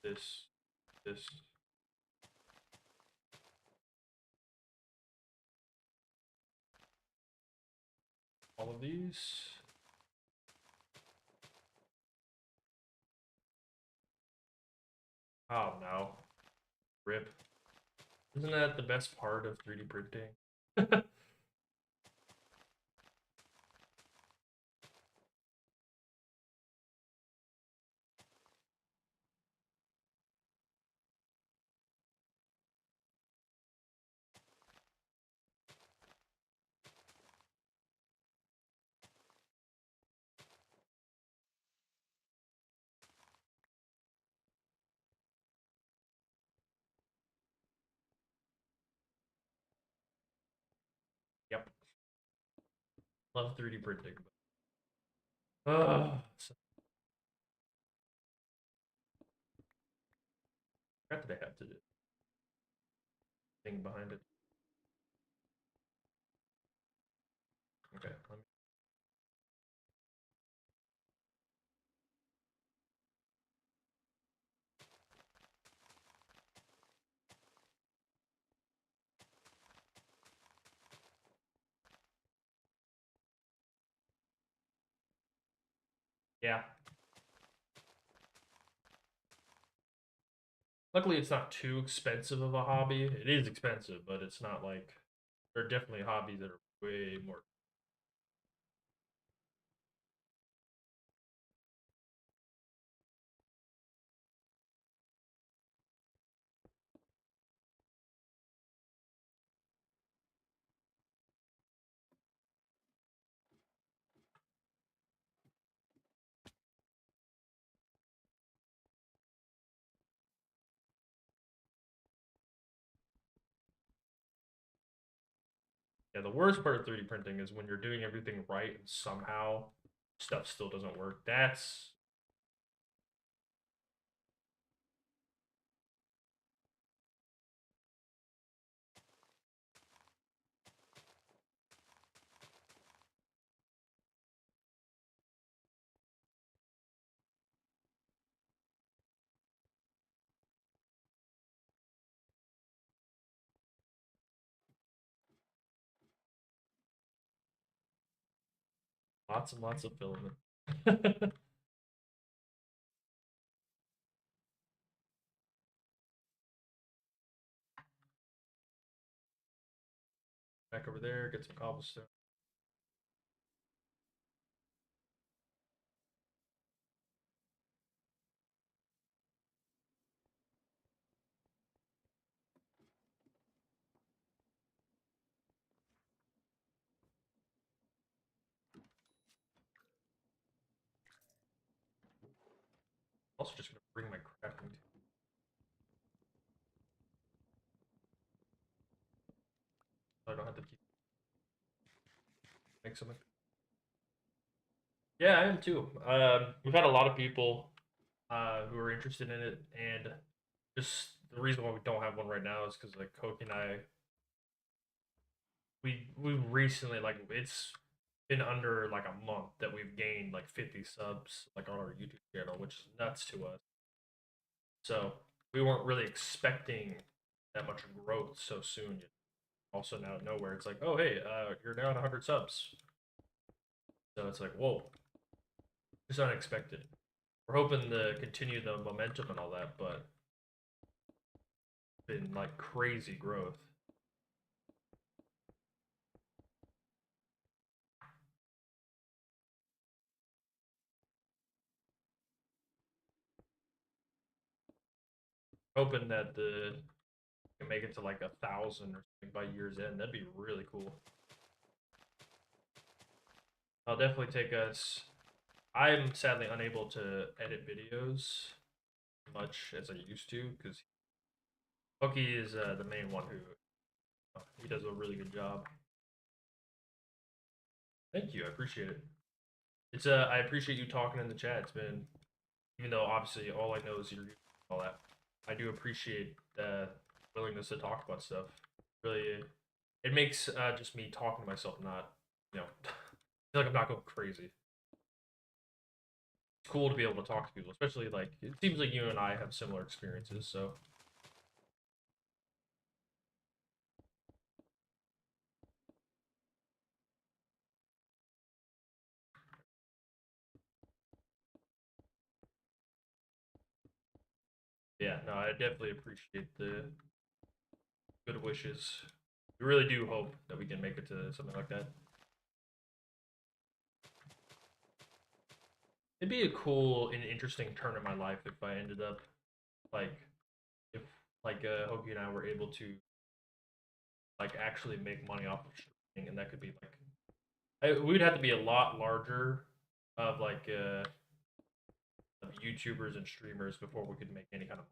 this, this, all of these. Oh no, rip. Isn't that the best part of 3D printing? Yep, love 3D printing. So what did I have to do? Thing behind it. Okay, let me Yeah. Luckily, it's not too expensive of a hobby. It is expensive, but it's not like there are definitely hobbies that are way more. Yeah, the worst part of 3D printing is when you're doing everything right and somehow stuff still doesn't work. That's lots and lots of filament. Back over there, get some cobblestone. Also, just gonna bring my crafting table so I don't have to keep make something. Yeah, I am too. We've had a lot of people who are interested in it, and just the reason why we don't have one right now is because like Koki and I, we recently like it's been under like a month that we've gained like 50 subs like on our YouTube channel, which is nuts to us. So we weren't really expecting that much growth so soon. Also, out of nowhere, it's like, oh hey, you're now at 100 subs. So it's like, whoa, it's unexpected. We're hoping to continue the momentum and all that, but been like crazy growth. Hoping that the can make it to like 1,000 or something by year's end. That'd be really cool. I'll definitely take us. I'm sadly unable to edit videos much as I used to because Hooky is the main one who he does a really good job. Thank you, I appreciate it. It's I appreciate you talking in the chat. It's been even though obviously all I know is your all that. I do appreciate the willingness to talk about stuff. Really, it makes just me talking to myself not, you know, feel like I'm not going crazy. It's cool to be able to talk to people, especially like it seems like you and I have similar experiences. So yeah, no, I definitely appreciate the good wishes. We really do hope that we can make it to something like that. It'd be a cool and interesting turn in my life if I ended up like if like Hokie and I were able to like actually make money off of streaming, and that could be like we'd have to be a lot larger of like of YouTubers and streamers before we could make any kind of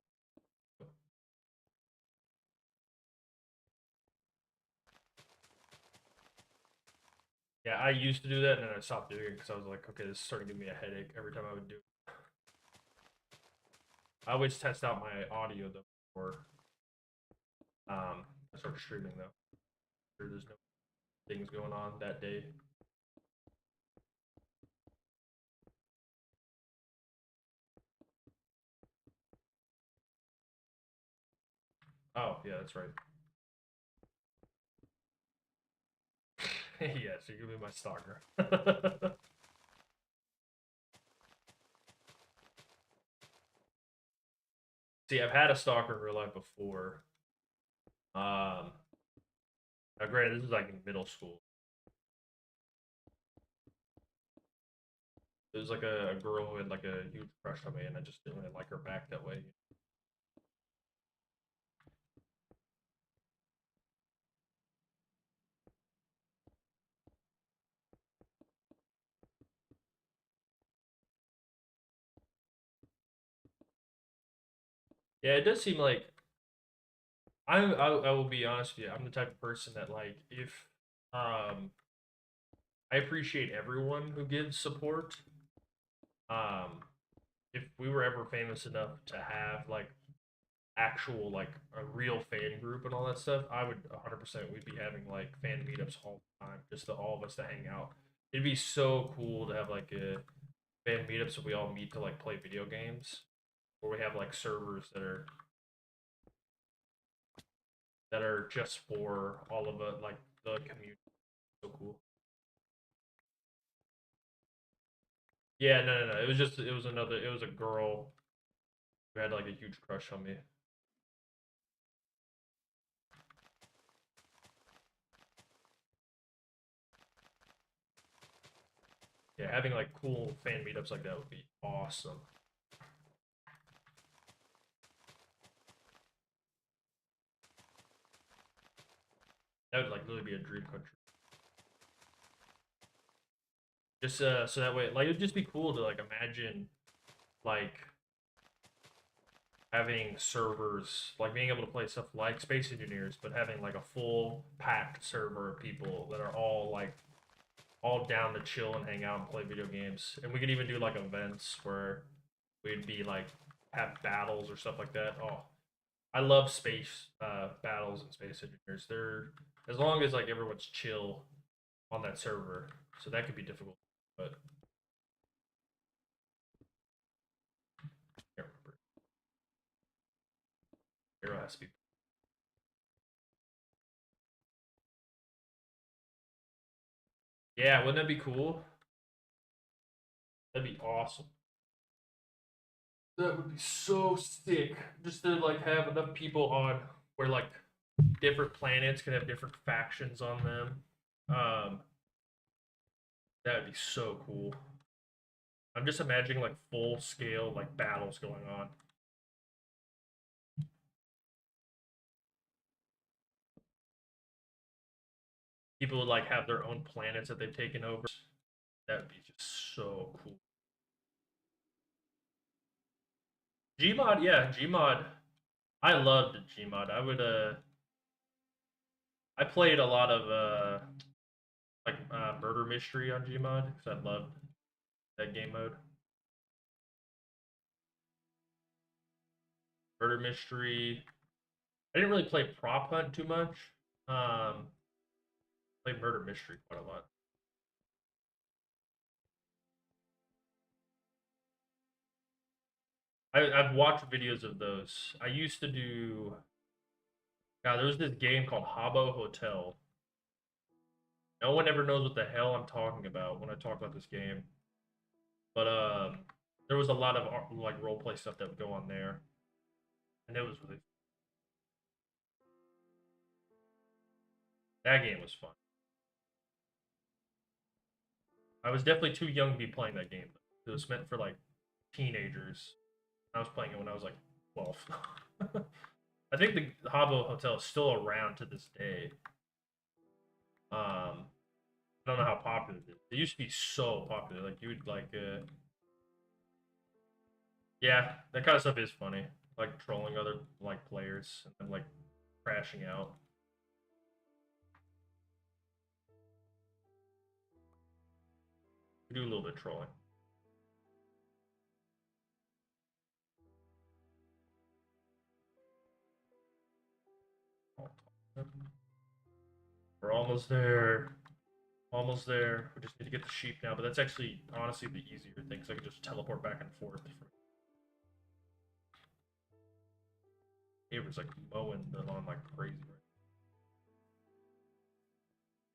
yeah. I used to do that, and then I stopped doing it because I was like, okay, this is starting to give me a headache every time I would do it. I always test out my audio though before I start streaming though. Sure there's no things going on that day. Oh yeah, that's right. Yeah, so you're gonna be my stalker. See, I've had a stalker in real life before. Now granted, this is like in middle school. It was like a girl who had like a huge crush on me, and I just didn't really like her back that way. Yeah, it does seem like I will be honest with you. I'm the type of person that like if I appreciate everyone who gives support. Um, if we were ever famous enough to have like actual like a real fan group and all that stuff, I would 100% we'd be having like fan meetups all the time, just to all of us to hang out. It'd be so cool to have like a fan meetups so we all meet to like play video games, or we have like servers that are just for all of it, like the community. So cool. Yeah, no. It was just it was a girl who had like a huge crush on me. Yeah, having like cool fan meetups like that would be awesome. That would like really be a dream country. Just so that way, like it'd just be cool to like imagine like having servers, like being able to play stuff like Space Engineers, but having like a full packed server of people that are all like all down to chill and hang out and play video games. And we could even do like events where we'd be like have battles or stuff like that. Oh, I love space battles and Space Engineers. They're as long as like everyone's chill on that server, so that could be difficult. But I can't remember. Hero has to be. Yeah, wouldn't that be cool? That'd be awesome. That would be so sick. Just to like have enough people on where like different planets can have different factions on them. Um, that would be so cool. I'm just imagining like full scale like battles going on. People would like have their own planets that they've taken over. That would be just so cool. Gmod, yeah, Gmod. I loved Gmod. I played a lot of like murder mystery on Gmod because I loved that game mode. Murder mystery. I didn't really play prop hunt too much. Um, played murder mystery quite a lot. I've watched videos of those. I used to do. God, there was this game called Habbo Hotel. No one ever knows what the hell I'm talking about when I talk about this game. But there was a lot of like role play stuff that would go on there, and it was really that game was fun. I was definitely too young to be playing that game though. It was meant for like teenagers. I was playing it when I was like 12. I think the Habbo Hotel is still around to this day. I don't know how popular it is. It used to be so popular. Like you would like, yeah, that kind of stuff is funny. Like trolling other like players and then like crashing out. We do a little bit of trolling. We're almost there. Almost there. We just need to get the sheep now, but that's actually honestly the easier thing, so I can just teleport back and forth. Neighbors like mowing the lawn like crazy.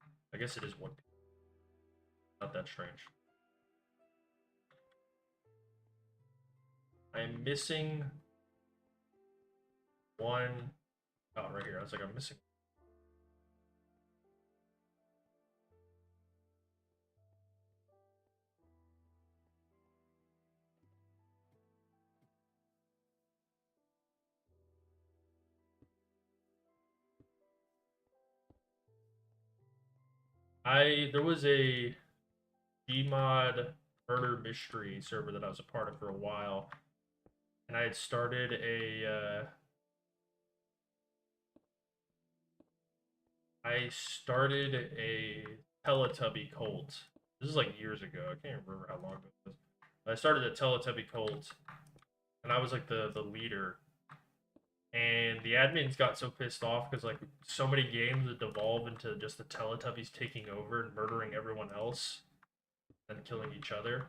Right? I guess it is one. Not that strange. I am missing one. Oh, right here. I was like, I'm missing. There was a Gmod murder mystery server that I was a part of for a while, and I started a Teletubby cult. This is like years ago. I can't remember how long ago it was. But I started a Teletubby cult, and I was like the leader. And the admins got so pissed off because like so many games would devolve into just the Teletubbies taking over and murdering everyone else and killing each other.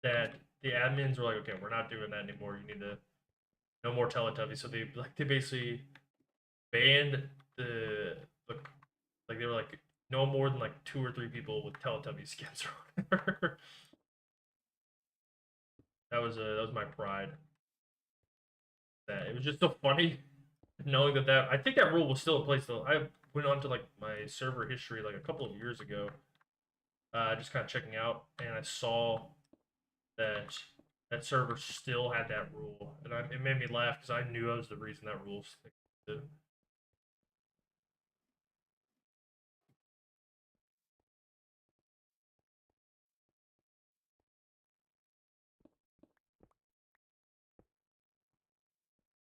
That the admins were like, okay, we're not doing that anymore. You need to no more Teletubbies. So they basically banned the like they were like no more than like 2 or 3 people with Teletubby skins. That was my pride. That it was just so funny knowing that I think that rule was still in place though. I went on to like my server history like a couple of years ago, just kind of checking out, and I saw that that server still had that rule, and it made me laugh because I knew I was the reason that rule existed.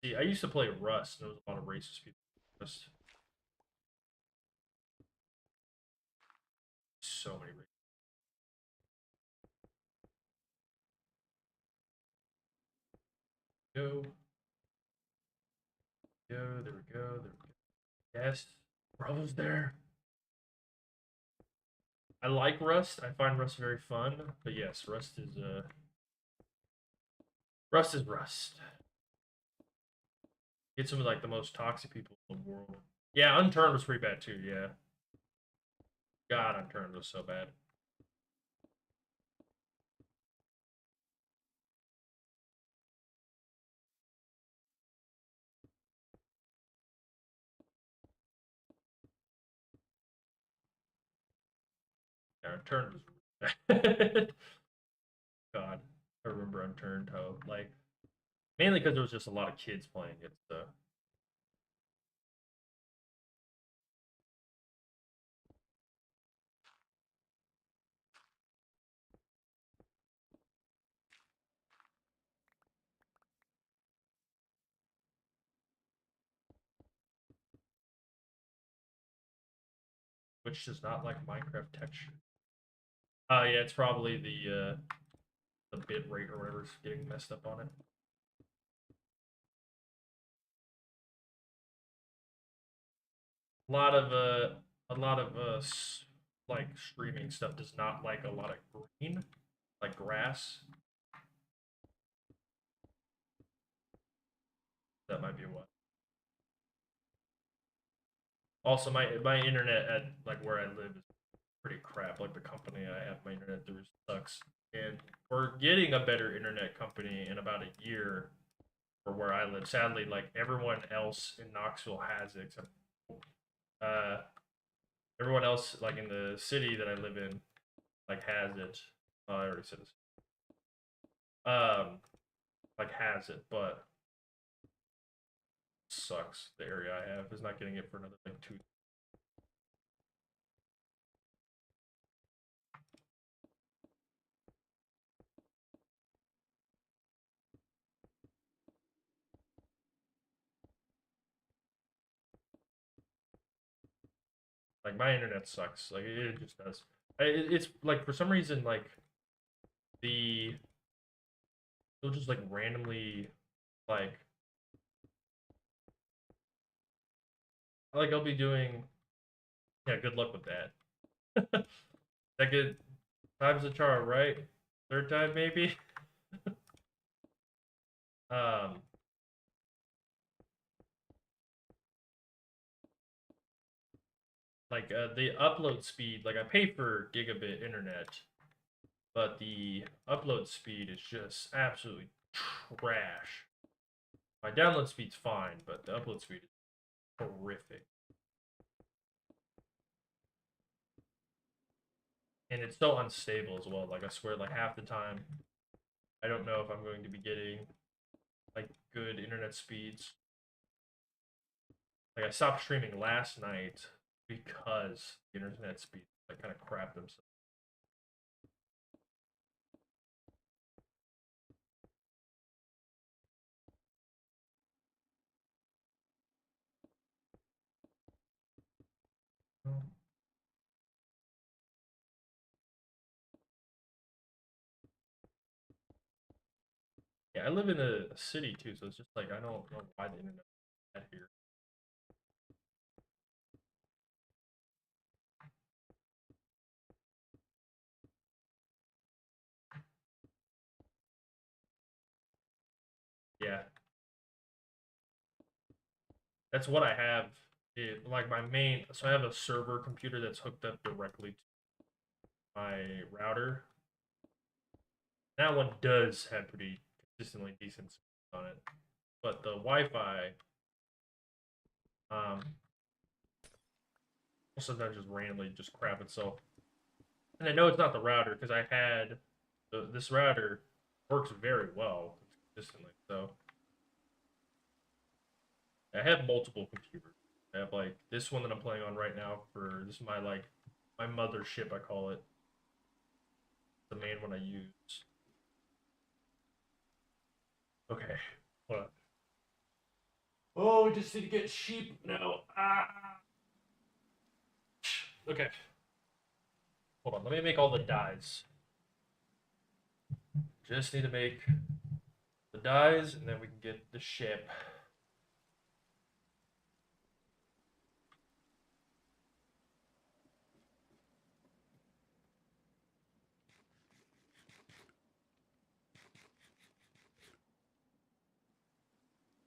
See, I used to play Rust, and there was a lot of racist people. Rust, so many racist. Go, go, there we go, there we go. Yes, Bravo's there. I like Rust. I find Rust very fun, but yes, Rust is Rust. Get some of like the most toxic people in the world. Yeah, Unturned was pretty bad too. Yeah, God, Unturned was so bad. Yeah, Unturned was really bad. God, I remember Unturned. How like mainly because there was just a lot of kids playing it. So which does not like Minecraft texture. Yeah, it's probably the bit rate or whatever's getting messed up on it. A lot of like streaming stuff does not like a lot of green, like grass. That might be what. Also, my internet at like where I live is pretty crap. Like the company I have my internet through sucks, and we're getting a better internet company in about a year for where I live. Sadly, like everyone else in Knoxville has it, except uh, everyone else like in the city that I live in like has it. Oh, I already said this. Like has it, but sucks. The area I have is not getting it for another like 2. Like my internet sucks. Like it just does. It's like for some reason like the it'll just like randomly like I'll be doing yeah. Good luck with that. Second time's a charm, right? Third time maybe. Um, like the upload speed. Like I pay for gigabit internet, but the upload speed is just absolutely trash. My download speed's fine, but the upload speed is horrific. And it's so unstable as well. Like I swear, like half the time, I don't know if I'm going to be getting like good internet speeds. Like I stopped streaming last night because the internet speed like kind of crapped themselves. Yeah, I live in a city too, so it's just like I don't know why the internet is bad here. Yeah, that's what I have. Like my main, so I have a server computer that's hooked up directly to my router. That one does have pretty consistently decent speed on it, but the Wi-Fi, um, sometimes just randomly just crap itself. And I know it's not the router because I had this router works very well consistently. So I have multiple computers. I have like this one that I'm playing on right now for this is my like my mothership I call it. The main one I use. Okay. Hold on. Oh, we just need to get sheep now. Ah. Okay. Hold on. Let me make all the dyes. Just need to make the dyes and then we can get the ship.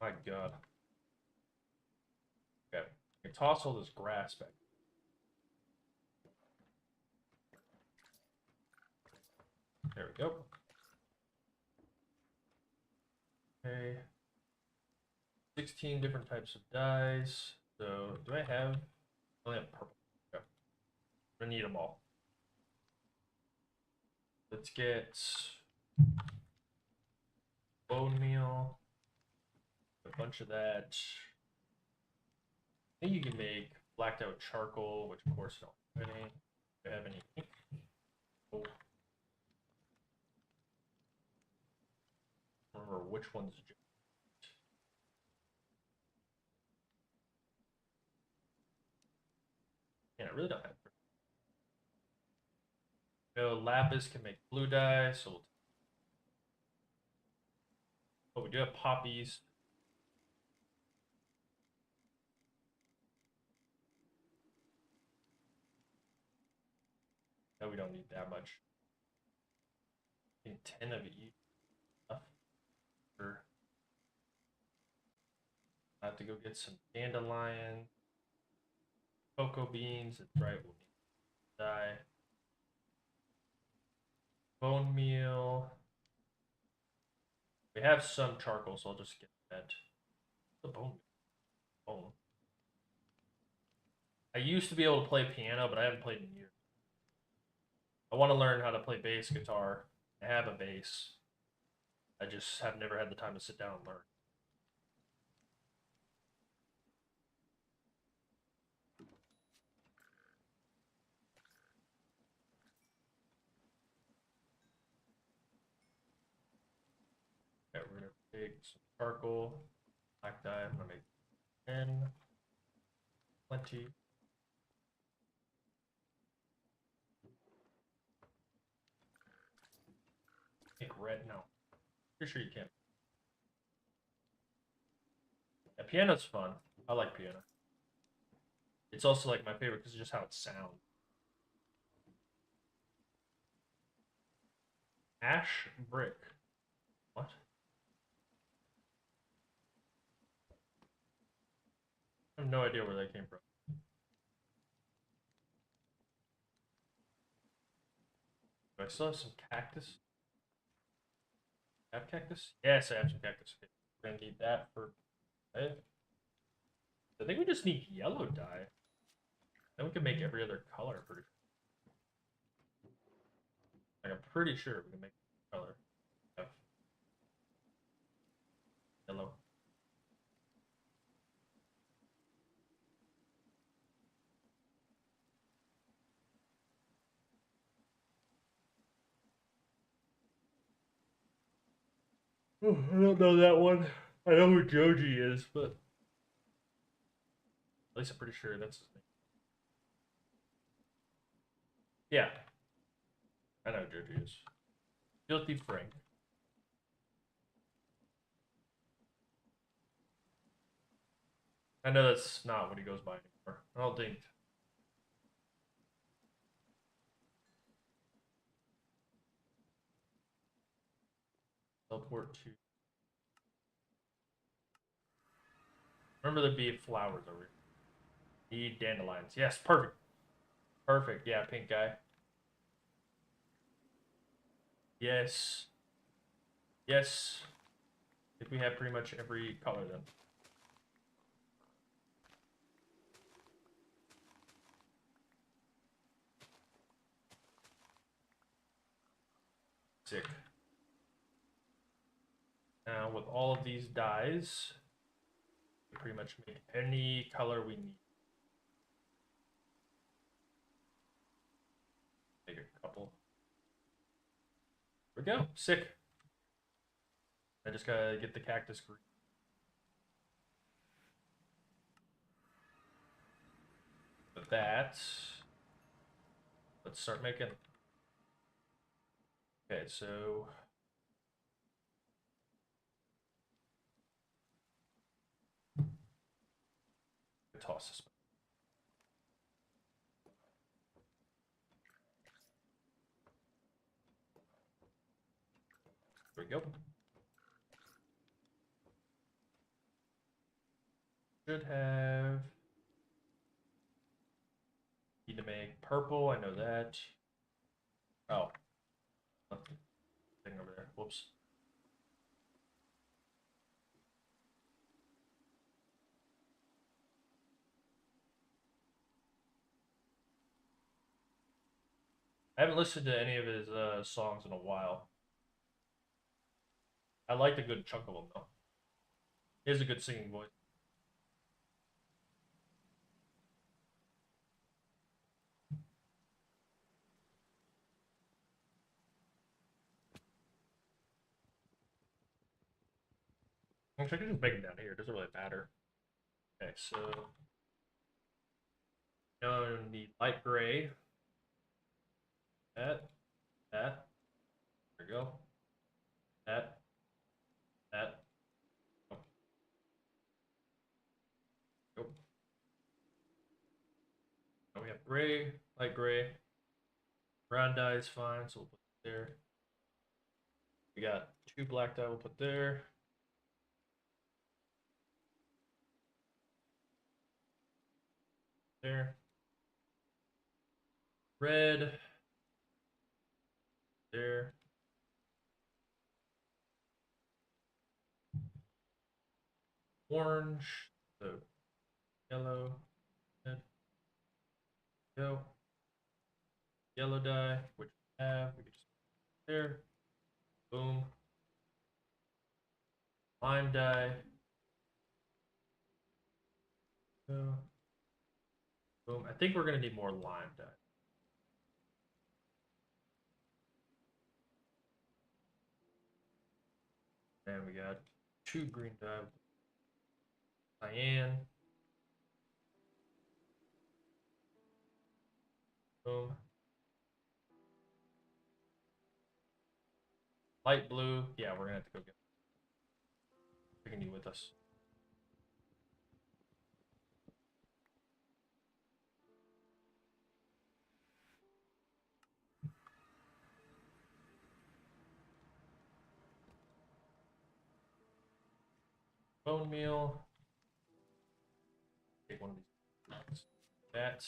My God. Okay. I toss all this grass back. There we go. Okay. 16 different types of dyes. So, do I have? I only have purple. Okay. I need them all. Let's get bone meal, a bunch of that. I think you can make blacked out charcoal, which of course I don't have any. Do I have any ink? Oh, I don't remember which one's just. Yeah, I really don't have. No, lapis can make blue dye, so oh, we do have poppies. No, we don't need that much. I think 10 of each. Enough for I have to go get some dandelion, cocoa beans. That's right, we'll need dye. Bone meal. We have some charcoal, so I'll just get that. The bone meal. Bone. I used to be able to play piano, but I haven't played in years. I want to learn how to play bass guitar. I have a bass. I just have never had the time to sit down and learn. Okay, we're gonna take some charcoal, black dye. I'm gonna make 10, plenty. Make red. No, pretty sure you can. Yeah, piano's fun. I like piano. It's also like my favorite because of just how it sounds. Ash brick. What? I have no idea where that came from. Do I still have some cactus? I have cactus? Yes, I have some cactus. Okay. We're gonna need that for. I think we just need yellow dye. Then we can make every other color. Like I'm pretty sure we can make color. Have yellow. Oh, I don't know that one. I know who Joji is, but at least I'm pretty sure that's his name. Yeah, I know who Joji is. Guilty Frank. I know that's not what he goes by anymore. I don't think. Teleport to. Remember the bee flowers over here. Need dandelions. Yes, perfect. Perfect. Yeah, pink guy. Yes. Yes. I think we have pretty much every color then. Sick. Now with all of these dyes, we pretty much make any color we need. Take a couple. There we go. Sick. I just gotta get the cactus green. With that, let's start making. Okay, so toss this. There we go. Should have. Need to make purple. I know that. Oh, thing over there. Whoops. I haven't listened to any of his songs in a while. I liked a good chunk of them though. He has a good singing voice. Actually, I can just make them down here. It doesn't really matter. Okay, so now I need light gray. That, that. There we go. That, that. Oh, go. Now we have gray, light gray. Brown dye is fine, so we'll put it there. We got two black dye. We'll put there. There. Red. There. Orange. So yellow. Red. Go. Yellow dye, which we have. We can just put there. Boom. Lime dye. Go. Boom. I think we're gonna need more lime dye. And we got two green dye. Cyan. Boom. Light blue. Yeah, we're gonna have to go get taking you with us. Bone meal. Take one of these. That.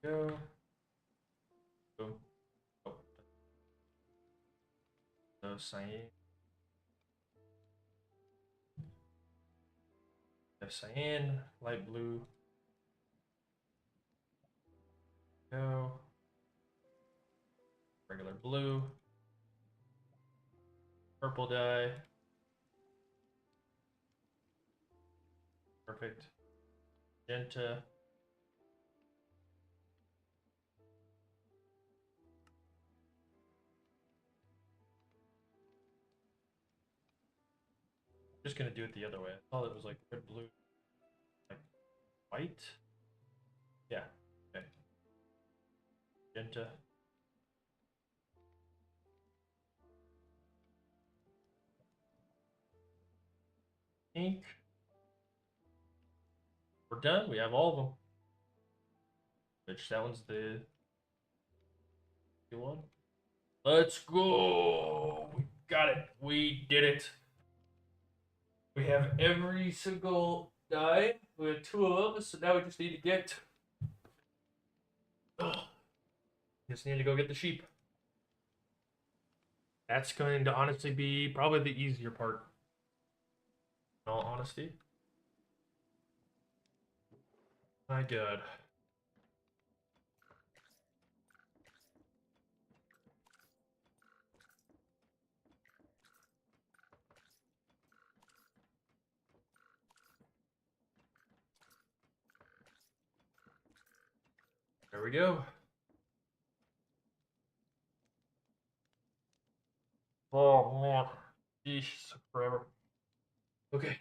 Go. Boom. Oh. cyan. Cyan, light blue. Go. Regular blue. Purple dye. Perfect. Magenta. Just gonna do it the other way. I thought it was like red, blue, like white. Yeah. Okay. Magenta. Pink. We're done. We have all of them. Which that one's the one. Let's go. We got it. We did it. We have every single die. We have two of them, so now we just need to get. Just need to go get the sheep. That's going to honestly be probably the easier part. In all honesty. My God. There we go. Oh man. Yeesh, forever. Okay.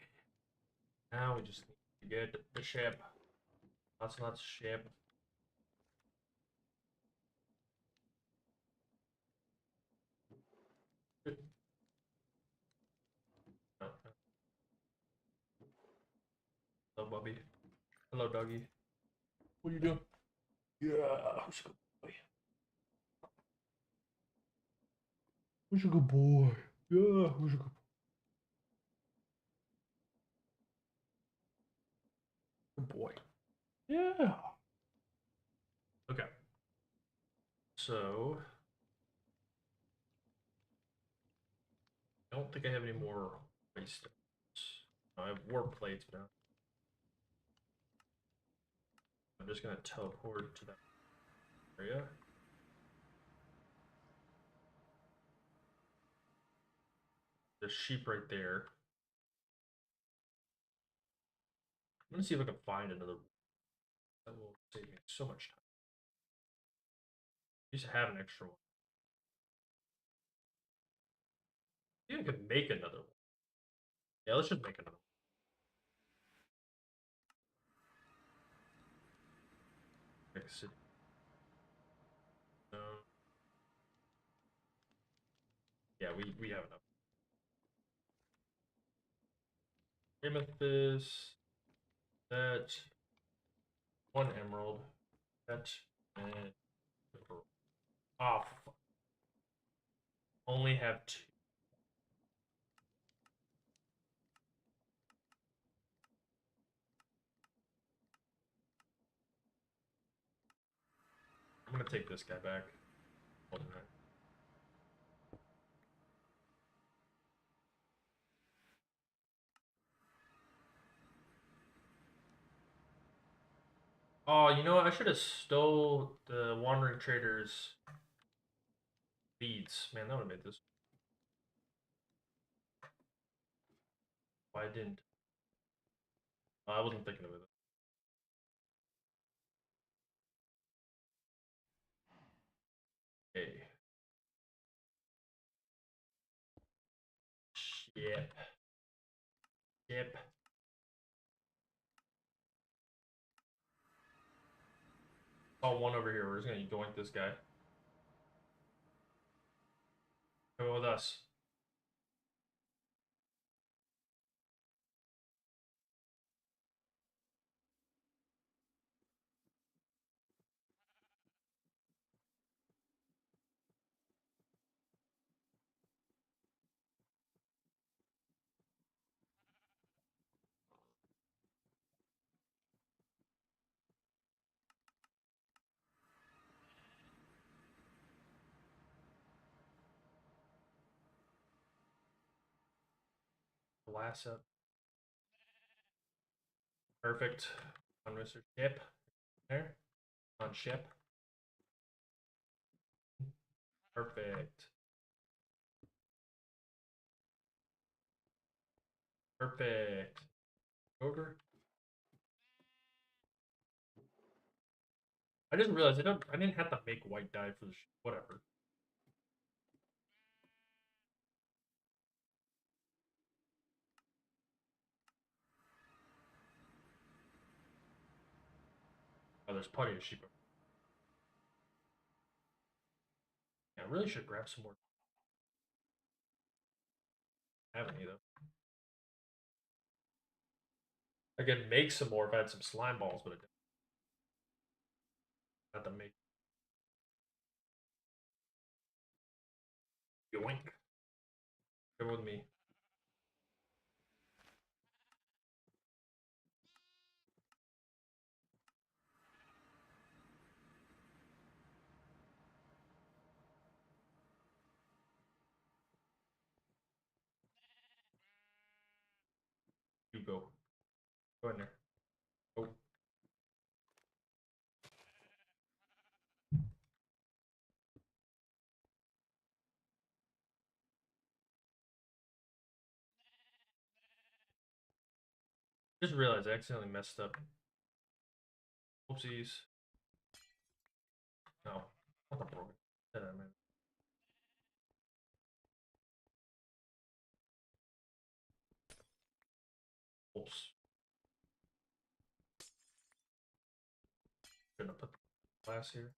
Now we just need to get the ship. That's not ship. Hello, Bubby. Hello, doggy. What are you doing? Yeah, who's a good boy? Who's a good boy? Yeah, who's a good boy? Yeah. Okay. So, I don't think I have any more waste. I have warp plates, but I'm just gonna teleport to that area. There's sheep right there. I'm gonna see if I can find another. That will save me so much time. I used to have an extra one. I think I could make another one. Yeah, let's just make another one. Fix it. No. Yeah, we have enough. Amethyst. That. One emerald. That. And. Oh, only have two. I'm gonna take this guy back. Hold on. Oh, you know what? I should have stole the Wandering Trader's beads. Man, that would have made this. Why I didn't? I wasn't thinking of it. Hey. Yep. Yep. Oh, one over here. We're just gonna yoink this guy. Come with us. glass up. Perfect. On Mr. Ship. There. On ship. Perfect. Perfect. Over. I just realized I didn't have to make white dye for the whatever. Oh, there's plenty of sheep. Yeah, I really should grab some more. I haven't either. I could make some more if I had some slime balls, but I didn't have to make. Yoink. Come with me. You go. Go in there. Oh, just realized I accidentally messed up. Oopsies. No, not broken. That I meant. Oops. Shouldn't have put the glass here.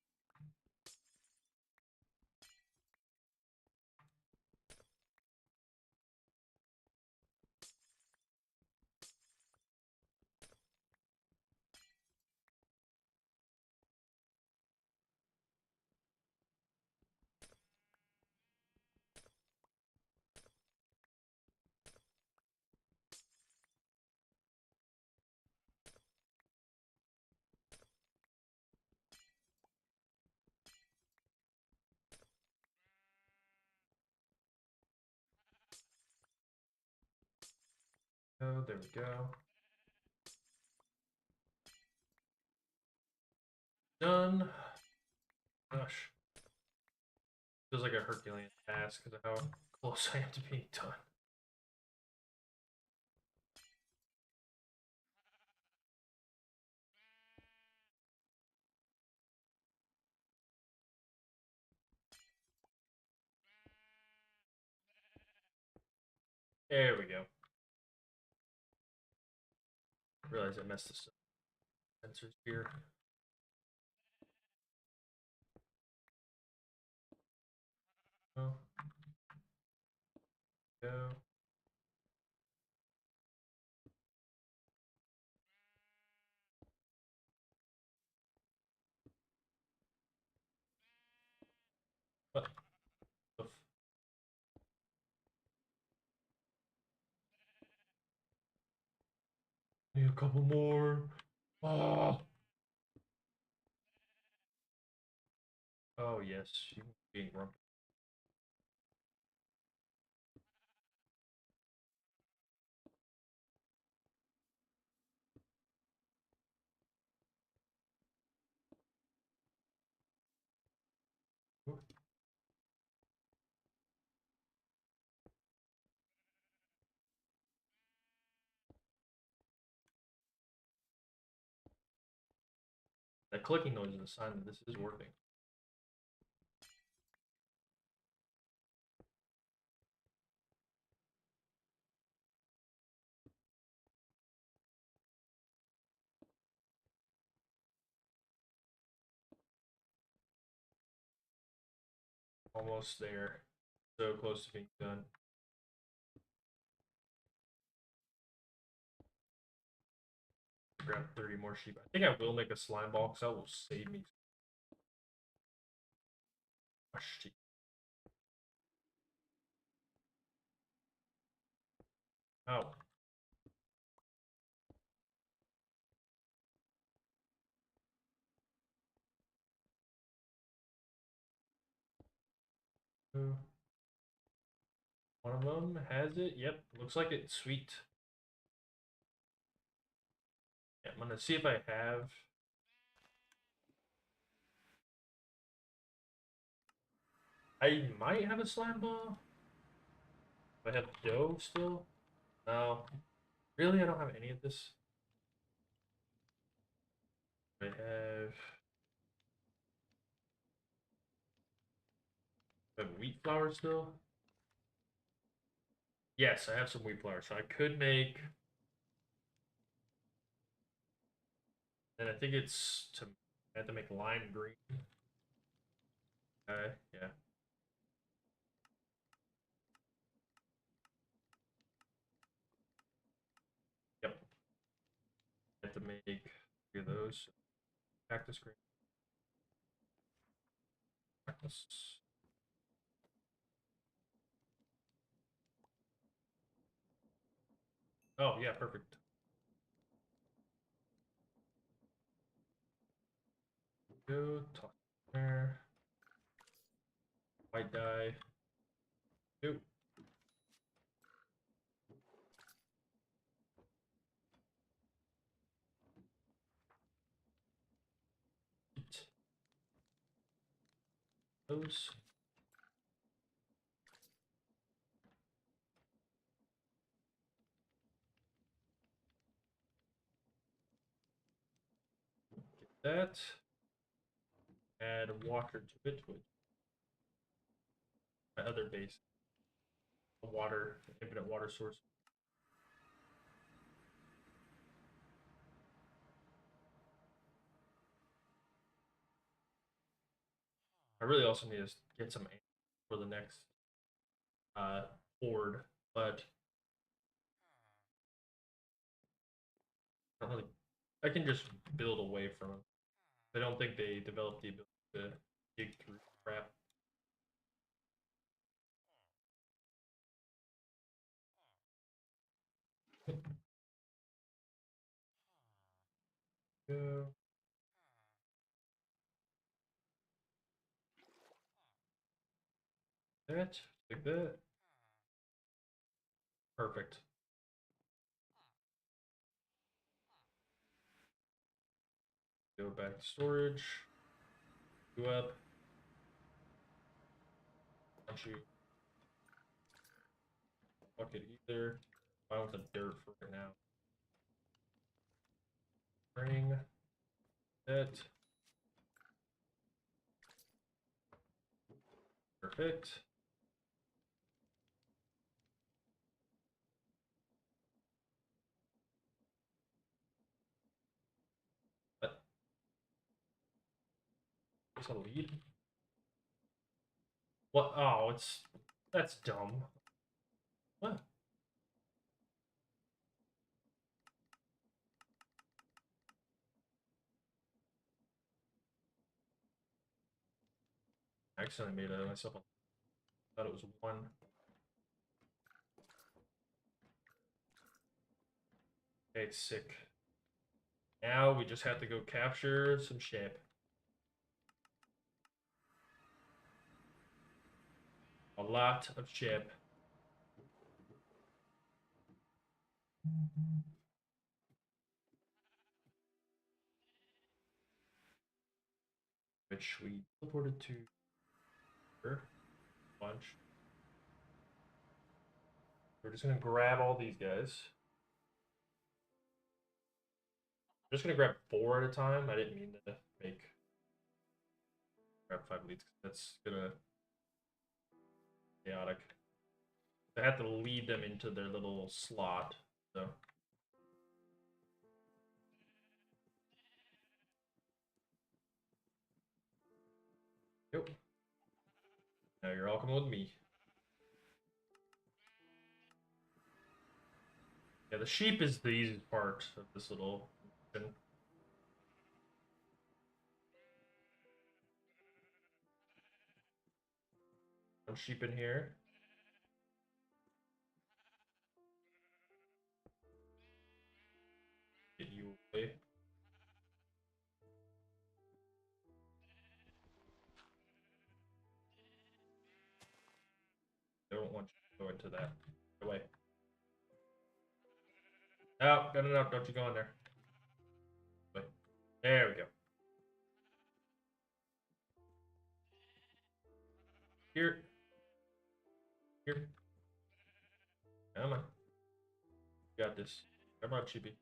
Oh, there we go. Done. Gosh. Feels like a Herculean task because of how close I am to being done. There we go. Realize I messed this up. Sensors here. Oh. Go. What the Need a couple more. Oh. Oh yes, you being grumpy. That clicking noise is a sign that this is working. Almost there. So close to being done. Grab 30 more sheep. I think I will make a slime ball because that will save me. Oh, sheep. Oh. One of them has it. Yep, looks like it. Sweet. Yeah, I'm gonna see if I have. I might have a slime ball. I have dough still. No, really, I don't have any of this. I have wheat flour still. Yes, I have some wheat flour, so I could make. And I think it's to. I have to make lime green. Yeah. Yep. I have to make three of those. Cactus green. Cactus. Oh yeah, perfect. Go toss there. White dye. Two. Those. Get that. Add water to it with my other base. Water, infinite water source. I really also need to get some for the next uh horde, but I don't really. I can just build away from them. I don't think they developed the ability to dig through crap. Go that, like that. Perfect. Go back to storage. Go up. Don't you bucket either. I want the dirt for right now. Bring that. Perfect. But is a lead? What? Oh, that's dumb. What? I accidentally made myself. Thought it was one. Okay, it's sick. Now we just have to go capture some ship. A lot of ship. Which we teleported to her bunch. We're just gonna grab all these guys. I'm just gonna grab 4 at a time. I didn't mean to make grab 5 leads. That's gonna chaotic. I have to lead them into their little slot. So yep. Now you're all coming with me. Yeah, the sheep is the easiest part of this little mission. One sheep in here. Get you away. Don't don't want you to go into that. Get away. No, no. Don't you go in there. Wait. There we go. Here. Here. Come on. You got this. Come on, Chippy.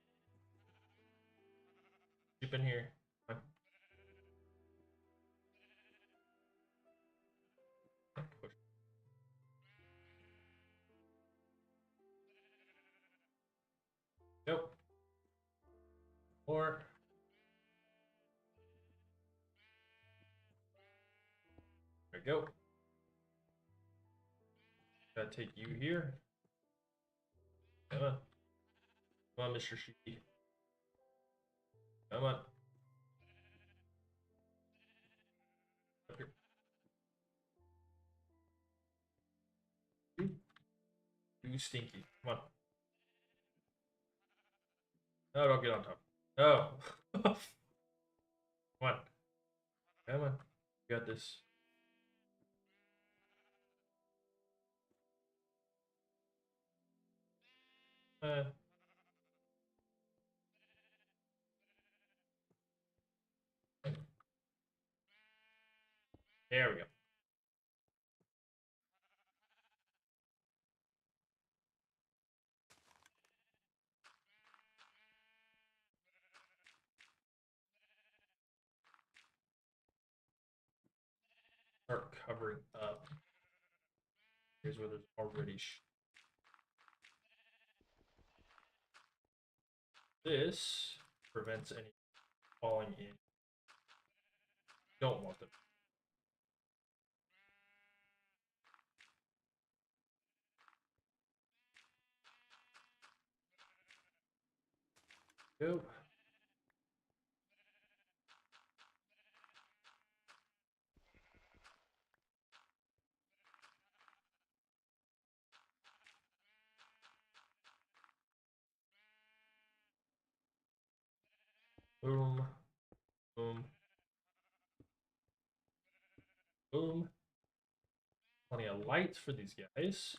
Chip in here. Come on. Push. Go. Or. There we go. Gotta take you here. Come on. Come on, Mr. Sheepy. Come on. Up here. You stinky. Come on. No, don't get on top. No. Come on. Come on. You got this. Uh, there we go. Start covering up. Here's where there's already this prevents any falling in. Don't want them. Go. Boom. Boom. Boom. Plenty of lights for these guys.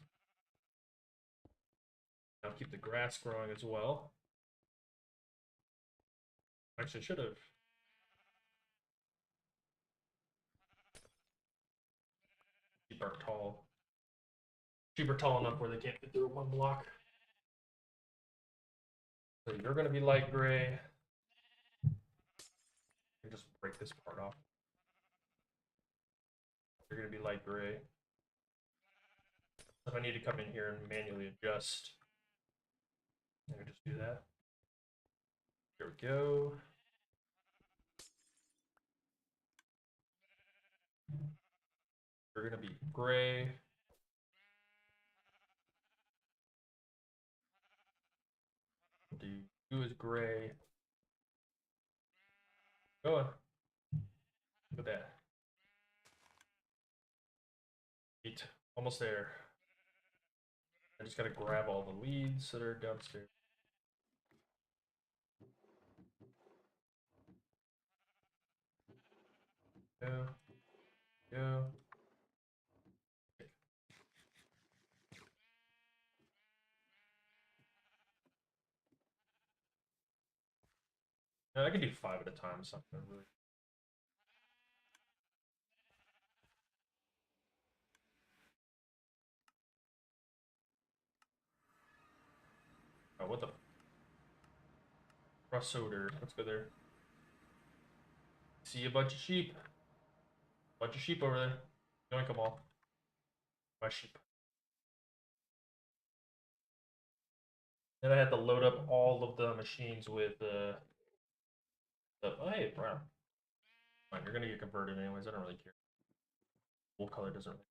Now keep the grass growing as well. Actually, should have. Keep our tall. Keep her tall enough where they can't get through one block. So you're going to be light gray. Just break this part off. You're going to be light gray. If I need to come in here and manually adjust, I can just do that. There we go. We're going to be gray. Do you is gray. Go on. Look at that. 8. Almost there. I just gotta grab all the leads that are downstairs. Go. Go. No, I can do 5 at a time, so I'm not really. Oh, what the? Cross odor. Let's go there. See a bunch of sheep. Bunch of sheep over there. Yoink them all. My sheep. Then I had to load up all of the machines with oh, hey, brown. Fine, you're gonna get converted anyways. I don't really care. Wool color doesn't really.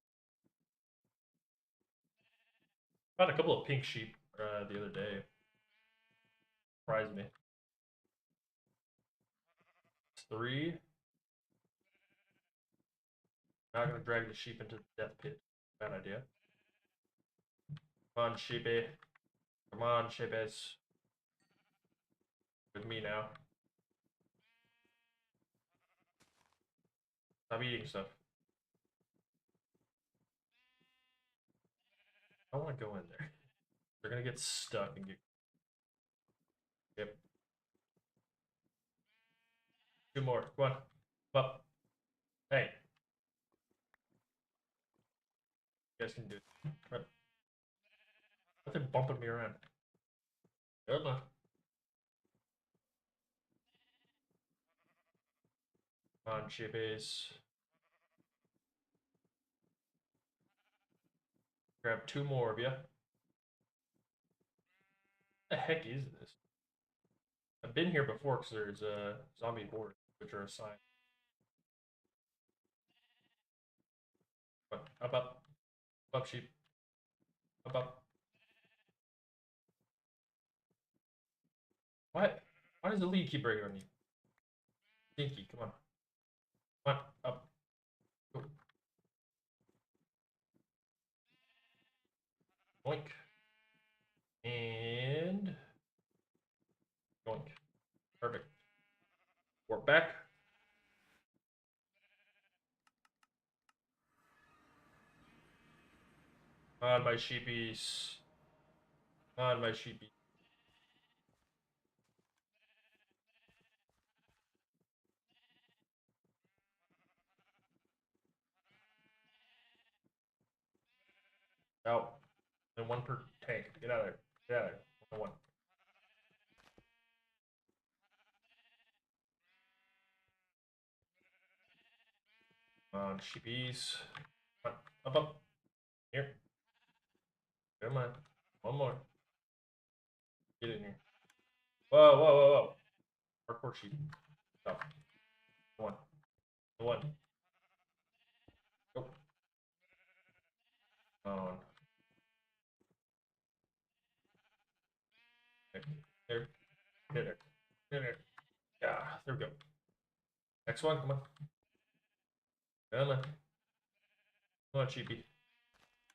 Found a couple of pink sheep the other day. Surprised me. It's 3. Not gonna drag the sheep into the death pit. Bad idea. Come on, sheepy. Come on, sheepies. With me now. Stop eating stuff. I don't want to go in there. They're gonna get stuck and get. Yep. Two more. Come on. Up. Hey. You guys can do it. Right. Why are they bumping me around? Good enough. Come on, chippies. Grab two more of you. What the heck is this? I've been here before because there's a zombie horde, which are assigned. Up, up, sheep. Up. What? Why does the lead keep breaking on you? Stinky, come on. Come on, up. Go. Boink. And boink. Perfect. We're back. On my sheepies. On my sheepies. Out. And one per tank. Get out of there. Get out of there. One. On sheepies. Come on. Up. Here. Come on. One more. Get in here. Whoa. Hardcore sheep. Stop. One. One. Go. On. There. There. Yeah, there we go. Next one, come on. Come on. Come on, cheapie.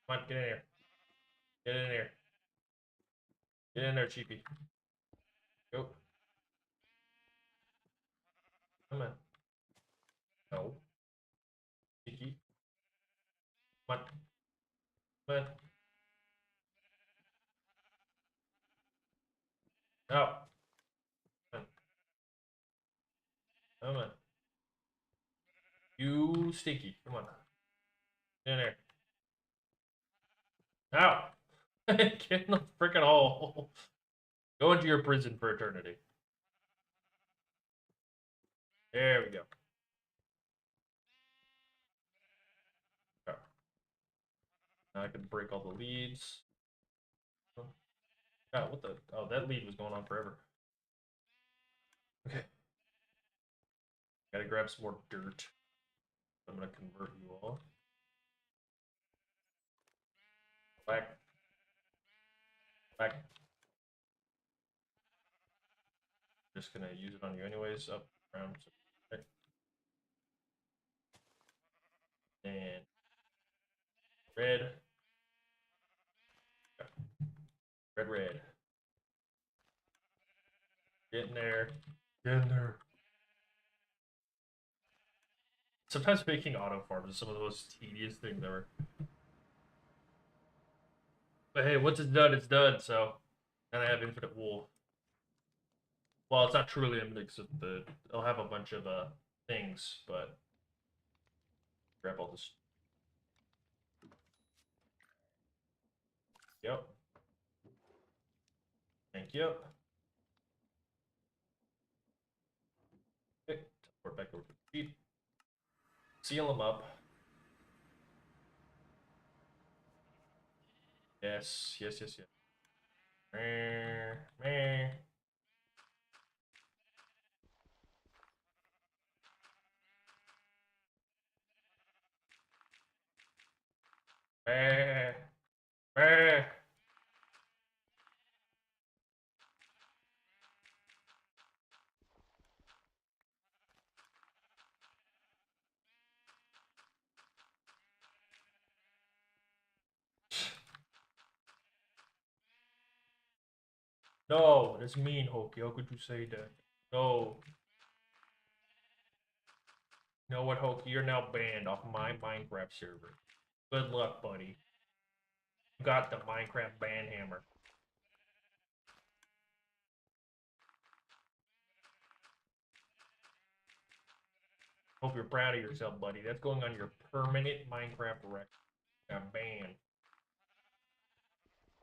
Come on, get in here. Get in here. Get in there, cheapie. Go. Come on. No. Cheeky. Come on. Come on. No. Come on. Come on. You stinky. Come on. Get in there. Now. Get in the freaking hole. Go into your prison for eternity. There we go. Okay. Now I can break all the leads. God, what the? Oh, that lead was going on forever. Okay. Gotta grab some more dirt. I'm gonna convert you all. Back. Back. Just gonna use it on you anyways. Up, around. Okay. And red. Okay. Red. Get in there. Get in there. Sometimes making auto farms is some of the most tedious things ever. But hey, once it's done, it's done. So, and I have infinite wool. Well, it's not truly a mix of the. I'll have a bunch of things, but grab all this. Yep. Thank you. Okay. Teleport back over to the sheep. Seal them up. Yes. Meh. Meh. Meh. No, that's mean, Hokey. How could you say that? No. You know what, Hokey? You're now banned off my Minecraft server. Good luck, buddy. Got the Minecraft band hammer. Hope you're proud of yourself, buddy. That's going on your permanent Minecraft record. Ban.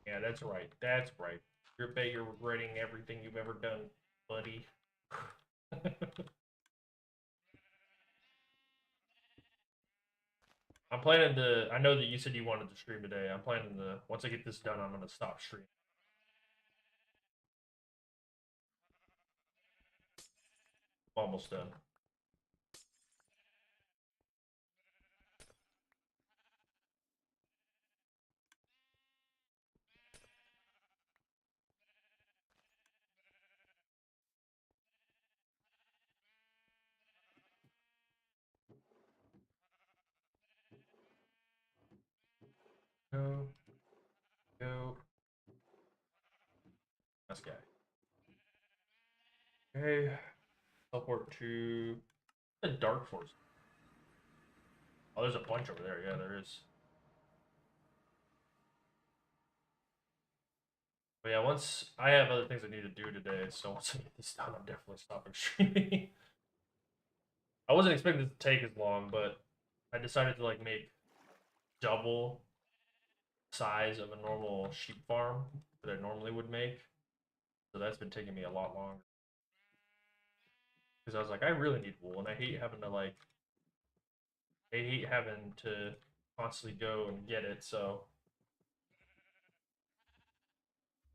Yeah, that's right. That's right. You're bet you're regretting everything you've ever done, buddy. I'm planning to. I know that you said you wanted to stream today. I'm planning to. Once I get this done, I'm gonna stop streaming. Almost done. Go, go. Nice guy. Okay. Teleport to the Dark Force. Oh, there's a bunch over there. Yeah, there is. But yeah, once I have other things I need to do today, so once I get this done, I'm definitely stopping streaming. I wasn't expecting it to take as long, but I decided to like make double size of a normal sheep farm that I normally would make. So that's been taking me a lot longer. Because I was like, I really need wool, and I hate having to like, I hate having to constantly go and get it. So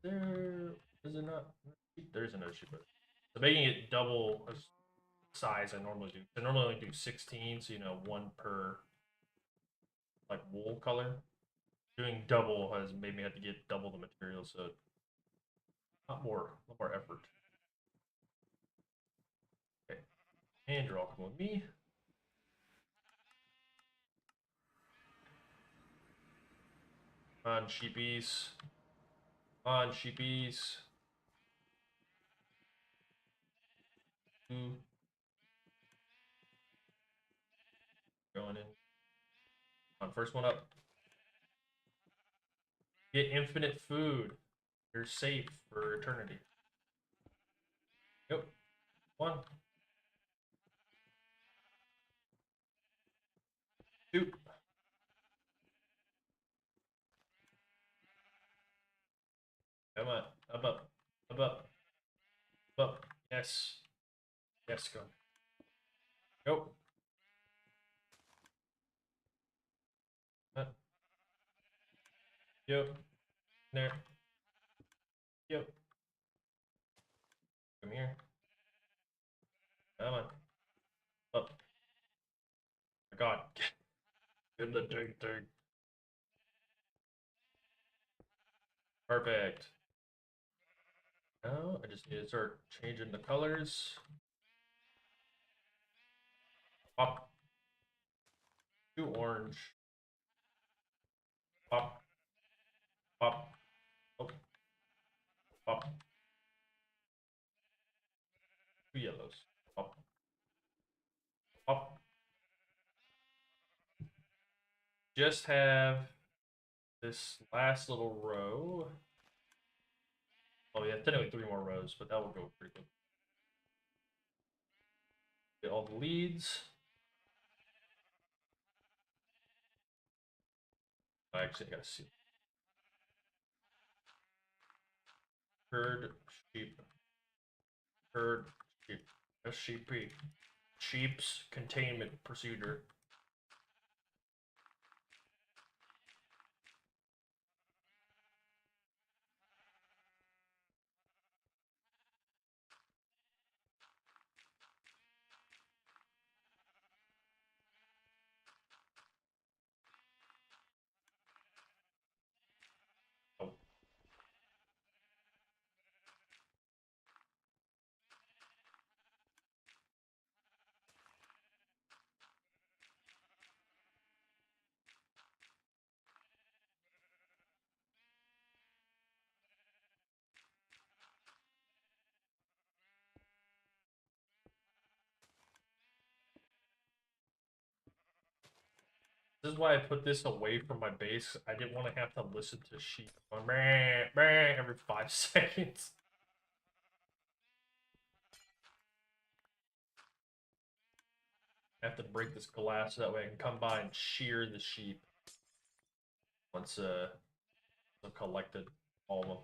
there is it not? There is another sheep. So making it double size I normally do. I normally only do 16, so you know one per like wool color. Doing double has made me have to get double the material, so a lot more effort. Okay, and you're all coming with me. On sheepies. On sheepies. Ooh, going in. On first one up. Get infinite food. You're safe for eternity. Yep. One, two. Come on. Up, up. Up, up. Up. Yes. Yes, go. Go. Up. Yep. There. Yep. Come here. Come on. Up. My God. Get the ding ding. Perfect. Now I just need to start changing the colors. Pop. Two orange. Pop. Pop. Oh. Pop. Two yellows. Pop. Pop. Just have this last little row. Oh yeah, technically three more rows, but that will go pretty quick. Get all the leads. Actually, I gotta see. Herd, sheep, herd, sheep. SCP. Sheep's containment procedure. Oh, This is why I put this away from my base. I didn't want to have to listen to sheep going bah, bah, every 5 seconds. I have to break this glass so that way I can come by and shear the sheep once I've collected all of them.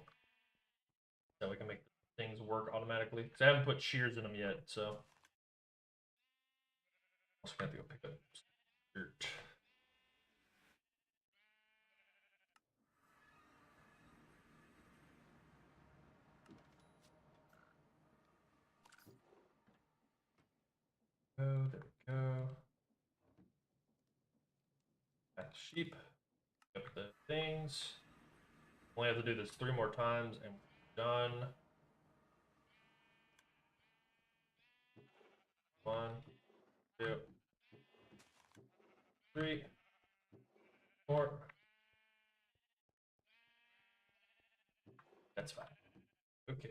So we can make things work automatically. Because I haven't put shears in them yet, so. Also got to go pick up dirt. Oh, there we go. Got the sheep. Got the things. Only have to do this 3 more times and we're done. 1, 2, 3, 4. That's fine. Okay.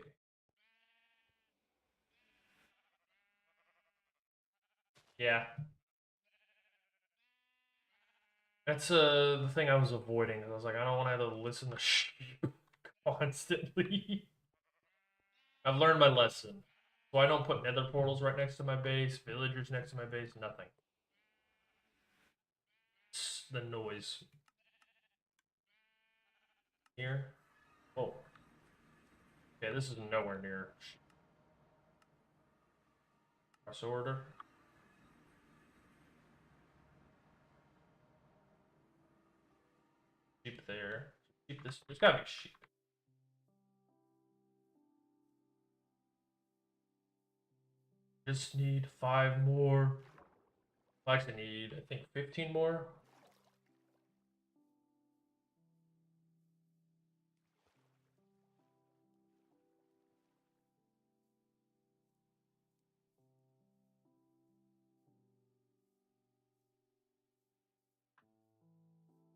Yeah. That's the thing I was avoiding. I was like, I don't want to have to listen to sheep constantly. I've learned my lesson. So I don't put nether portals right next to my base, villagers next to my base, nothing. It's the noise. Here. Oh. Okay, this is nowhere near press order. Sheep there. Sheep this. There's gotta be sheep. Just need 5 more. I actually need, I think, 15 more.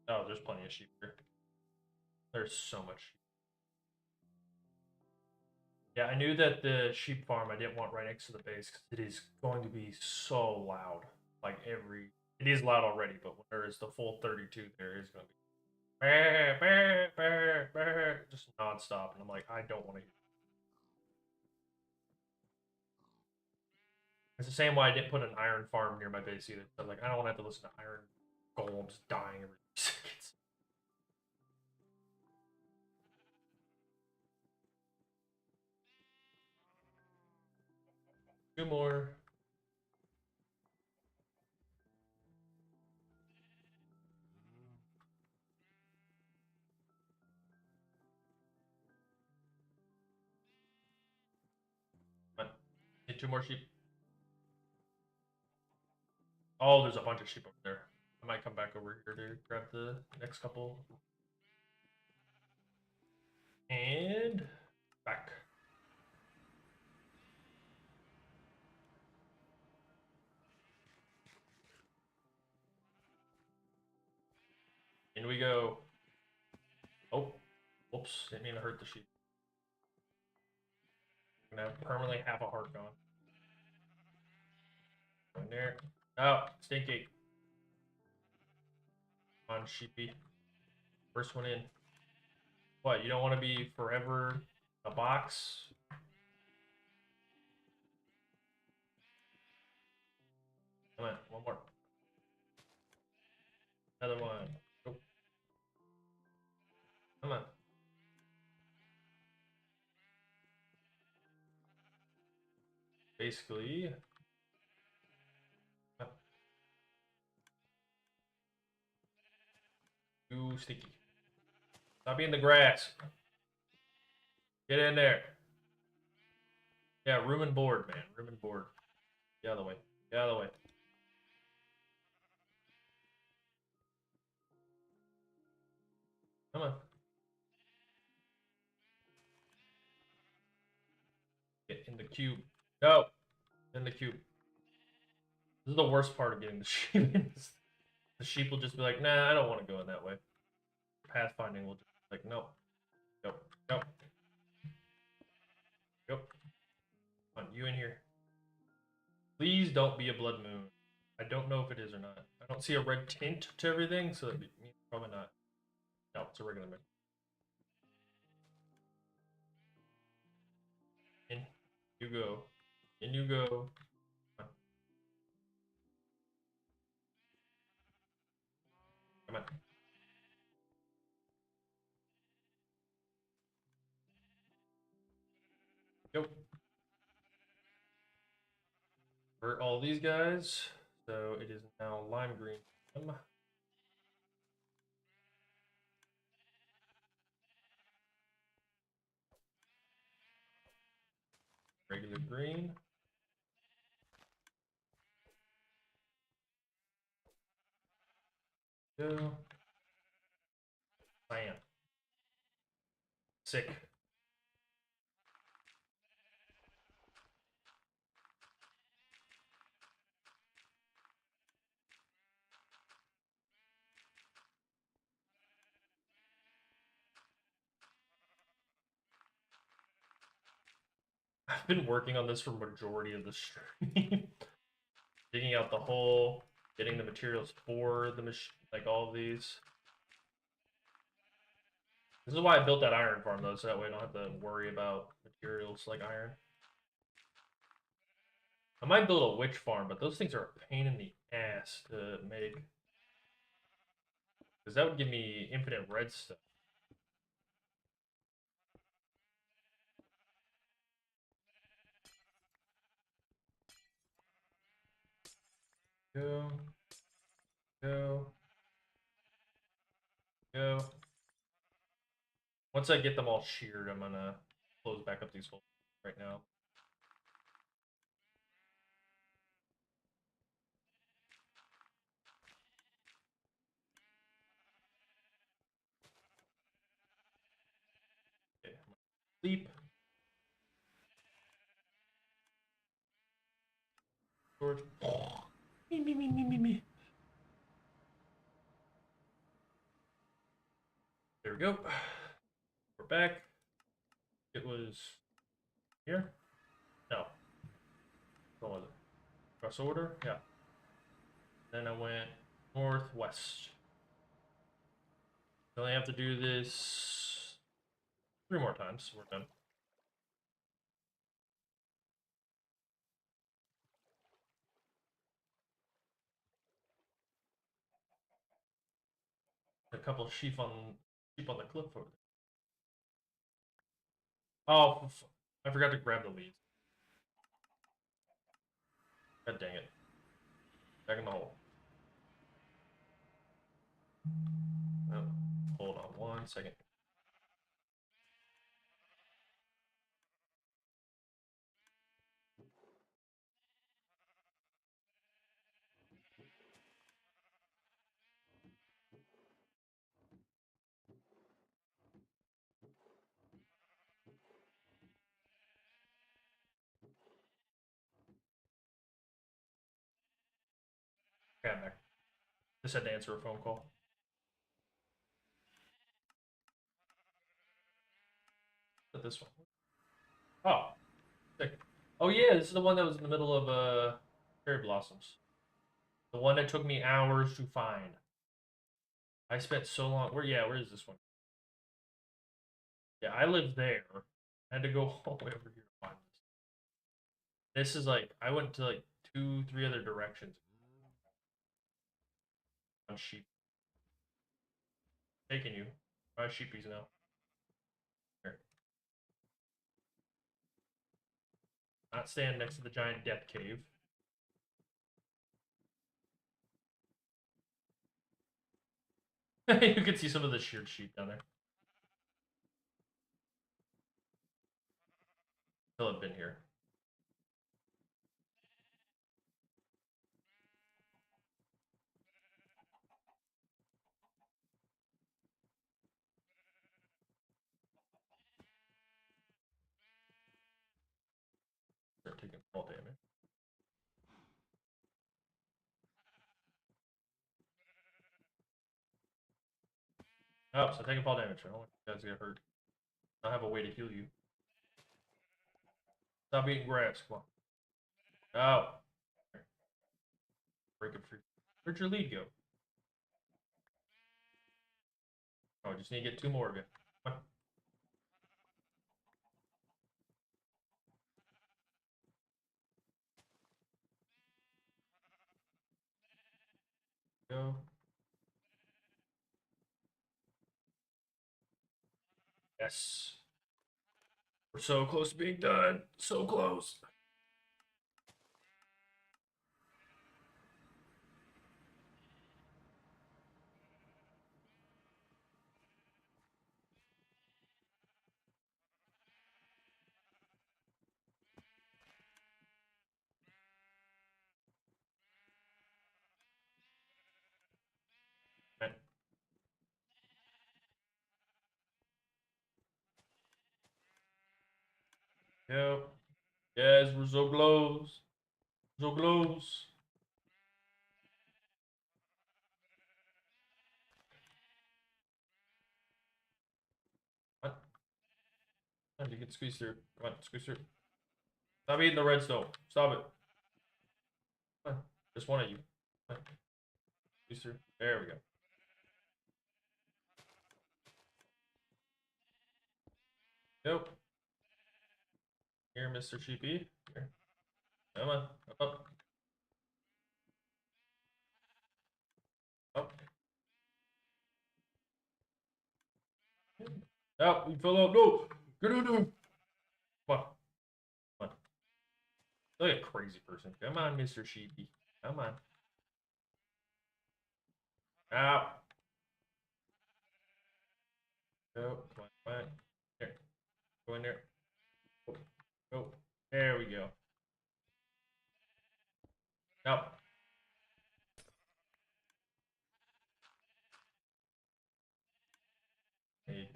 Oh, there's plenty of sheep here. There's so much sheep. Yeah, I knew that the sheep farm I didn't want right next to the base because it is going to be so loud. Like it is loud already, but when there is the full 32, there is going to be bah, bah, bah, bah, just nonstop. And I'm like, I don't want to hear. It's the same why I didn't put an iron farm near my base either. So like, I don't want to have to listen to iron golems dying every seconds. 2 more. Come on. Need 2 more sheep. Oh, there's a bunch of sheep over there. I might come back over here to grab the next couple. And back. In we go. Oh, whoops. Didn't mean to hurt the sheep. I'm gonna permanently have a heart gone. Go in there. Oh, stinky. Come on, sheepy. First one in. What, you don't want to be forever a box? Come on, one more. Another one. Oh, come on. Basically. Too sticky. Stop being the grass. Get in there. Yeah, room and board, man. Room and board. Get out of the way. Get out of the way. Come on. Get in the cube. No. In the cube. This is the worst part of getting the sheep in. The sheep will just be like, nah, I don't want to go in that way. Pathfinding will just be like, nope. Nope. Nope. Nope. Come on, you in here. Please don't be a blood moon. I don't know if it is or not. I don't see a red tint to everything, so that means probably not. No, it's a regular menu. In you go. In you go. Come on. Go. For all these guys. So it is now lime green. Regular green. Go. Cyan. Sick. I've been working on this for majority of the stream. Digging out the hole, getting the materials for the machine, like all of these. This is why I built that iron farm though, so that way I don't have to worry about materials like iron. I might build a witch farm, but those things are a pain in the ass to make. Because that would give me infinite redstone. Go. Go. Go. Once I get them all sheared, I'm gonna close back up these holes right now. Okay. Sleep. Storage. Me. There we go. We're back. It was here? No. What was it? Cross order? Yeah. Then I went northwest. I only have to do this 3 more times. We're done. A couple of sheep on the cliff over there. Oh, I forgot to grab the leads. God dang it. Back in the hole. Oh, hold on 1 second. Okay, I'm back. Just had to answer a phone call. But this one. Oh, sick. Oh yeah, this is the one that was in the middle of cherry blossoms. The one that took me hours to find. I spent so long. Where is this one? Yeah, I live there. I had to go all the way over here to find this. This is like I went to like 2, 3 other directions. On sheep. Taking you. Buy sheepies now. Here. Not stand next to the giant death cave. You can see some of the sheared sheep down there. They'll have been here. They're taking fall damage. Oh, so taking fall damage. I don't want you guys to get hurt. I have a way to heal you. Stop eating grass. Come on. Oh. breaking free. Where'd your lead go? Oh, I just need to get two more of you. Come on. Go. Yes. We're so close to being done. So close. Yep. Yes, we're so close. So close. What? You can squeeze through. Come on, squeeze through. Stop eating the redstone. Stop it. Come on. Just one of you. Come on. Squeeze through. There we go. Yep. Here, Mr. Sheepy. Here. Come on. Up. Up. Out. You fell out. No. Get in there. Come on. Come on. Look at crazy person. Come on, Mr. Sheepy. Come on. Out. Go. Come on. Come on. Here. Go in there. Go. There we go. Out. Egg.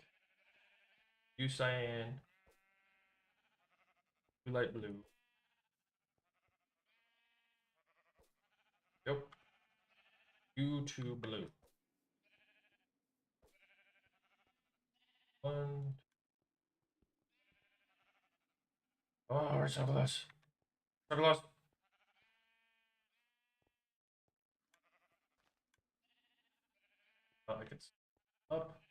You cyan. You light blue. Yep. You two blue. One. Oh, we're so close. So close. Oh, I can up.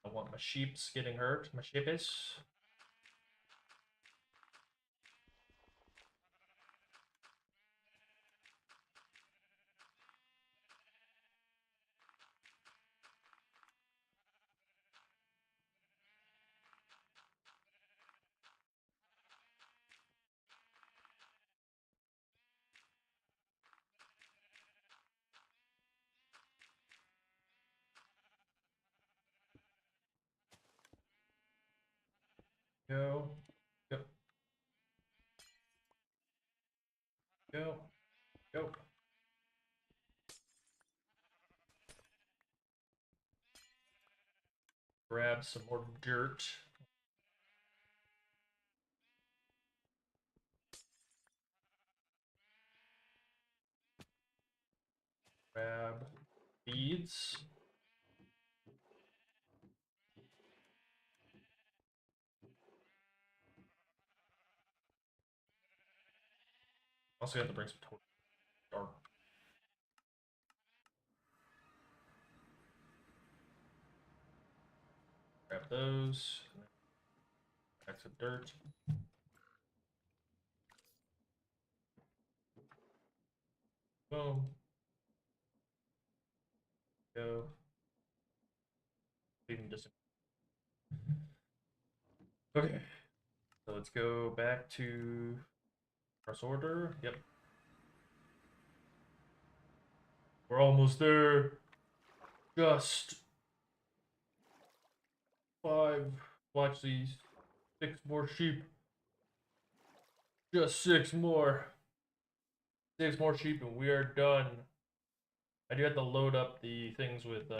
I want my sheeps getting hurt. My sheepies. Go. Go. Go. Go. Grab some more dirt. Grab beads. Also, have to bring some dark. Grab those. Back to dirt. Boom. Go. Even just. Okay. So let's go back to press order. Yep. We're almost there. Just 5. Watch these. 6 more sheep. Just 6 more. 6 more sheep and we are done. I do have to load up the things with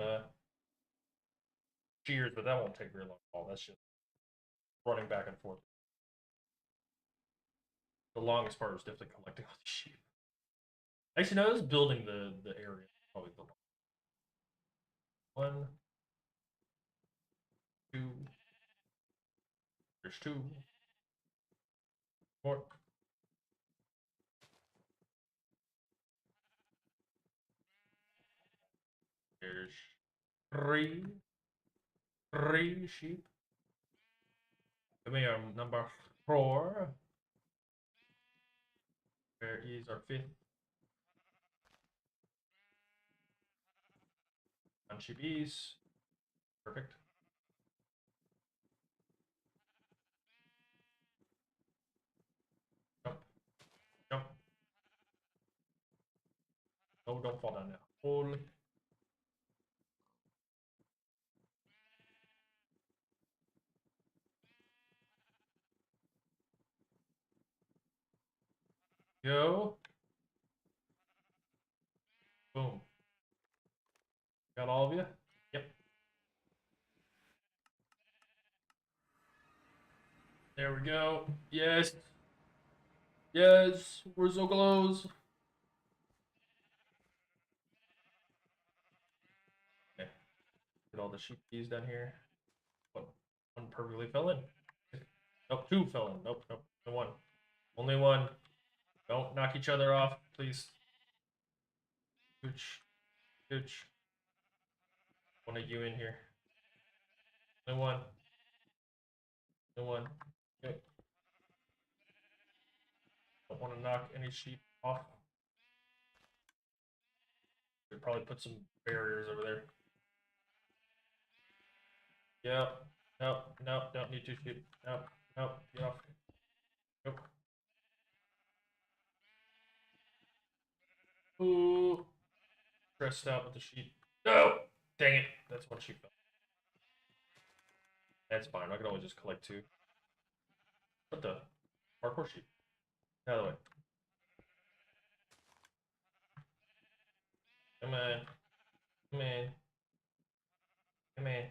shears, but that won't take very long at all. That's just running back and forth. The longest part was definitely collecting all the sheep. Actually, no, I was building the area. Probably the one. Two. There's two. More. There's three. Three sheep. Come here, number four. Where is our fifth? One sheep is. Perfect. Jump. Jump. No, don't fall down now. Hold. Go. Boom. Got all of you? Yep. There we go. Yes. Yes. We're so close. Okay. Get all the sheep keys down here. One perfectly fell in. Nope, two fell in. Nope, nope. Only one. Only one. Don't knock each other off, please. Gooch. Gooch. One of you in here. Only one. Only one. Okay. Don't want to knock any sheep off. Could probably put some barriers over there. Yep. Nope. Nope. Don't need two sheep. Nope. Nope. Get off. Nope. Ooh. Stressed out with the sheep. No! Dang it. That's one sheep. That's fine. I can always just collect two. What the? Parkour sheep. Out of the way. Come on. Come on. Come on.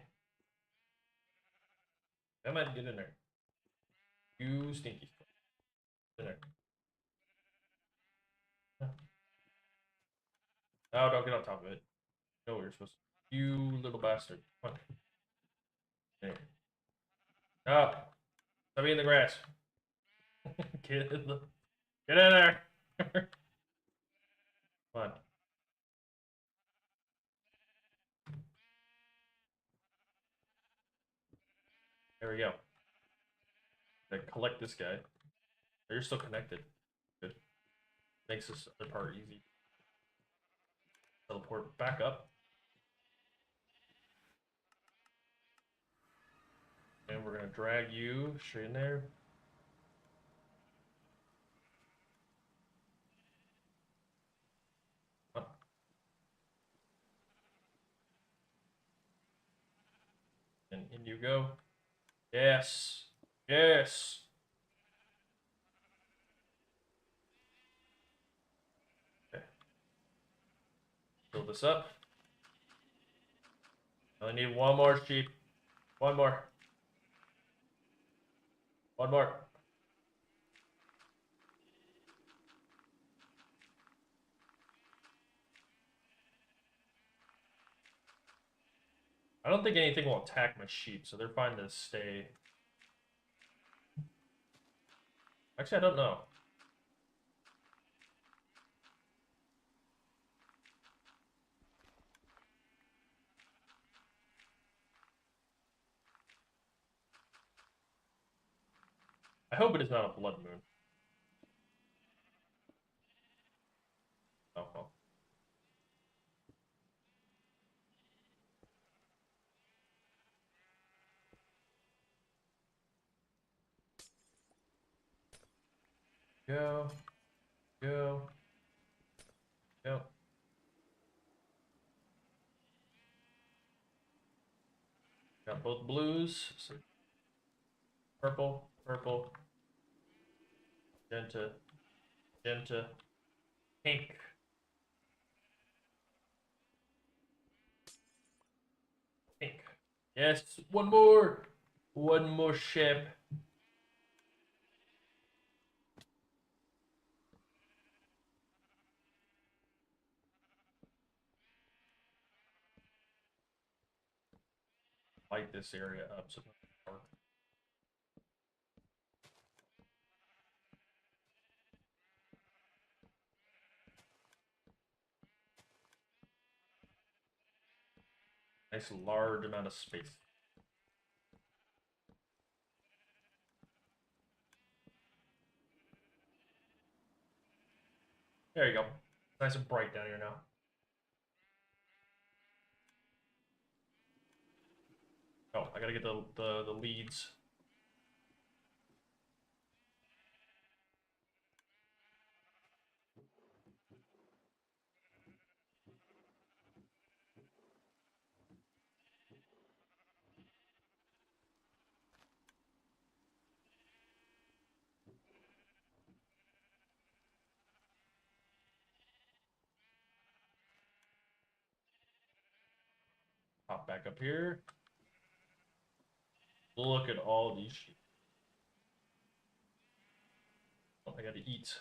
Come on, get in there. You stinky. Get in there. No, don't get on top of it. No, you're supposed to. You little bastard. Come on. There. No. Stop eating the grass. Get in the. Get in there. Come on. There we go. Then collect this guy. Oh, you're still connected. Good. Makes this other part easy. Teleport back up. And we're going to drag you straight in there. And in you go. Yes. Yes. Okay. Fill this up. I only need one more sheep. One more. One more. I don't think anything will attack my sheep, so they're fine to stay. Actually, I don't know. I hope it is not a blood moon. Oh, well. Go. Go. Go. Got both blues. So purple. Purple. Magenta. Magenta. Pink. Pink. Yes. One more. One more ship. light this area up so it's not dark. Nice large amount of space. There you go. Nice and bright down here now. Oh, I gotta get the leads. Pop back up here. Look at all these sheep. Oh, I gotta eat.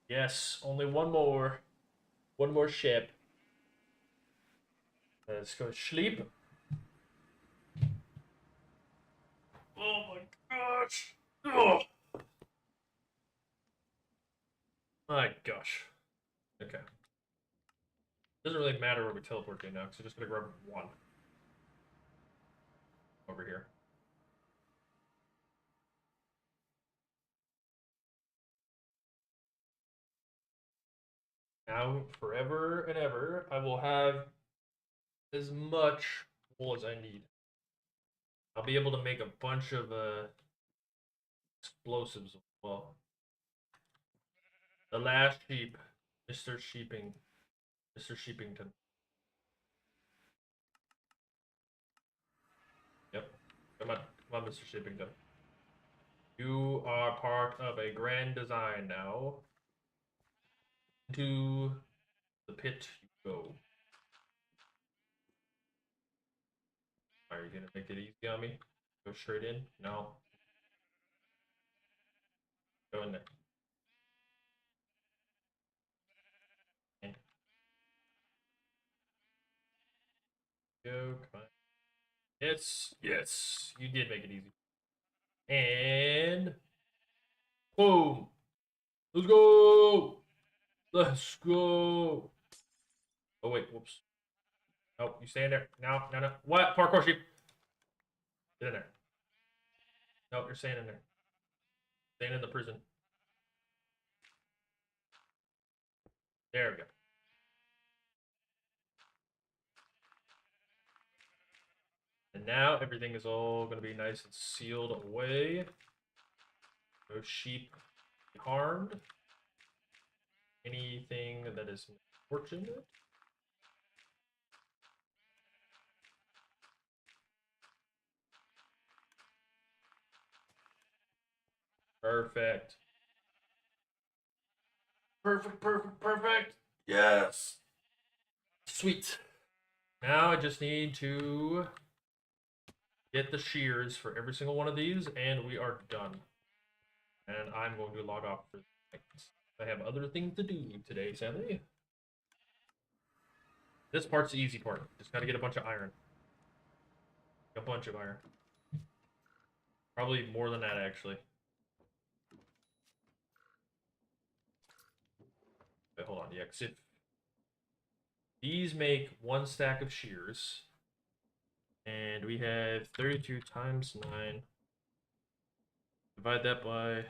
Yes, only one more. One more ship. Let's go sleep. Oh my gosh. Oh my gosh. Okay. Doesn't really matter where we teleport to now, because we're just gonna grab one over here. Now, forever and ever, I will have as much wool as I need. I'll be able to make a bunch of explosives as well. The last sheep, Mr. Sheeping, Mr. Sheepington. Yep. Come on, Mr. Sheepington. You are part of a grand design now. Into the pit you go. Are you gonna make it easy on me? Go straight in? No. Go in there. In. Go, come on. Yes, yes, you did make it easy. And boom! Let's go! Let's go! Oh wait, whoops. Oh, you stay in there. No, no, no. What? Parkour sheep. Get in there. No, you're staying in there. Staying in the prison. There we go. And now everything is all going to be nice and sealed away. No sheep harmed. Anything that is unfortunate. Perfect. Perfect, perfect, perfect. Yes. Sweet. Now I just need to get the shears for every single one of these, and we are done. And I'm going to log off for the night. I have other things to do today, sadly. This part's the easy part. Just gotta get a bunch of iron. A bunch of iron. Probably more than that, actually. Wait, hold on. Yeah, because if these make one stack of shears, and we have 32 times 9. Divide that by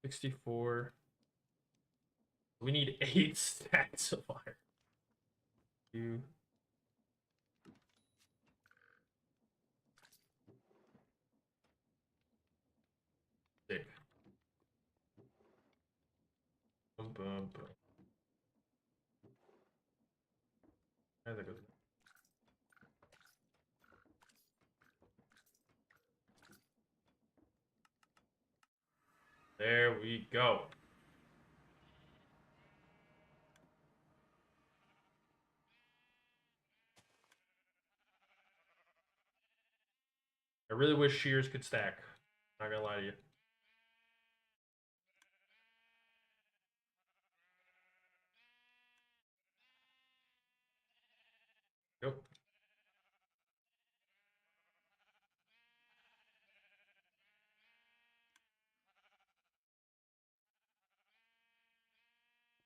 64. We need 8 stacks of iron. 2, 6. Boom, boom, boom. There that goes. There we go. I really wish shears could stack. Not gonna lie to you.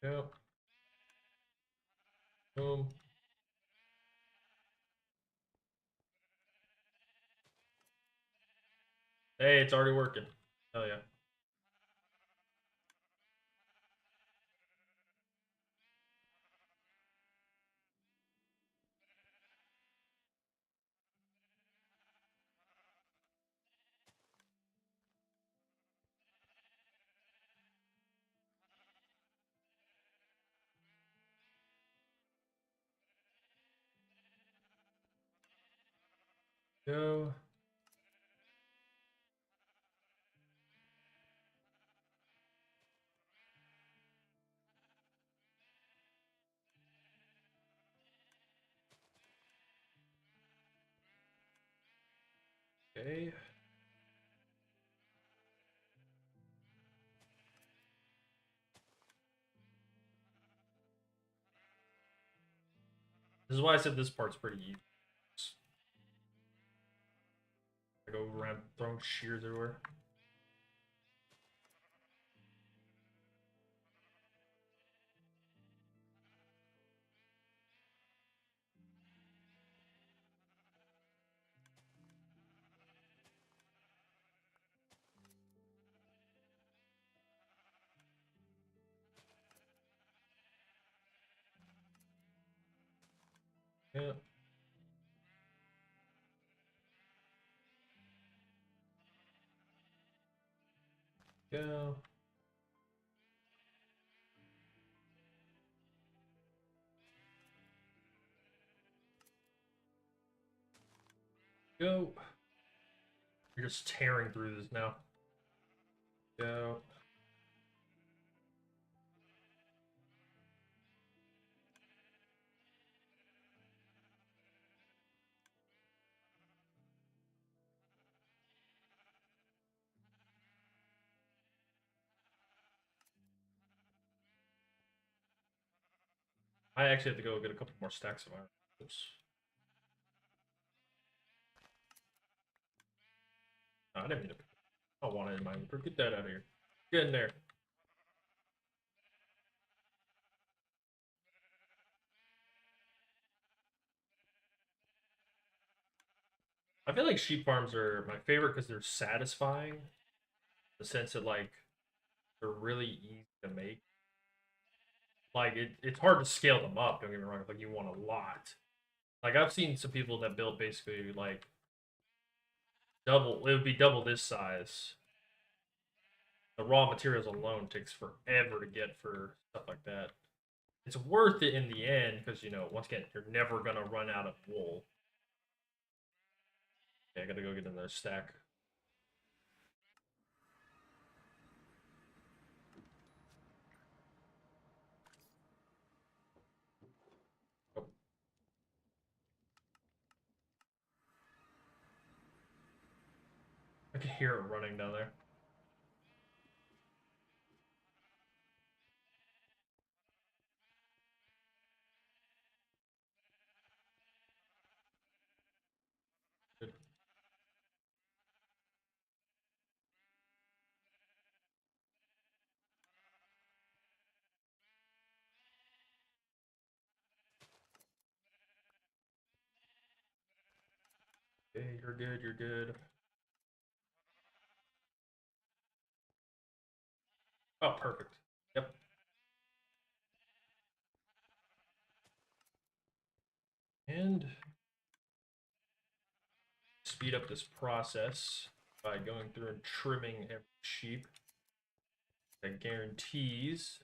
Yep. Boom. Hey, it's already working. Hell yeah. Go. Okay. This is why I said this part's pretty easy. I go around throwing shears everywhere. Yeah. Go. Go. You're just tearing through this now. Go. I actually have to go get a couple more stacks of iron. Oops. No, I didn't mean to. I want it in my inventory. Get that out of here. Get in there. I feel like sheep farms are my favorite because they're satisfying. In the sense that like they're really easy to make. Like it's hard to scale them up. Don't get me wrong. Like you want a lot. Like I've seen some people that build basically like double. It would be double this size. The raw materials alone takes forever to get for stuff like that. It's worth it in the end because once again you're never gonna run out of wool. Okay, I gotta go get another stack. Oh, I can hear it running down there. Good. Okay, you're good. You're good. Oh, perfect. Yep. And speed up this process by going through and trimming every sheep. That guarantees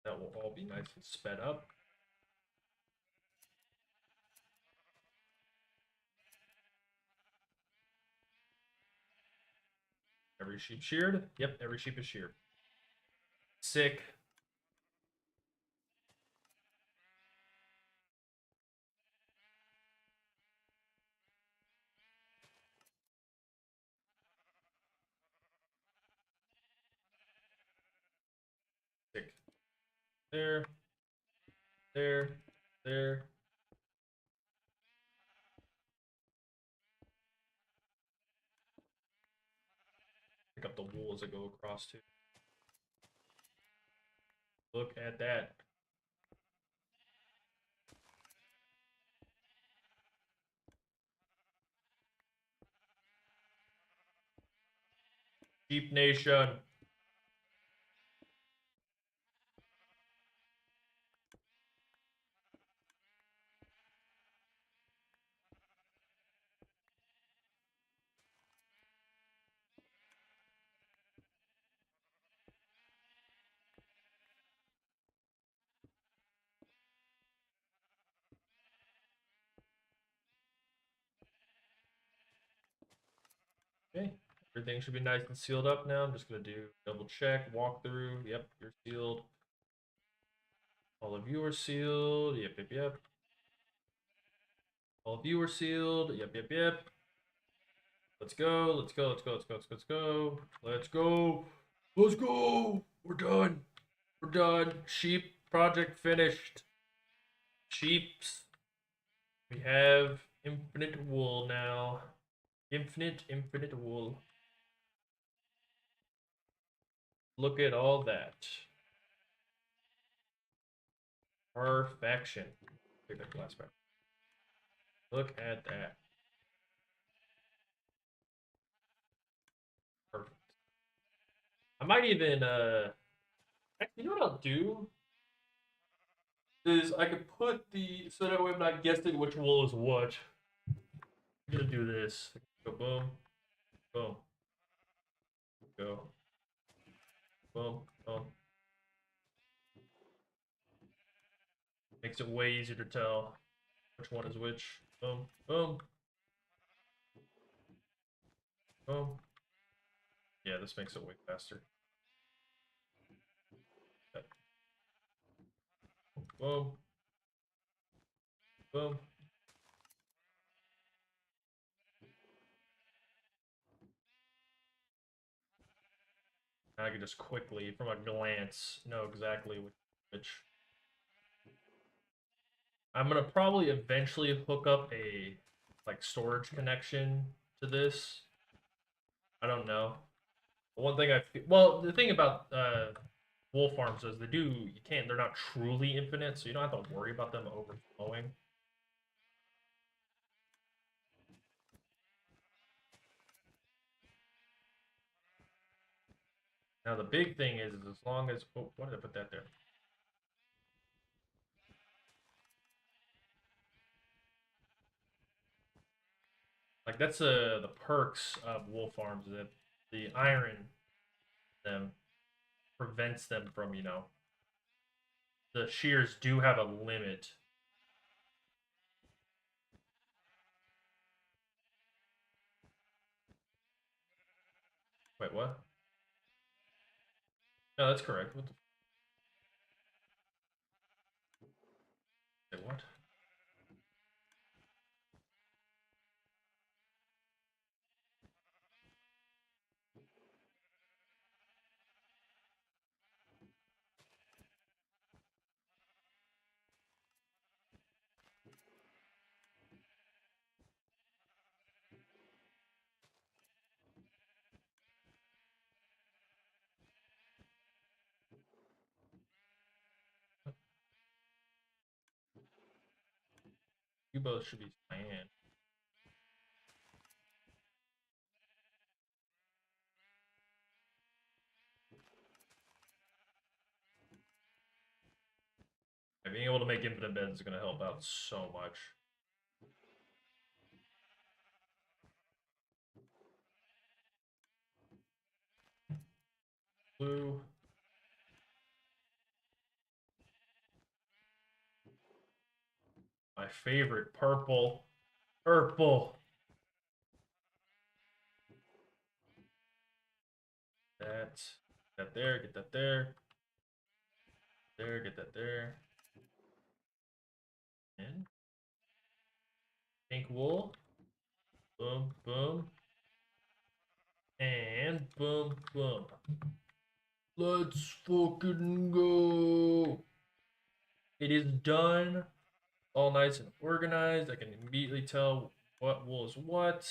that will all be nice and sped up. Every sheep sheared? Yep, every sheep is sheared. Sick. Sick. There, there, there. Pick up the wool as I go across too. Look at that. Sheep Nation. Okay. Everything should be nice and sealed up now. I'm just gonna do double check, walk through. Yep, you're sealed. All of you are sealed. Yep, yep, yep. All of you are sealed. Yep, yep, yep. Let's go. Let's go. Let's go. Let's go. Let's go. Let's go. Let's go. We're done. We're done. Sheep project finished. Sheeps. We have infinite wool now. Infinite wool. Look at all that. Perfection. Take that glass back. Look at that. Perfect. I might even you know what I'll do is I could put the so that way I'm not guessing which wool is what. I'm gonna do this. Go boom, boom, go boom, boom. Makes it way easier to tell which one is which. Boom, boom, boom. Yeah, this makes it way faster. Okay. Boom, boom. I can just quickly, from a glance, know exactly which. I'm gonna probably eventually hook up a like storage connection to this. I don't know. One thing well, the thing about wolf farms is they're not truly infinite, so you don't have to worry about them overflowing. Now the big thing is as long as why did I put that there? Like that's the perks of wolf farms is that the iron them prevents them from the shears do have a limit. Wait, what? No, that's correct. What the wait, what? You both should be cyan. Being able to make infinite beds is going to help out so much. Blue. My favorite, purple. Purple. That. That there. Get that there. There. Get that there. And pink wool. Boom. Boom. And boom. Boom. Let's fucking go. It is done. All nice and organized. I can immediately tell what wool is what.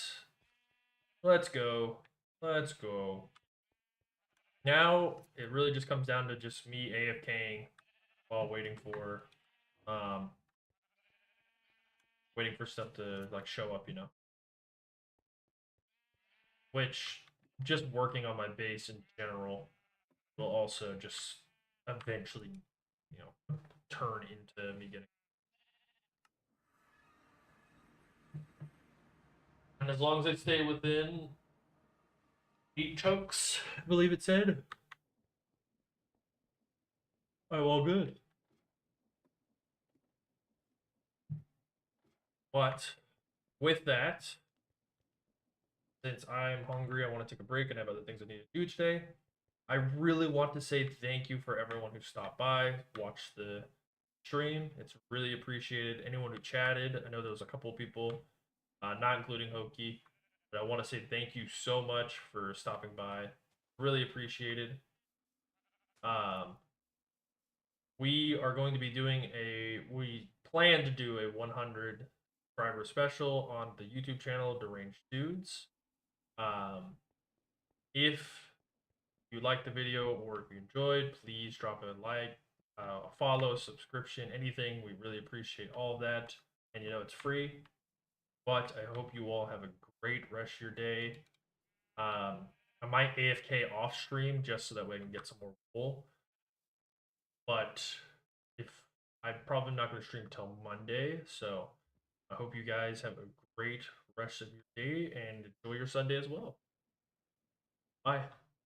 Let's go. Let's go. Now it really just comes down to just me AFKing while um waiting for stuff to like show up, which just working on my base in general will also just eventually, turn into me getting. And as long as I stay within 8 chunks, I believe it said, I'm all good. But with that, since I'm hungry, I want to take a break and have other things I need to do today. I really want to say thank you for everyone who stopped by, watched the stream. It's really appreciated. Anyone who chatted, I know there was a couple of people, not including Hoki, but I want to say thank you so much for stopping by. Really appreciated. Um, we are going to be doing we plan to do a 100 subscriber special on the YouTube channel Deranged Dudes. Um, if you liked the video or if you enjoyed, please drop a like, a follow, a subscription, anything. We really appreciate all of that. And it's free. But I hope you all have a great rest of your day. I might AFK off stream just so that way I can get some more wool. But if I'm probably not going to stream till Monday, so I hope you guys have a great rest of your day and enjoy your Sunday as well. Bye.